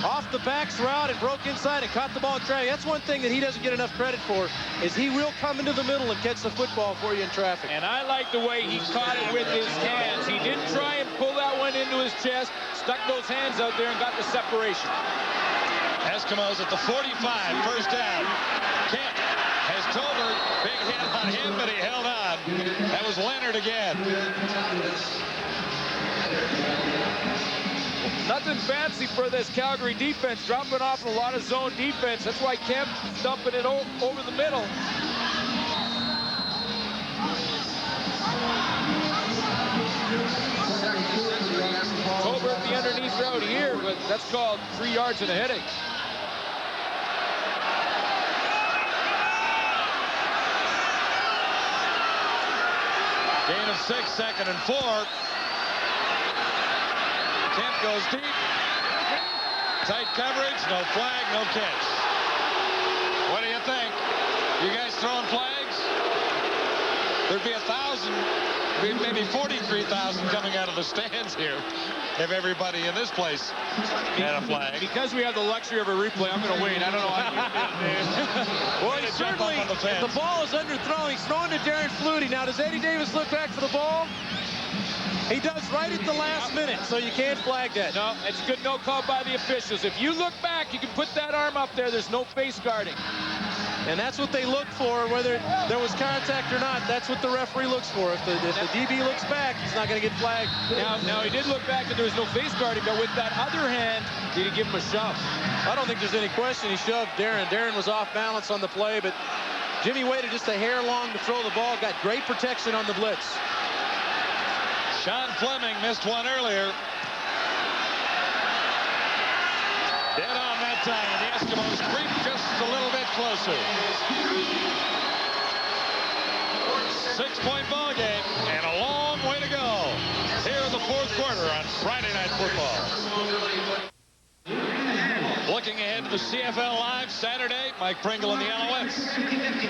off the backs route and broke inside and caught the ball in traffic. That's one thing that he doesn't get enough credit for, is he will come into the middle and catch the football for you in traffic. And I like the way he caught it with his hands. He didn't try and pull that one into his chest, stuck those hands out there and got the separation. Eskimos at the 45, first down. Kent has Tolbert, big hit on him, but he held on. That was Leonard again. Nothing fancy for this Calgary defense, dropping off a lot of zone defense. That's why Kemp's dumping it over the middle. Tolbert the underneath route here, but that's called 3 yards and a headache. Gain of 6, 2nd and 4. Kemp goes deep. Tight coverage, no flag, no catch. What do you think? You guys throwing flags? There'd be 1,000, maybe 43,000 coming out of the stands here if everybody in this place had a flag. Because we have the luxury of a replay, I'm going to wait. I don't know how you did. Well, he certainly, if the ball is underthrown, he's throwing to Darren Flutie. Now, does Eddie Davis look back for the ball? He does right at the last minute, so you can't flag that. No, it's a good no call by the officials. If you look back, you can put that arm up there. There's no face guarding. And that's what they look for, whether there was contact or not. That's what the referee looks for. If the DB looks back, he's not going to get flagged. Now he did look back, and there was no face guarding, but with that other hand, did he give him a shove? I don't think there's any question he shoved Darren. Darren was off balance on the play, but Jimmy waited just a hair long to throw the ball. Got great protection on the blitz. Sean Fleming missed one earlier. Dead on that time, and the Eskimos creep just a little bit closer. 6-point ball game, and a long way to go. Here in the 4th quarter on Friday Night Football. Looking ahead to the CFL Live Saturday, Mike Pringle and the Alouettes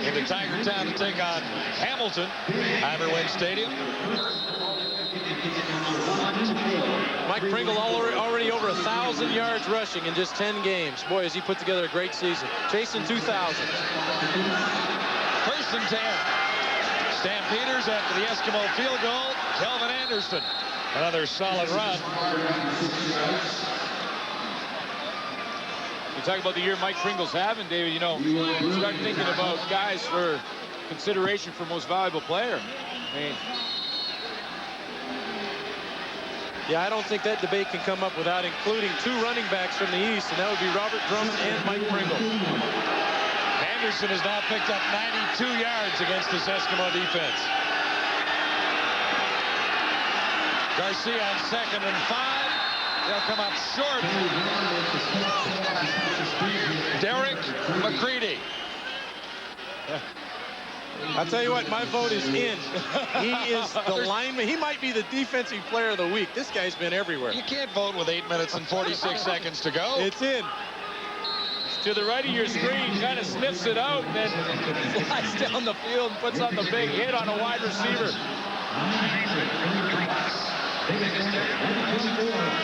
into Tigertown to take on Hamilton, Ivor Wynn Stadium. Mike Pringle already over 1,000 yards rushing in just 10 games. Boy, has he put together a great season. Chasing 2,000. 1st and 10. Stampeders after the Eskimo field goal. Kelvin Anderson. Another solid run. You talk about the year Mike Pringle's having, David, you know, you start thinking about guys for consideration for most valuable player. I mean, yeah, I don't think that debate can come up without including 2 running backs from the East, and that would be Robert Drummond and Mike Pringle. Anderson has now picked up 92 yards against this Eskimo defense. Garcia on 2nd and 5. They'll come up short. Derek McCready. I'll tell you what, my vote is in. He is the lineman. He might be the defensive player of the week. This guy's been everywhere. You can't vote with 8 minutes and 46 seconds to go. It's in. To the right of your screen, kind of sniffs it out, and then flies down the field and puts on the big hit on a wide receiver.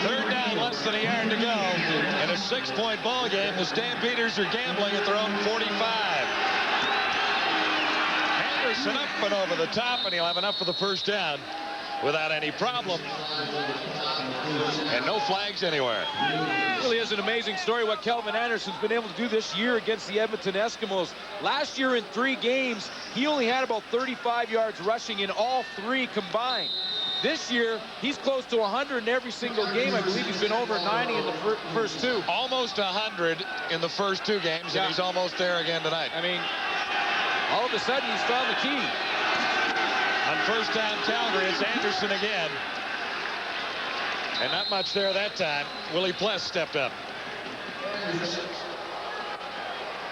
3rd down, less than a yard to go. In a 6-point ball game, the Stampeders are gambling at their own 45. Anderson up and over the top, and he'll have enough for the first down. without any problem. And no flags anywhere. It really is an amazing story what Kelvin Anderson's been able to do this year against the Edmonton Eskimos. Last year in 3 games, he only had about 35 yards rushing in all 3 combined. This year, he's close to 100 in every single game. I believe he's been over 90 in the first 2. Almost 100 in the first 2 games, and he's almost there again tonight. I mean, all of a sudden, he's found the key. On first down Calgary, it's Anderson again. And not much there that time. Willie Pless stepped up.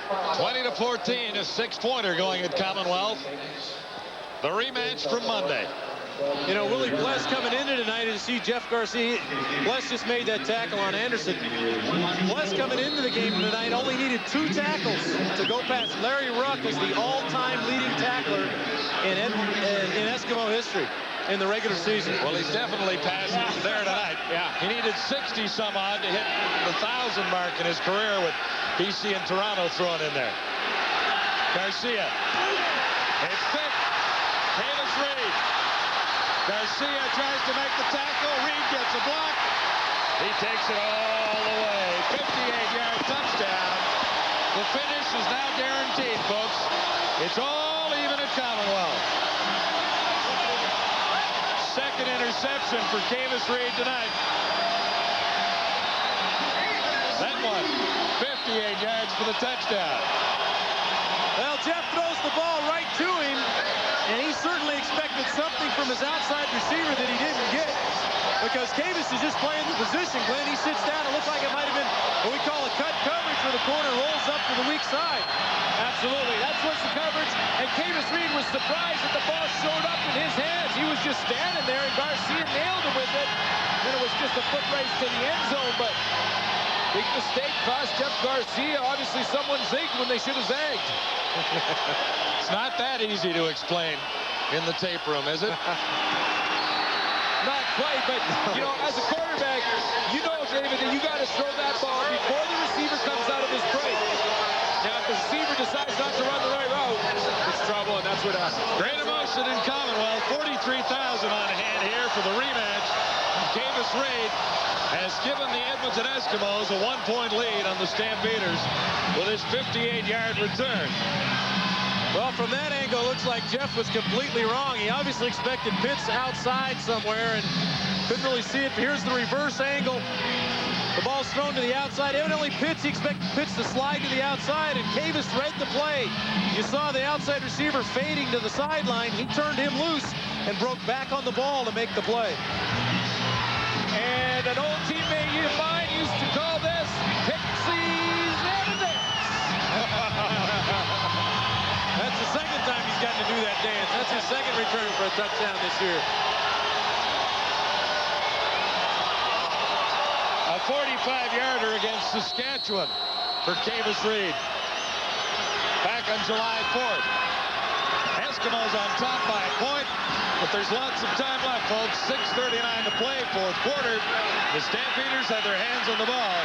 20-14, a 6-pointer going at Commonwealth. The rematch from Monday. You know, Willie Pless coming into tonight to see Jeff Garcia. Pless just made that tackle on Anderson. Pless coming into the game tonight only needed 2 tackles to go past Larry Ruck as the all-time leading tackler in Eskimo history in the regular season. Well, he's definitely passed there tonight. Yeah. He needed 60 some odd to hit the 1,000 mark in his career with BC and Toronto thrown in there. Garcia. It's thick. Davis Reed. Garcia tries to make the tackle. Reed gets a block. He takes it all the way. 58-yard touchdown. The finish is now guaranteed, folks. It's all even at Commonwealth. Second interception for Davis Reed tonight. That one, 58 yards for the touchdown. Well, Jeff throws the ball right to him, and he certainly expected something from his outside receiver that he didn't get, because Davis is just playing the position. Glenn, he sits down. It looks like it might have been what we call a cut coverage, where the corner rolls up to the weak side. Absolutely. That's what's the coverage. And Davis Reed was surprised that the ball showed up in his hands. He was just standing there, and Garcia nailed him with it. Then it was just a foot race to the end zone, but big mistake cost Jeff Garcia. Obviously, someone zigged when they should have zagged. It's not that easy to explain in the tape room, is it? Not quite, but, you know, as a quarterback, you know, David, that you got to throw that ball before the receiver comes out of his break. Now, if the receiver decides not to run the right route, it's trouble, and that's what happens. Great emotion in Commonwealth. 43,000 on hand here for the rematch. Davis Reed has given the Edmonton Eskimos a 1-point lead on the Stampeders with his 58-yard return. Well, from that angle, it looks like Jeff was completely wrong. He obviously expected Pitts outside somewhere and couldn't really see it. Here's the reverse angle. The ball's thrown to the outside. Evidently, he expected Pitts to slide to the outside, and Davis read the play. You saw the outside receiver fading to the sideline. He turned him loose and broke back on the ball to make the play. And an old teammate of mine used to call this Pixies Evidence. That's the second time he's gotten to do that dance. That's his second return for a touchdown this year. A 45-yarder against Saskatchewan for Davis Reed. Back on July 4th. Eskimos on top by a point, but there's lots of time left, folks. 6:39 to play, 4th quarter. The Stampeders have their hands on the ball,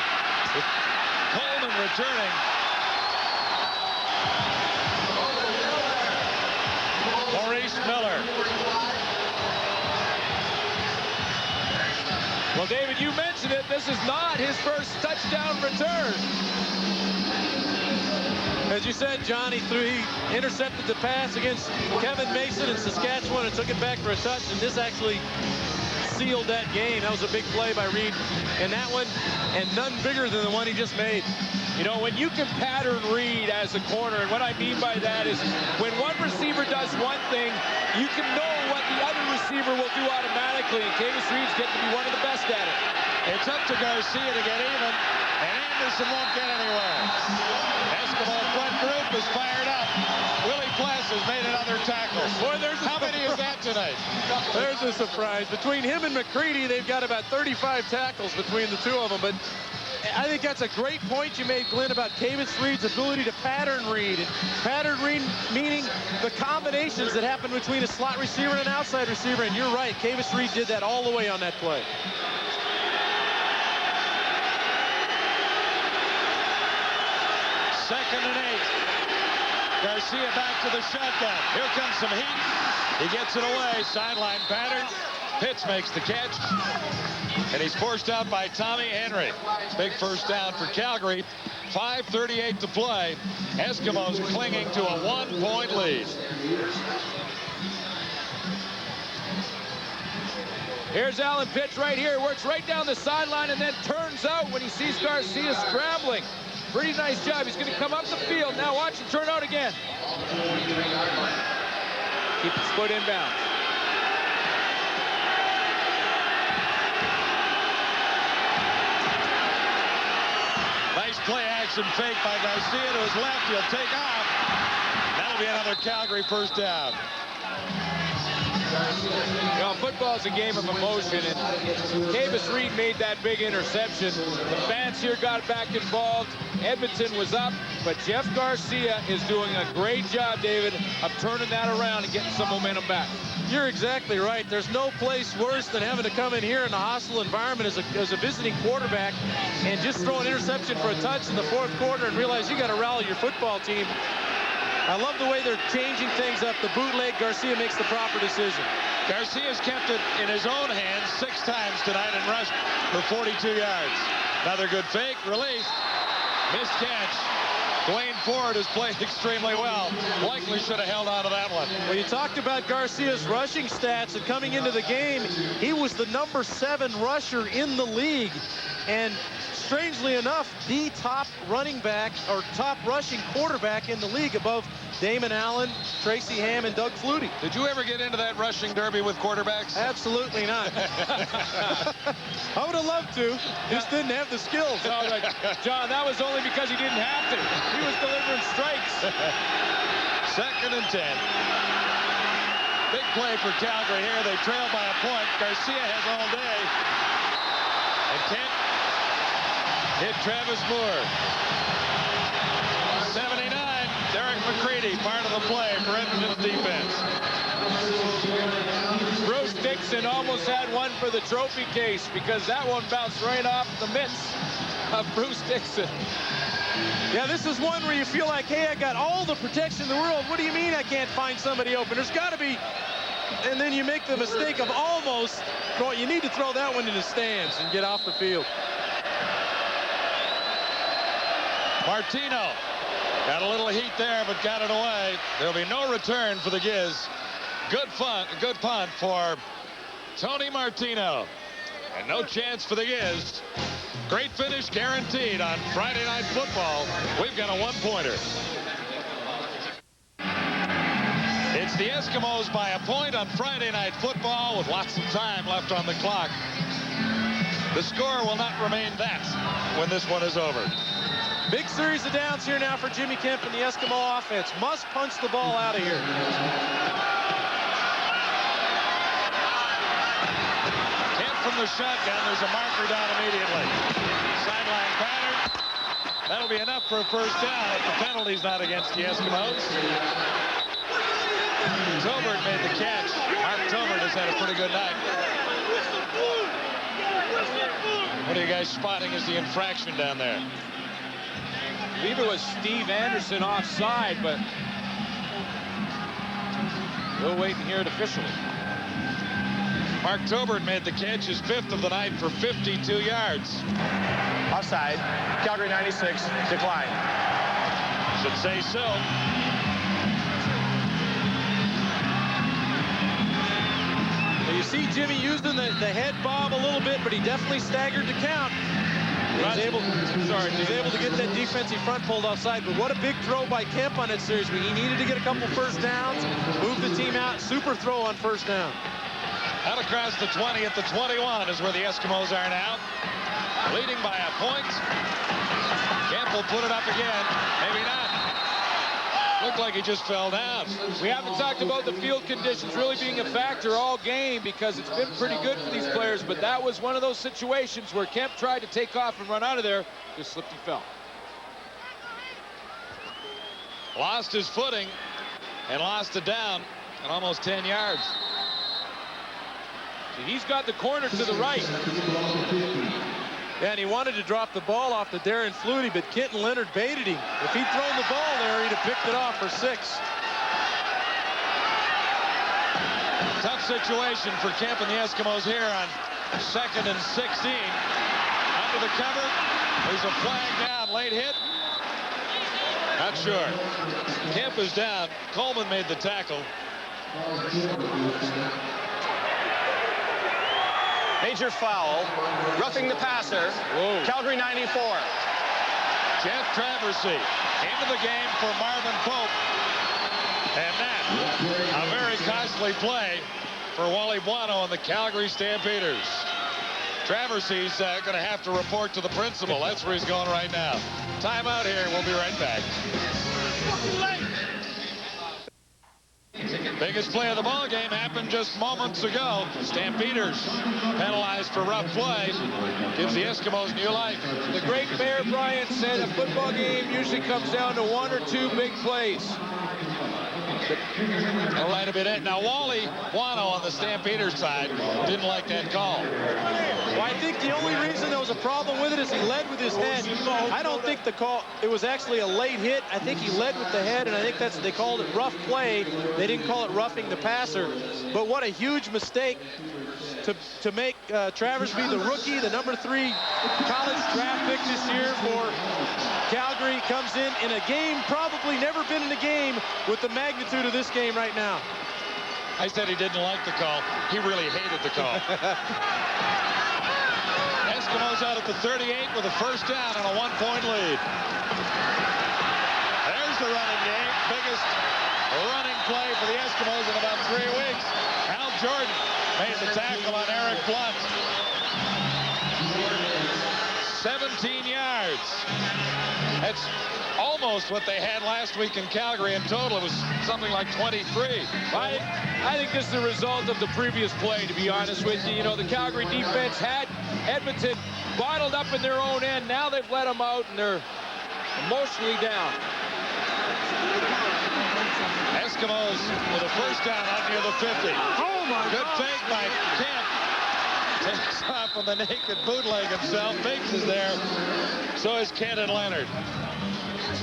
with Coleman returning. Maurice Miller. Well, David, you mentioned it. This is not his first touchdown return. As you said, John, he intercepted the pass against Kevin Mason in Saskatchewan and took it back for a touch, and this actually sealed that game. That was a big play by Reed in that one, and none bigger than the one he just made. You know, when you can pattern Reed as a corner, and what I mean by that is when one receiver does one thing, you can know what the other receiver will do automatically, and Davis Reed's getting to be one of the best at it. It's up to Garcia to get even, and Anderson won't get anywhere. Eskimo front group is fired up. Willie Pless has made another tackle. Boy, how many is that tonight? There's a surprise. Between him and McCready, they've got about 35 tackles between the two of them, but I think that's a great point you made, Glenn, about Davis Reed's ability to pattern read. And pattern read meaning the combinations that happen between a slot receiver and an outside receiver. And you're right, Davis Reed did that all the way on that play. Second and 8. Garcia back to the shotgun. Here comes some heat. He gets it away. Sideline pattern. Pitts makes the catch, and he's forced out by Tommy Henry. Big first down for Calgary. 5:38 to play. Eskimos clinging to a 1-point lead. Here's Alan Pitts right here. Works right down the sideline and then turns out when he sees Garcia scrambling. Pretty nice job. He's going to come up the field. Now watch him turn out again. Keep his foot in bounds. Nice play action fake by Garcia to his left. He'll take off. That'll be another Calgary first down. You know, football's a game of emotion, and Tavis Reed made that big interception. The fans here got back involved. Edmonton was up, but Jeff Garcia is doing a great job, David, of turning that around and getting some momentum back. You're exactly right. There's no place worse than having to come in here in a hostile environment as a visiting quarterback and just throw an interception for a touch in the fourth quarter and realize you got to rally your football team. I love the way they're changing things up. The bootleg, Garcia makes the proper decision. Garcia's kept it in his own hands 6 times tonight and rushed for 42 yards. Another good fake, release, missed catch. Dwayne Ford has played extremely well. Likely should have held on to that one. Well, you talked about Garcia's rushing stats, and coming into the game, he was the number 7 rusher in the league. And strangely enough, the top running back or top rushing quarterback in the league above Damon Allen, Tracy Ham, and Doug Flutie. Did you ever get into that rushing derby with quarterbacks? Absolutely not. I would have loved to. Just didn't have the skills. No, John, that was only because he didn't have to. He was delivering strikes. 2nd and 10. Big play for Calgary here. They trail by a point. Garcia has all day. And Kent hit Travis Moore. 79, Derek McCready, part of the play for Edmonton's defense. Bruce Dixon almost had one for the trophy case because that one bounced right off the mitts of Bruce Dixon. Yeah, this is one where you feel like, hey, I got all the protection in the world. What do you mean I can't find somebody open? There's got to be. And then you make the mistake of almost throwing. You need to throw that one in the stands and get off the field. Martino got a little heat there, but got it away. There'll be no return for the Giz. Good punt for Tony Martino. And no chance for the Giz. Great finish guaranteed on Friday Night Football. We've got a 1-pointer. It's the Eskimos by a point on Friday Night Football with lots of time left on the clock. The score will not remain that when this one is over. Big series of downs here now for Jimmy Kemp and the Eskimo offense. Must punch the ball out of here. Kemp from the shotgun. There's a marker down immediately. Sideline pattern. That'll be enough for a first down if the penalty's not against the Eskimos. Tobert made the catch. Mark Tobert has had a pretty good night. What are you guys spotting as the infraction down there? I believe it was Steve Anderson offside, but we'll wait and hear it officially. Mark Tobert made the catch, his 5th of the night for 52 yards. Offside. Calgary 96. Decline. Should say so. You see Jimmy using the head bob a little bit, but he definitely staggered the count. He's able to get that defensive front pulled offside. But what a big throw by Kemp on that series. He needed to get a couple first downs, move the team out. Super throw on first down. Out across the 20 at the 21 is where the Eskimos are now. Leading by a point. Kemp will put it up again. Maybe not. Looked like he just fell down. We haven't talked about the field conditions really being a factor all game because it's been pretty good for these players, but that was one of those situations where Kemp tried to take off and run out of there, just slipped and fell. Lost his footing and lost it down at almost 10 yards. So he's got the corner to the right. Yeah, and he wanted to drop the ball off to Darren Flutie, but Kenton Leonard baited him. If he'd thrown the ball there, he'd have picked it off for 6. Tough situation for Kemp and the Eskimos here on 2nd and 16. Under the cover. There's a flag down. Late hit. Not sure. Kemp is down. Coleman made the tackle. Major foul. Roughing the passer. Whoa. Calgary 94. Jeff Traversy into the game for Marvin Pope. And that, a very costly play for Wally Buono and the Calgary Stampeders. Traversy's going to have to report to the principal. That's where he's going right now. Timeout here. We'll be right back. Biggest play of the ball game happened just moments ago. Stampeders penalized for rough play. Gives the Eskimos new life. The great Bear Bryant said a football game usually comes down to 1 or 2 big plays. That might have been it. Now, Wally Buono on the Stampeders side didn't like that call. Well, I think the only reason there was a problem with it is he led with his head. I don't think the call, it was actually a late hit. I think he led with the head, and I think they called it rough play. They didn't call it roughing the passer. But what a huge mistake to make Traversy the rookie, the #3 college draft pick this year for Calgary, comes in a game, probably never been in a game with the magnitude of this game right now. I said he didn't like the call. He really hated the call. Eskimos out at the 38 with a first down and a 1-point lead. There's the running game. Biggest running play for the Eskimos in about 3 weeks. Al Jordan made the tackle on Eric Blunt. 17 yards. That's almost what they had last week in Calgary. In total, it was something like 23. I think this is the result of the previous play, to be honest with you. You know, the Calgary defense had Edmonton bottled up in their own end. Now they've let them out, and they're emotionally down. Eskimos with a first down out near the 50. Oh, my Good God. fake by Kemp. Takes off on the naked bootleg himself. Fakes is there. So is Kenton Leonard.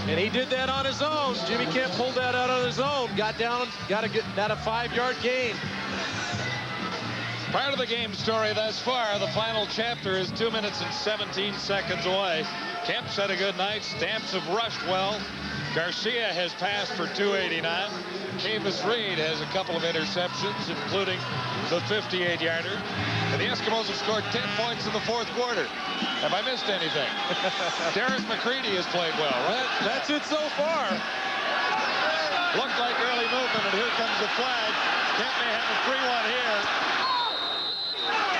And he did that on his own. Jimmy Kemp pulled that out on his own. Got down, got a 5-yard gain. Part of the game story thus far. The final chapter is 2 minutes and 17 seconds away. Kemp's had a good night. Stamps have rushed well. Garcia has passed for 289. Kavis Reed has a couple of interceptions, including the 58-yarder. And the Eskimos have scored 10 points in the 4th quarter. Have I missed anything? Darren McCready has played well, right? That's it so far. Looked like early movement, and here comes the flag. Kemp may have a free one here.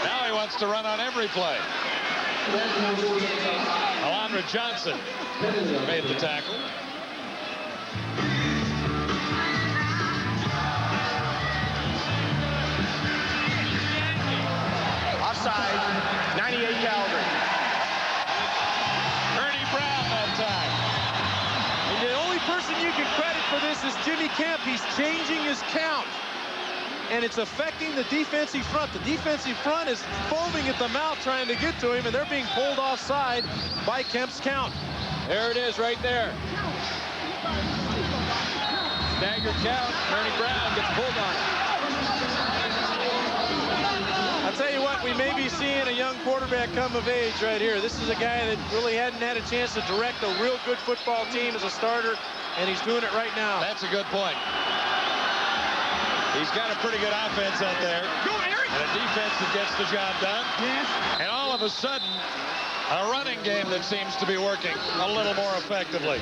Now he wants to run on every play. Alondra Johnson made the tackle. Offside, 98 Calgary. Ernie Brown that time. And the only person you can credit for this is Jimmy Kemp. He's changing his count. And it's affecting the defensive front. The defensive front is foaming at the mouth trying to get to him, and they're being pulled offside by Kemp's count. There it is right there. Staggered count. Ernie Brown gets pulled on it. I'll tell you what, we may be seeing a young quarterback come of age right here. This is a guy that really hadn't had a chance to direct a real good football team as a starter, and he's doing it right now. That's a good point. He's got a pretty good offense out there. Go, Eric! And a defense that gets the job done. Yes. And all of a sudden, a running game that seems to be working a little more effectively.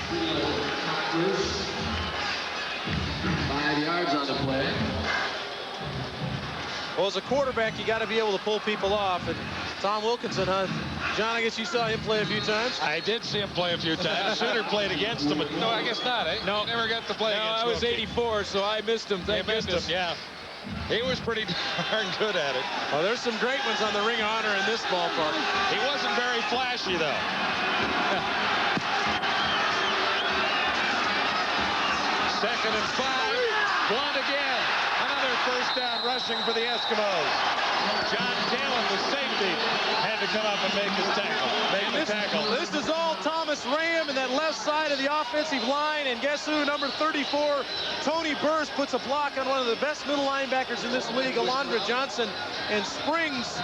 5 yards on the play. Well, as a quarterback, you got to be able to pull people off. And Tom Wilkinson, huh? John, I guess you saw him play a few times. I did see him play a few times. Shooter played against him. No, I guess not, eh? No. Never got to play No, against I was Wilkie. 84, so I missed him. Thank You missed goodness. him, yeah. He was pretty darn good at it. Oh, there's some great ones on the Ring of Honor in this ballpark. He wasn't very flashy, though. Second and 5. Blunt again. Another first down rushing for the Eskimos. John Galen, the safety, had to come up and make his tackle. Make the tackle. This is all Thomas Ram and that left side of the offensive line, and guess who? Number 34, Tony Burst, puts a block on one of the best middle linebackers in this league, Alondra Johnson, and springs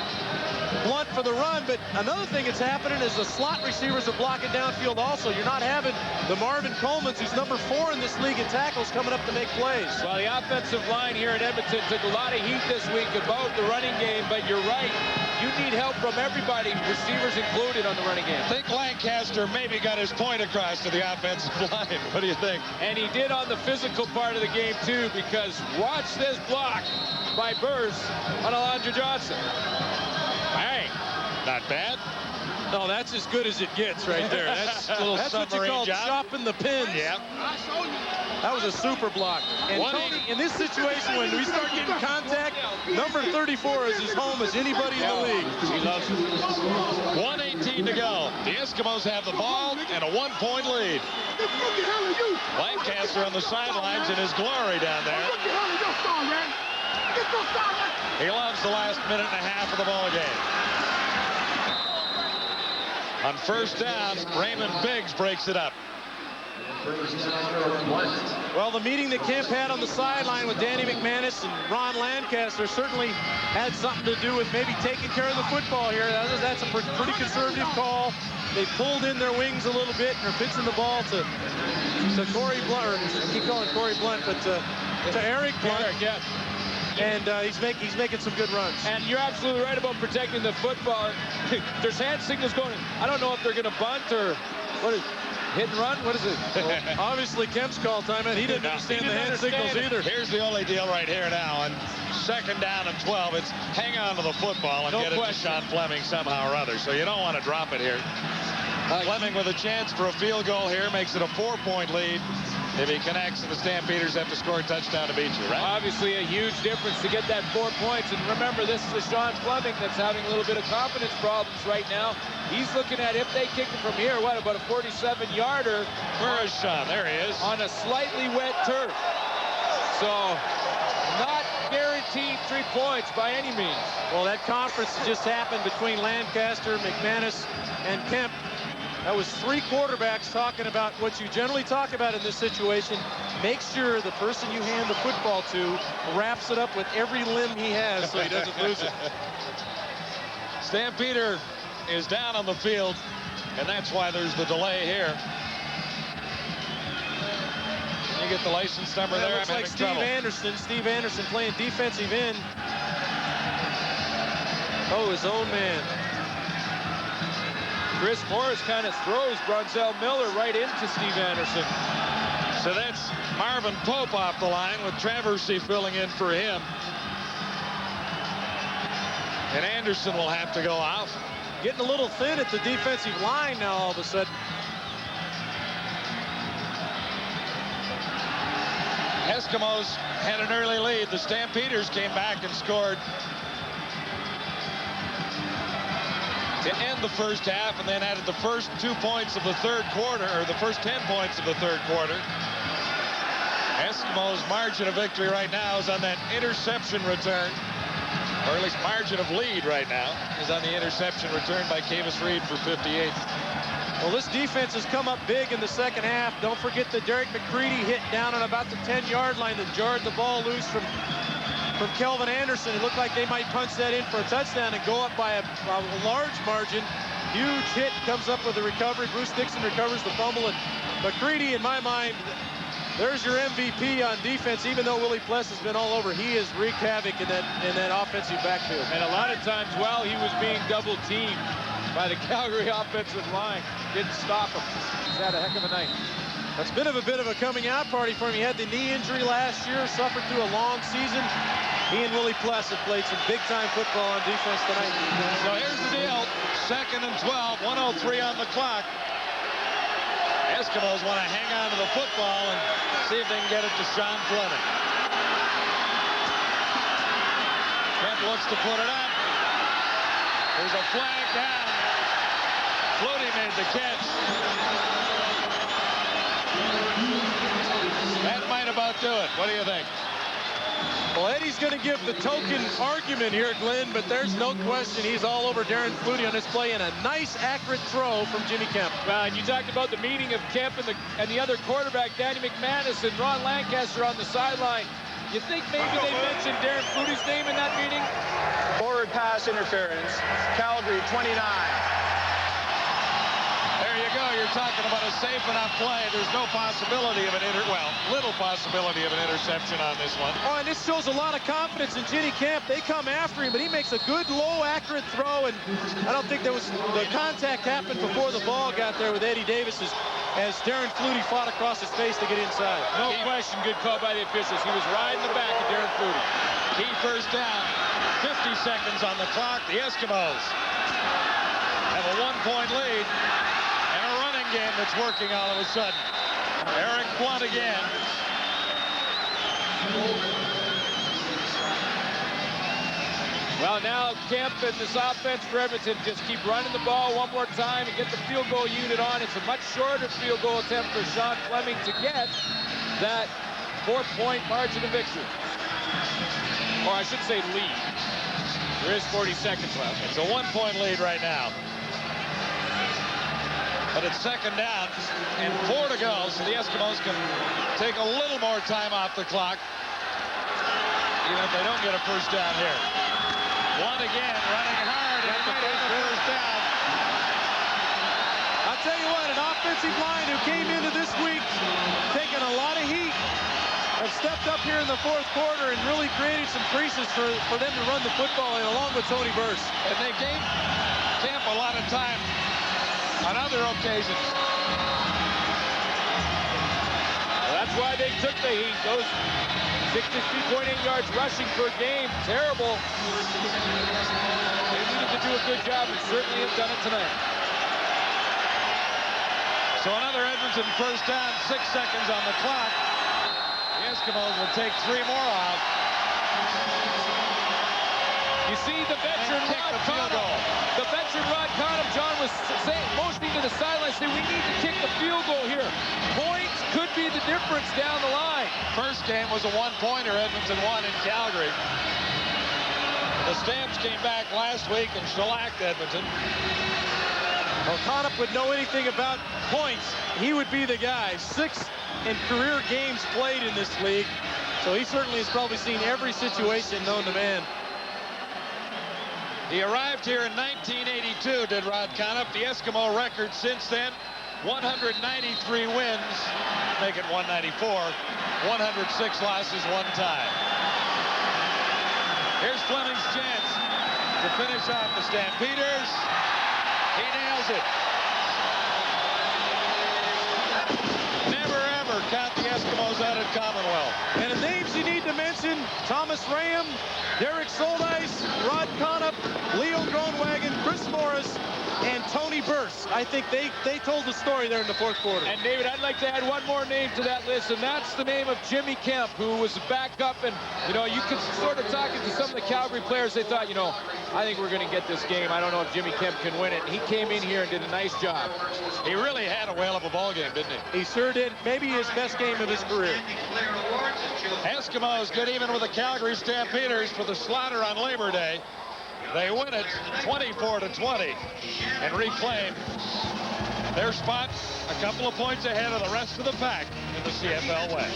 Blunt for the run. But another thing that's happening is the slot receivers are blocking downfield also. You're not having the Marvin Colemans, who's number 4 in this league in tackles, coming up to make plays. Well, the offensive line here in Edmonton took a lot of heat this week about the running game, but you're right. You need help from everybody, receivers included, on the running game. I think Lancaster maybe got his point across to the offensive line. What do you think? And he did on the physical part of the game, too, because watch this block by Burst on Alondra Johnson. Hey, not bad. No, that's as good as it gets right there. That's a little that's what you call chopping the pins. Yeah. That was a super block. And Tony, in this situation, when we start getting contact, number 34 is as home as anybody in the league. He loves it. 1:18 to go. The Eskimos have the ball and a 1-point lead. Lancaster on the sidelines in his glory down there. He loves the last minute and a half of the ball game. On first down, Raymond Biggs breaks it up. Well, the meeting that Kemp had on the sideline with Danny McManus and Ron Lancaster certainly had something to do with maybe taking care of the football here. That's a pretty conservative call. They pulled in their wings a little bit and are pitching the ball to Corey Blunt, or I keep calling Corey Blunt, but to Eric Blunt. Yeah. And he's making some good runs. And you're absolutely right about protecting the football. There's hand signals going. I don't know if they're going to bunt or what is hit and run. What is it? Well, obviously Kemp's call time, and he didn't understand the hand signals either. Here's the only deal right here now. And second down and 12. It's hang on to the football and get it to Sean Fleming somehow or other. So you don't want to drop it here. Fleming with a chance for a field goal here makes it a 4-point lead. If he connects, and the Stampeders have to score a touchdown to beat you, right? Obviously a huge difference to get that 4 points. And remember, this is Sean Fleming that's having a little bit of confidence problems right now. He's looking at if they kick it from here, what, about a 47-yarder? Where is Sean? There he is. On a slightly wet turf. So, not guaranteed 3 points by any means. Well, that conference just happened between Lancaster, McManus, and Kemp. That was 3 quarterbacks talking about what you generally talk about in this situation. Make sure the person you hand the football to wraps it up with every limb he has so he doesn't lose it. Stampeder is down on the field, and that's why there's the delay here. Can you get the license number there? Looks like Steve Anderson. Steve Anderson playing defensive end. Oh, his own man. Chris Morris kind of throws Bronzell Miller right into Steve Anderson. So that's Marvin Pope off the line with Traversy filling in for him. And Anderson will have to go off. Getting a little thin at the defensive line now all of a sudden. Eskimos had an early lead. The Stampeders came back and scored to end the first half, and then added the first 2 points of the third quarter, or the first 10 points of the third quarter. Eskimos' margin of victory right now is on that interception return, or at least margin of lead right now is on the interception return by Kavis Reed for 58. Well, this defense has come up big in the second half. Don't forget that Derek McCready hit down on about the 10-yard line that jarred the ball loose from Kelvin Anderson. It looked like they might punch that in for a touchdown and go up by a large margin. Huge hit, comes up with a recovery. Bruce Dixon recovers the fumble, and McCready, in my mind, there's your MVP on defense. Even though Willie Pless has been all over, he has wreaked havoc in that offensive backfield. And a lot of times, while he was being double teamed by the Calgary offensive line, didn't stop him. He's had a heck of a night. That's been a bit of a coming out party for him. He had the knee injury last year, suffered through a long season. He and Willie Pless have played some big-time football on defense tonight. So here's the deal. Second and 12, 1:03 on the clock. Eskimos want to hang on to the football and see if they can get it to Sean Fleming. Kemp looks to put it up. There's a flag down. Flutie made the catch. That might about do it. What do you think? Well, Eddie's going to give the token argument here, Glenn, but there's no question he's all over Darren Flutie on this play, and a nice, accurate throw from Jimmy Kemp. Well, and you talked about the meeting of Kemp and the other quarterback, Danny McManus, and Ron Lancaster on the sideline. You think maybe they mentioned Darren Flutie's name in that meeting? Forward pass interference. Calgary 29. There you go. You're talking about a safe enough play. There's no possibility of little possibility of an interception on this one. Oh, and this shows a lot of confidence in Jimmy Kemp. They come after him, but he makes a good, low, accurate throw, and I don't think the contact happened before the ball got there with Eddie Davis as Darren Flutie fought across his face to get inside. No question, good call by the officials. He was riding the back of Darren Flutie. Key first down. 50 seconds on the clock. The Eskimos have a 1-point lead and a running game that's working all of a sudden. Eric Blunt again. Well, now Kemp and this offense for Edmonton just keep running the ball one more time and get the field goal unit on. It's a much shorter field goal attempt for Sean Fleming to get that 4-point margin of victory. Or I should say lead. There is 40 seconds left. It's a 1-point lead right now. But it's second down and 4 to go, so the Eskimos can take a little more time off the clock, even if they don't get a first down here. One again, running hard, and the first down. I'll tell you what, an offensive line who came into this week taking a lot of heat have stepped up here in the fourth quarter and really created some creases for them to run the football in, along with Tony Burse. And they gave Kemp a lot of time on other occasions. Well, that's why they took the heat. Those 63.8 yards rushing per game, terrible. They needed to do a good job and certainly have done it tonight. So another Edmonton first down, 6 seconds on the clock. The Eskimos will take 3 more off. You see the veteran Rod Connell. The veteran Rod Connell, John was saying, motioning to the sideline, saying we need to kick the field goal here. Points could be the difference down the line. First game was a 1-pointer. Edmonton won in Calgary. The Stamps came back last week and shellacked Edmonton. Well, Connop would know anything about points. He would be the guy. 6 in career games played in this league. So he certainly has probably seen every situation known to man. He arrived here in 1982, did Rod Connop. The Eskimo record since then, 193 wins, make it 194, 106 losses, 1 tie. Here's Fleming's chance to finish off the Stampeders. He nails it. Never ever count the Eskimos out at Commonwealth. And the names you need to mention, Thomas Ram, Derek Soldice, Rod Connop, Leo Groenwagen, Chris Morris, and Tony Burse. I think they told the story there in the fourth quarter. And David, I'd like to add one more name to that list, and that's the name of Jimmy Kemp, who was back up. And, you know, you could sort of talking to some of the Calgary players, they thought, you know, I think we're going to get this game. I don't know if Jimmy Kemp can win it. And he came in here and did a nice job. He really had a whale of a ball game, didn't he? He sure did. Maybe his best game of his career. Eskimos get even with the Calgary Stampeders for the slaughter on Labor Day. They win it 24-20 and reclaim their spot a couple of points ahead of the rest of the pack in the CFL West.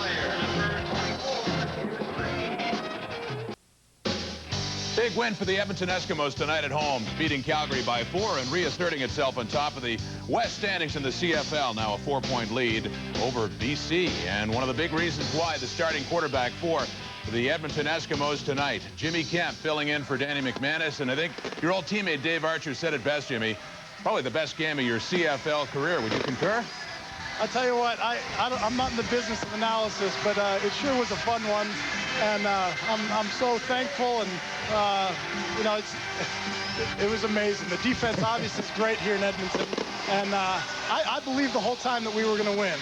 Big win for the Edmonton Eskimos tonight at home, beating Calgary by 4 and reasserting itself on top of the West standings in the CFL. Now a 4-point lead over BC. And one of the big reasons why the starting quarterback for the Edmonton Eskimos tonight, Jimmy Kemp, filling in for Danny McManus. And I think your old teammate Dave Archer said it best, Jimmy. Probably the best game of your CFL career. Would you concur? I'll tell you what, I'm not in the business of analysis, but it sure was a fun one. And I'm so thankful, and you know, it was amazing. The defense obviously is great here in Edmonton, and I believed the whole time that we were going to win.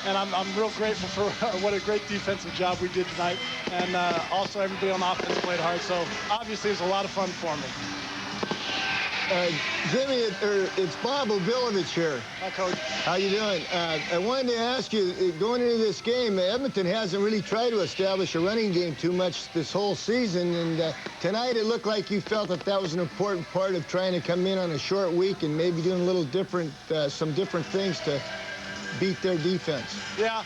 And I'm real grateful for what a great defensive job we did tonight, and also everybody on offense played hard. So obviously it was a lot of fun for me. Jimmy, it's Bob Obilovich here. Hi, Coach. How you doing? I wanted to ask you, going into this game, Edmonton hasn't really tried to establish a running game too much this whole season, and tonight it looked like you felt that was an important part of trying to come in on a short week and maybe doing a little different, some different things to beat their defense. Yeah,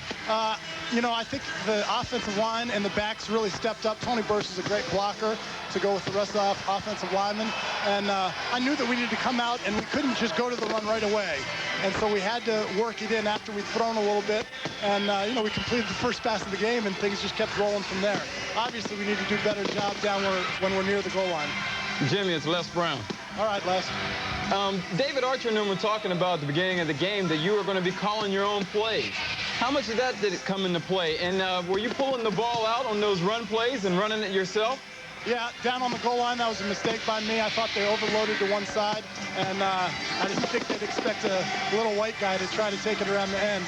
you know, I think the offensive line and the backs really stepped up. Tony Burse is a great blocker to go with the rest of the offensive linemen. And I knew that we needed to come out and we couldn't just go to the run right away. And so we had to work it in after we'd thrown a little bit. And, you know, we completed the first pass of the game and things just kept rolling from there. Obviously, we need to do a better job down when we're near the goal line. Jimmy, it's Les Brown. All right, Les. David Archer and them were talking about at the beginning of the game that you were going to be calling your own plays. How much of that did it come into play? And were you pulling the ball out on those run plays and running it yourself? Yeah, down on the goal line, that was a mistake by me. I thought they overloaded to one side, and I didn't think they'd expect a little white guy to try to take it around the end.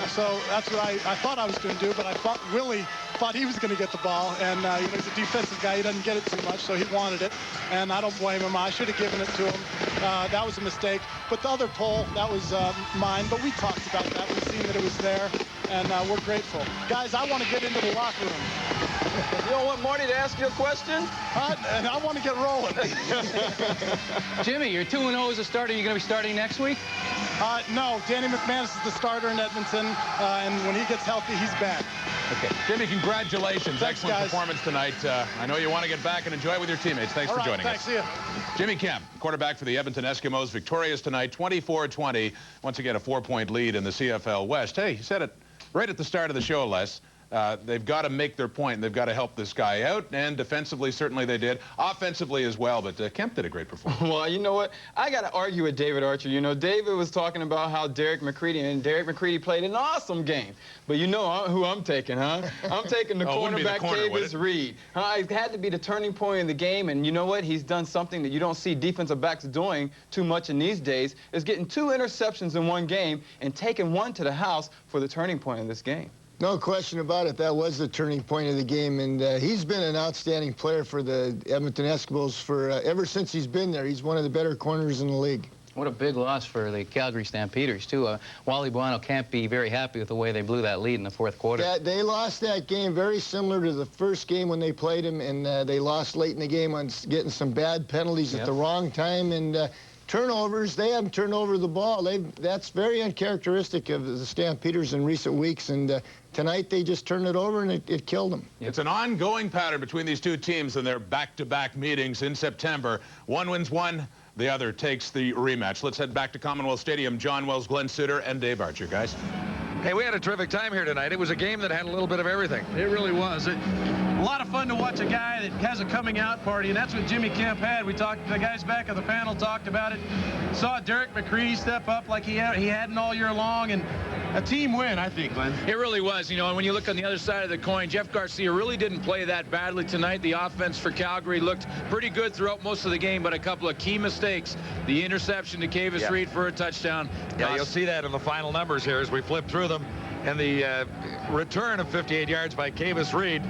So that's what I thought I was going to do, but I thought Willie thought he was going to get the ball, and you know, he's a defensive guy. He doesn't get it too much, so he wanted it, and I don't blame him. I should have given it to him. That was a mistake. But the other pull, that was mine, but we talked about that. We've seen that it was there, and we're grateful. Guys, I want to get into the locker room. You don't want Marty to ask you a question? And I want to get rolling. Jimmy, you're 2-0 as a starter. You're going to be starting next week? No, Danny McManus is the starter in Edmonton, and when he gets healthy, he's back. Okay. Jimmy, congratulations. Thanks, excellent guys. performance tonight. I know you want to get back and enjoy it with your teammates. Thanks All for right, joining thanks. us. See ya. Jimmy Kemp, quarterback for the Edmonton Eskimos, victorious tonight, 24-20. Once again, a 4-point lead in the CFL West. Hey, you said it right at the start of the show, Les. They've got to make their point, and they've got to help this guy out, and defensively, certainly they did. Offensively as well, but Kemp did a great performance. Well, you know what? I got to argue with David Archer. You know, David was talking about how Derek McCready, and Derek McCready played an awesome game. But you know who I'm taking, huh? I'm taking the cornerback, Cavis Reed. It had to be the turning point in the game, and you know what? He's done something that you don't see defensive backs doing too much in these days, is getting 2 interceptions in one game and taking one to the house for the turning point in this game. No question about it. That was the turning point of the game, and he's been an outstanding player for the Edmonton Eskimos for ever since he's been there. He's one of the better corners in the league. What a big loss for the Calgary Stampeders, too. Wally Buono can't be very happy with the way they blew that lead in the fourth quarter. Yeah, they lost that game very similar to the first game when they played him, and they lost late in the game on getting some bad penalties at the wrong time, and turnovers. They haven't turned over the ball. That's very uncharacteristic of the Stampeders in recent weeks, and tonight they just turned it over and it killed them. It's an ongoing pattern between these two teams in their back-to-back meetings in September. One wins one, the other takes the rematch. Let's head back to Commonwealth Stadium. John Wells, Glenn Suter, and Dave Archer, guys. Hey, we had a terrific time here tonight. It was a game that had a little bit of everything. It really was. A lot of fun to watch a guy that has a coming out party, and that's what Jimmy Kemp had. We talked, the guys back on the panel talked about it. Saw Derek McCready step up like he hadn't all year long, and a team win, I think, Glenn. It really was, you know, and when you look on the other side of the coin, Jeff Garcia really didn't play that badly tonight. The offense for Calgary looked pretty good throughout most of the game, but a couple of key mistakes. The interception to Cavis Reed for a touchdown. Yeah, you'll see that in the final numbers here as we flip through them. And the return of 58 yards by Cavis Reed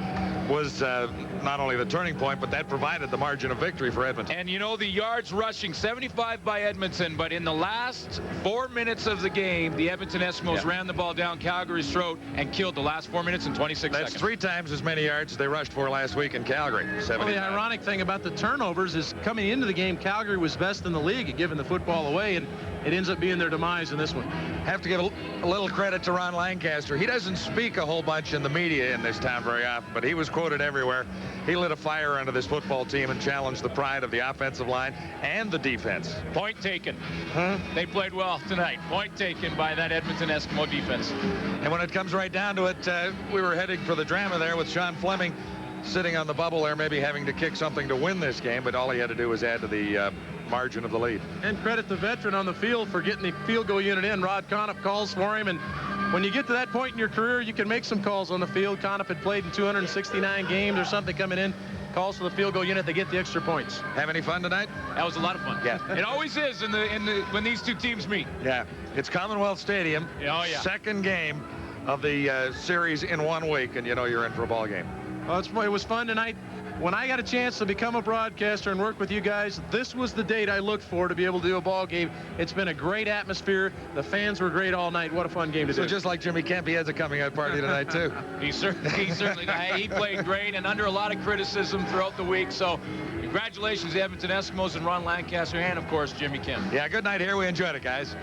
was not only the turning point, but that provided the margin of victory for Edmonton. And you know, the yards rushing, 75 by Edmonton, but in the last 4 minutes of the game, the Edmonton Eskimos ran the ball down Calgary's throat and killed the last 4 minutes and 26 seconds. That's 3 times as many yards as they rushed for last week in Calgary. Well, the ironic thing about the turnovers is coming into the game, Calgary was best in the league at giving the football away, and it ends up being their demise in this one. Have to give a little credit to Ron Lancaster. He doesn't speak a whole bunch in the media in this town very often, but he was quoted everywhere. He lit a fire under this football team and challenged the pride of the offensive line and the defense. Point taken. They played well tonight. Point taken by that Edmonton Eskimo defense. And when it comes right down to it, we were heading for the drama there with Sean Fleming sitting on the bubble there, maybe having to kick something to win this game, but all he had to do was add to the margin of the lead. And credit the veteran on the field for getting the field goal unit in. Rod Conniff calls for him, and when you get to that point in your career, you can make some calls on the field. Conniff had played in 269 games or something coming in. Calls for the field goal unit, they get the extra points. Have any fun tonight? That was a lot of fun. Yeah. It always is when these two teams meet. Yeah. It's Commonwealth Stadium. Oh, yeah. Second game of the series in 1 week, and you know you're in for a ball game. Well, it was fun tonight. when I got a chance to become a broadcaster and work with you guys, this was the date I looked for to be able to do a ball game. It's been a great atmosphere. The fans were great all night. What a fun game to do. So just like Jimmy Kemp, he has a coming-out party tonight, too. He certainly he played great and under a lot of criticism throughout the week. So congratulations, the Edmonton Eskimos and Ron Lancaster, and, of course, Jimmy Kemp. Yeah, good night here. We enjoyed it, guys.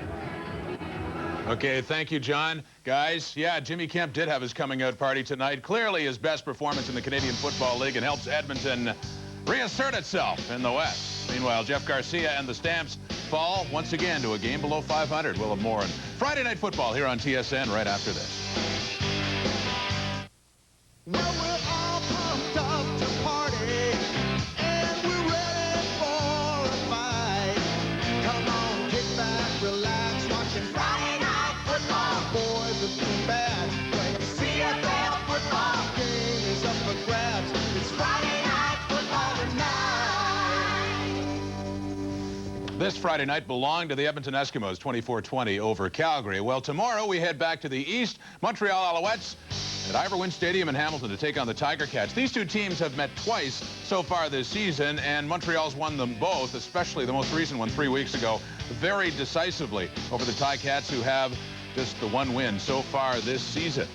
Okay, thank you, John. Guys, yeah, Jimmy Kemp did have his coming-out party tonight. Clearly his best performance in the Canadian Football League, and helps Edmonton reassert itself in the West. Meanwhile, Jeff Garcia and the Stamps fall once again to a game below 500. We'll have more on Friday Night Football here on TSN right after this. Well, we're all pumped up to party, and we're ready for a fight. Come on, kick back, relax, watching Friday Night Football. Boys have been bad, playing CFL football. Game is up for grabs. It's Friday Night Football tonight. This Friday night belonged to the Edmonton Eskimos, 24-20 over Calgary. Well, tomorrow we head back to the east. Montreal Alouettes at Iverwin Stadium in Hamilton to take on the Tiger Cats. These two teams have met twice so far this season, and Montreal's won them both, especially the most recent one 3 weeks ago, very decisively over the Ticats, who have just the one win so far this season.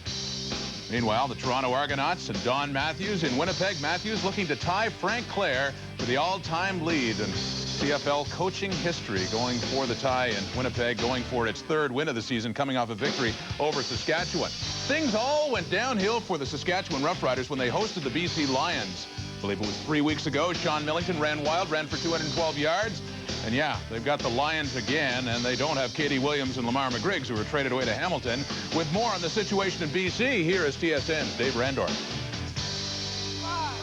Meanwhile, the Toronto Argonauts and Don Matthews in Winnipeg. Matthews looking to tie Frank Clare for the all-time lead in CFL coaching history, going for the tie in Winnipeg, going for its third win of the season, coming off a victory over Saskatchewan. Things all went downhill for the Saskatchewan Roughriders when they hosted the BC Lions. I believe it was 3 weeks ago. Sean Millington ran wild, ran for 212 yards. And yeah, they've got the Lions again, and they don't have Katie Williams and Lamar McGriggs, who were traded away to Hamilton. With more on the situation in BC, here is TSN's Dave Randorf.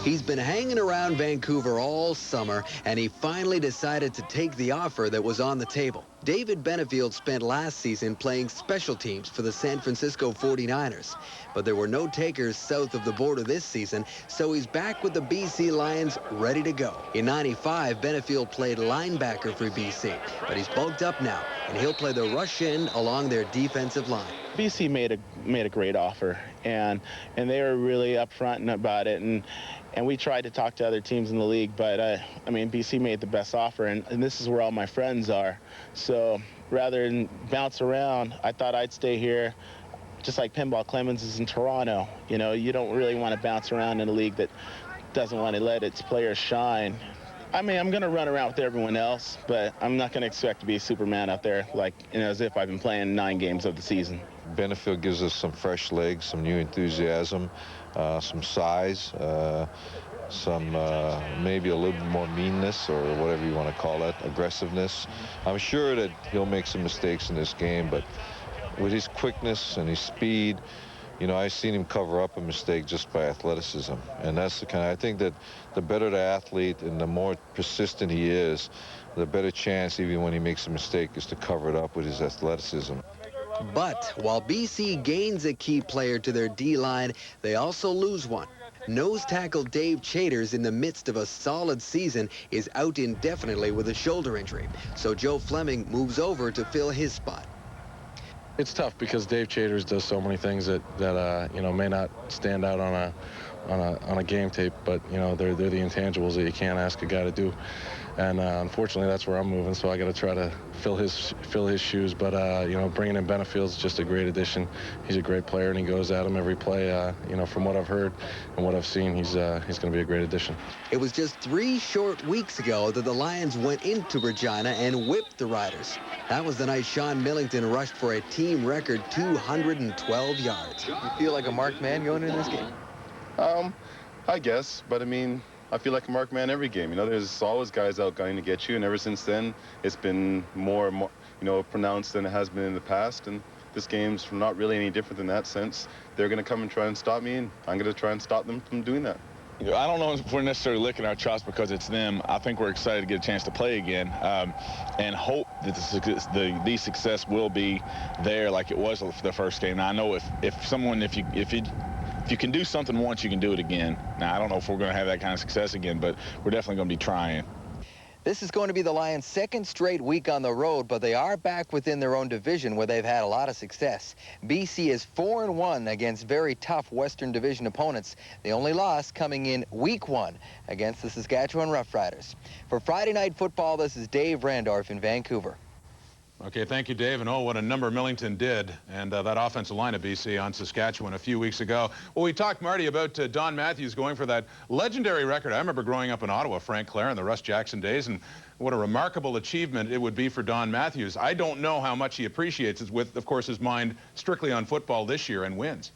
He's been hanging around Vancouver all summer, and he finally decided to take the offer that was on the table. David Benefield spent last season playing special teams for the San Francisco 49ers. But there were no takers south of the border this season, so he's back with the BC Lions ready to go. In '95, Benefield played linebacker for BC, but he's bulked up now, and he'll play the rush in along their defensive line. BC made a great offer, and they were really upfront about it, and we tried to talk to other teams in the league, but I mean, BC made the best offer, and this is where all my friends are. So rather than bounce around, I thought I'd stay here, just like Pinball Clemens is in Toronto. You know, you don't really want to bounce around in a league that doesn't want to let its players shine. I mean, I'm going to run around with everyone else, but I'm not going to expect to be Superman out there, like, you know, as if I've been playing 9 games of the season. Benefield gives us some fresh legs, some new enthusiasm, some size, some maybe a little bit more meanness, or whatever you want to call it, aggressiveness. I'm sure that he'll make some mistakes in this game, but with his quickness and his speed, you know, I've seen him cover up a mistake just by athleticism. And that's the kind of, I think that the better the athlete and the more persistent he is, the better chance, even when he makes a mistake, is to cover it up with his athleticism. But while BC gains a key player to their D-line, they also lose one. Nose tackle Dave Chaters, in the midst of a solid season, is out indefinitely with a shoulder injury. So Joe Fleming moves over to fill his spot. It's tough because Dave Chaters does so many things that you know, may not stand out on a game tape, but you know, they're the intangibles that you can't ask a guy to do. And unfortunately, that's where I'm moving, so I got to try to fill his shoes. But you know, bringing in Benefield's just a great addition. He's a great player, and he goes at him every play. You know, from what I've heard and what I've seen, he's going to be a great addition. It was just 3 short weeks ago that the Lions went into Regina and whipped the Riders. That was the night Sean Millington rushed for a team record 212 yards. You feel like a marked man going into this game? I guess, but I mean, I feel like a marked man every game. You know, there's always guys out going to get you, and ever since then, it's been more, you know, pronounced than it has been in the past. And this game's not really any different in that sense. They're going to come and try and stop me, and I'm going to try and stop them from doing that. You know, I don't know if we're necessarily licking our chops because it's them. I think we're excited to get a chance to play again, and hope that the success will be there like it was for the first game. Now, I know if you can do something once, you can do it again. Now, I don't know if we're going to have that kind of success again, but we're definitely going to be trying. This is going to be the Lions' second straight week on the road, but they are back within their own division where they've had a lot of success. BC is 4-1 against very tough Western Division opponents. The only loss coming in week 1 against the Saskatchewan Roughriders. For Friday Night Football, this is Dave Randorf in Vancouver. Okay, thank you, Dave. And oh, what a number Millington did, and that offensive line of BC on Saskatchewan a few weeks ago. Well, we talked, Marty, about Don Matthews going for that legendary record. I remember growing up in Ottawa, Frank Clare and the Russ Jackson days, and what a remarkable achievement it would be for Don Matthews. I don't know how much he appreciates it with, of course, his mind strictly on football this year and wins.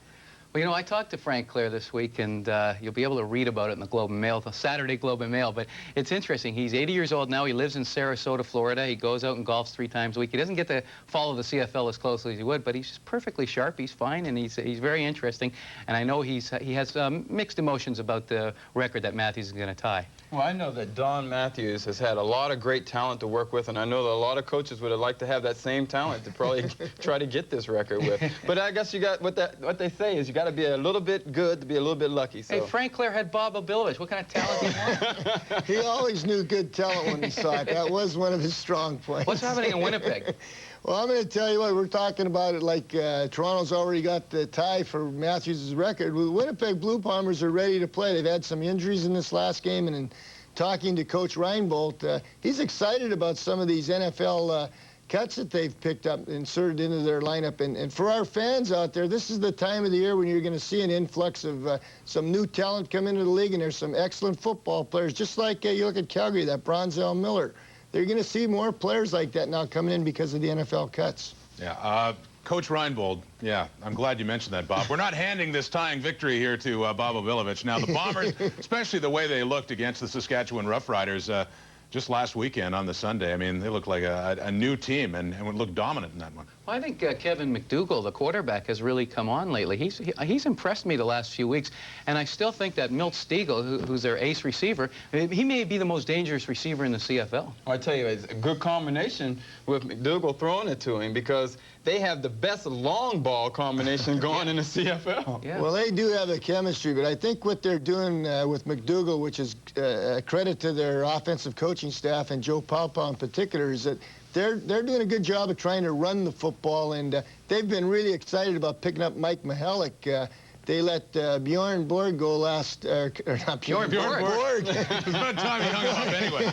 Well, you know, I talked to Frank Clare this week, and you'll be able to read about it in the Globe and Mail, the Saturday Globe and Mail. But it's interesting. He's 80 years old now. He lives in Sarasota, Florida. He goes out and golfs 3 times a week. He doesn't get to follow the CFL as closely as he would, but he's just perfectly sharp. He's fine, and he's very interesting. And I know he has mixed emotions about the record that Matthews is going to tie. Well, I know that Don Matthews has had a lot of great talent to work with, and I know that a lot of coaches would have liked to have that same talent to probably try to get this record with. But I guess you got what they say is you got to be a little bit good to be a little bit lucky. So. Hey, Frank Clare had Bob Obilovich. What kind of talent do you want? He always knew good talent when he saw it. That was one of his strong points. What's happening in Winnipeg? Well, I'm going to tell you what, we're talking about it like Toronto's already got the tie for Matthews' record. Well, the Winnipeg Blue Bombers are ready to play. They've had some injuries in this last game, and in talking to Coach Reinbold, he's excited about some of these NFL cuts that they've picked up, inserted into their lineup. And for our fans out there, this is the time of the year when you're going to see an influx of some new talent come into the league, and there's some excellent football players. Just like you look at Calgary, that Bronzell Miller. They're going to see more players like that now coming in because of the NFL cuts. Yeah. Coach Reinbold, yeah, I'm glad you mentioned that, Bob. We're not handing this tying victory here to Bob Obilovich. Now, the Bombers, especially the way they looked against the Saskatchewan Roughriders just last weekend on the Sunday, I mean, they looked like a new team and would look dominant in that one. Well, I think Kevin McDougall, the quarterback, has really come on lately. He's impressed me the last few weeks, and I still think that Milt Stegall, who's their ace receiver, he may be the most dangerous receiver in the CFL. Well, I tell you, it's a good combination with McDougall throwing it to him because they have the best long ball combination going in the CFL. Yeah. Well, they do have a chemistry, but I think what they're doing with McDougall, which is a credit to their offensive coaching staff and Joe Pawpaw in particular, is that they're doing a good job of trying to run the football, and they've been really excited about picking up Mike Mihalik. They let Bjorn Borg go last, or not Bjorn Borg. It's about time he hung him up anyway.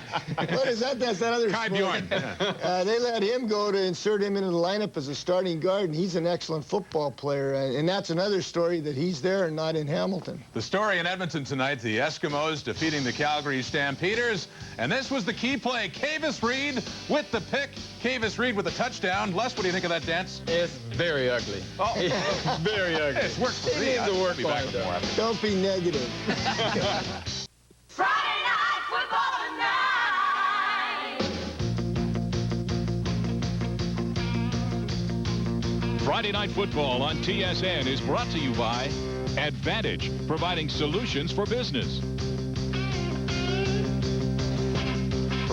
What is that? That's that other Kai sport. Bjorn. They let him go to insert him into the lineup as a starting guard, and he's an excellent football player. And that's another story that he's there and not in Hamilton. The story in Edmonton tonight, the Eskimos defeating the Calgary Stampeders. And this was the key play. Kavis Reed with the pick. Kavis Reed with a touchdown. Les, what do you think of that dance? It's very ugly. Oh. It's very ugly. It's worked for me. It needs to work Be back with more. Don't be negative. Friday Night Football tonight. Friday Night Football on TSN is brought to you by Advantage, providing solutions for business.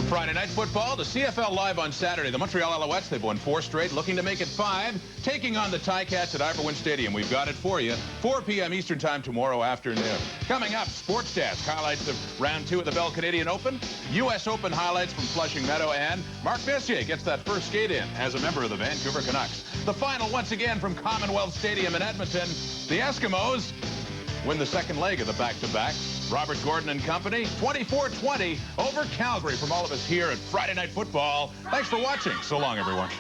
Friday Night Football, the CFL live on Saturday. The Montreal Alouettes, they've won 4 straight, looking to make it 5, taking on the Ticats at Iberwin Stadium. We've got it for you, 4 p.m. Eastern Time tomorrow afternoon. Coming up, Sports Desk, highlights of Round 2 of the Bell Canadian Open, U.S. Open highlights from Flushing Meadow, and Mark Messier gets that first skate in as a member of the Vancouver Canucks. The final, once again, from Commonwealth Stadium in Edmonton, the Eskimos win the second leg of the back-to-back. Robert Gordon and company, 24-20 over Calgary. From all of us here at Friday Night Football, thanks for watching. So long, everyone.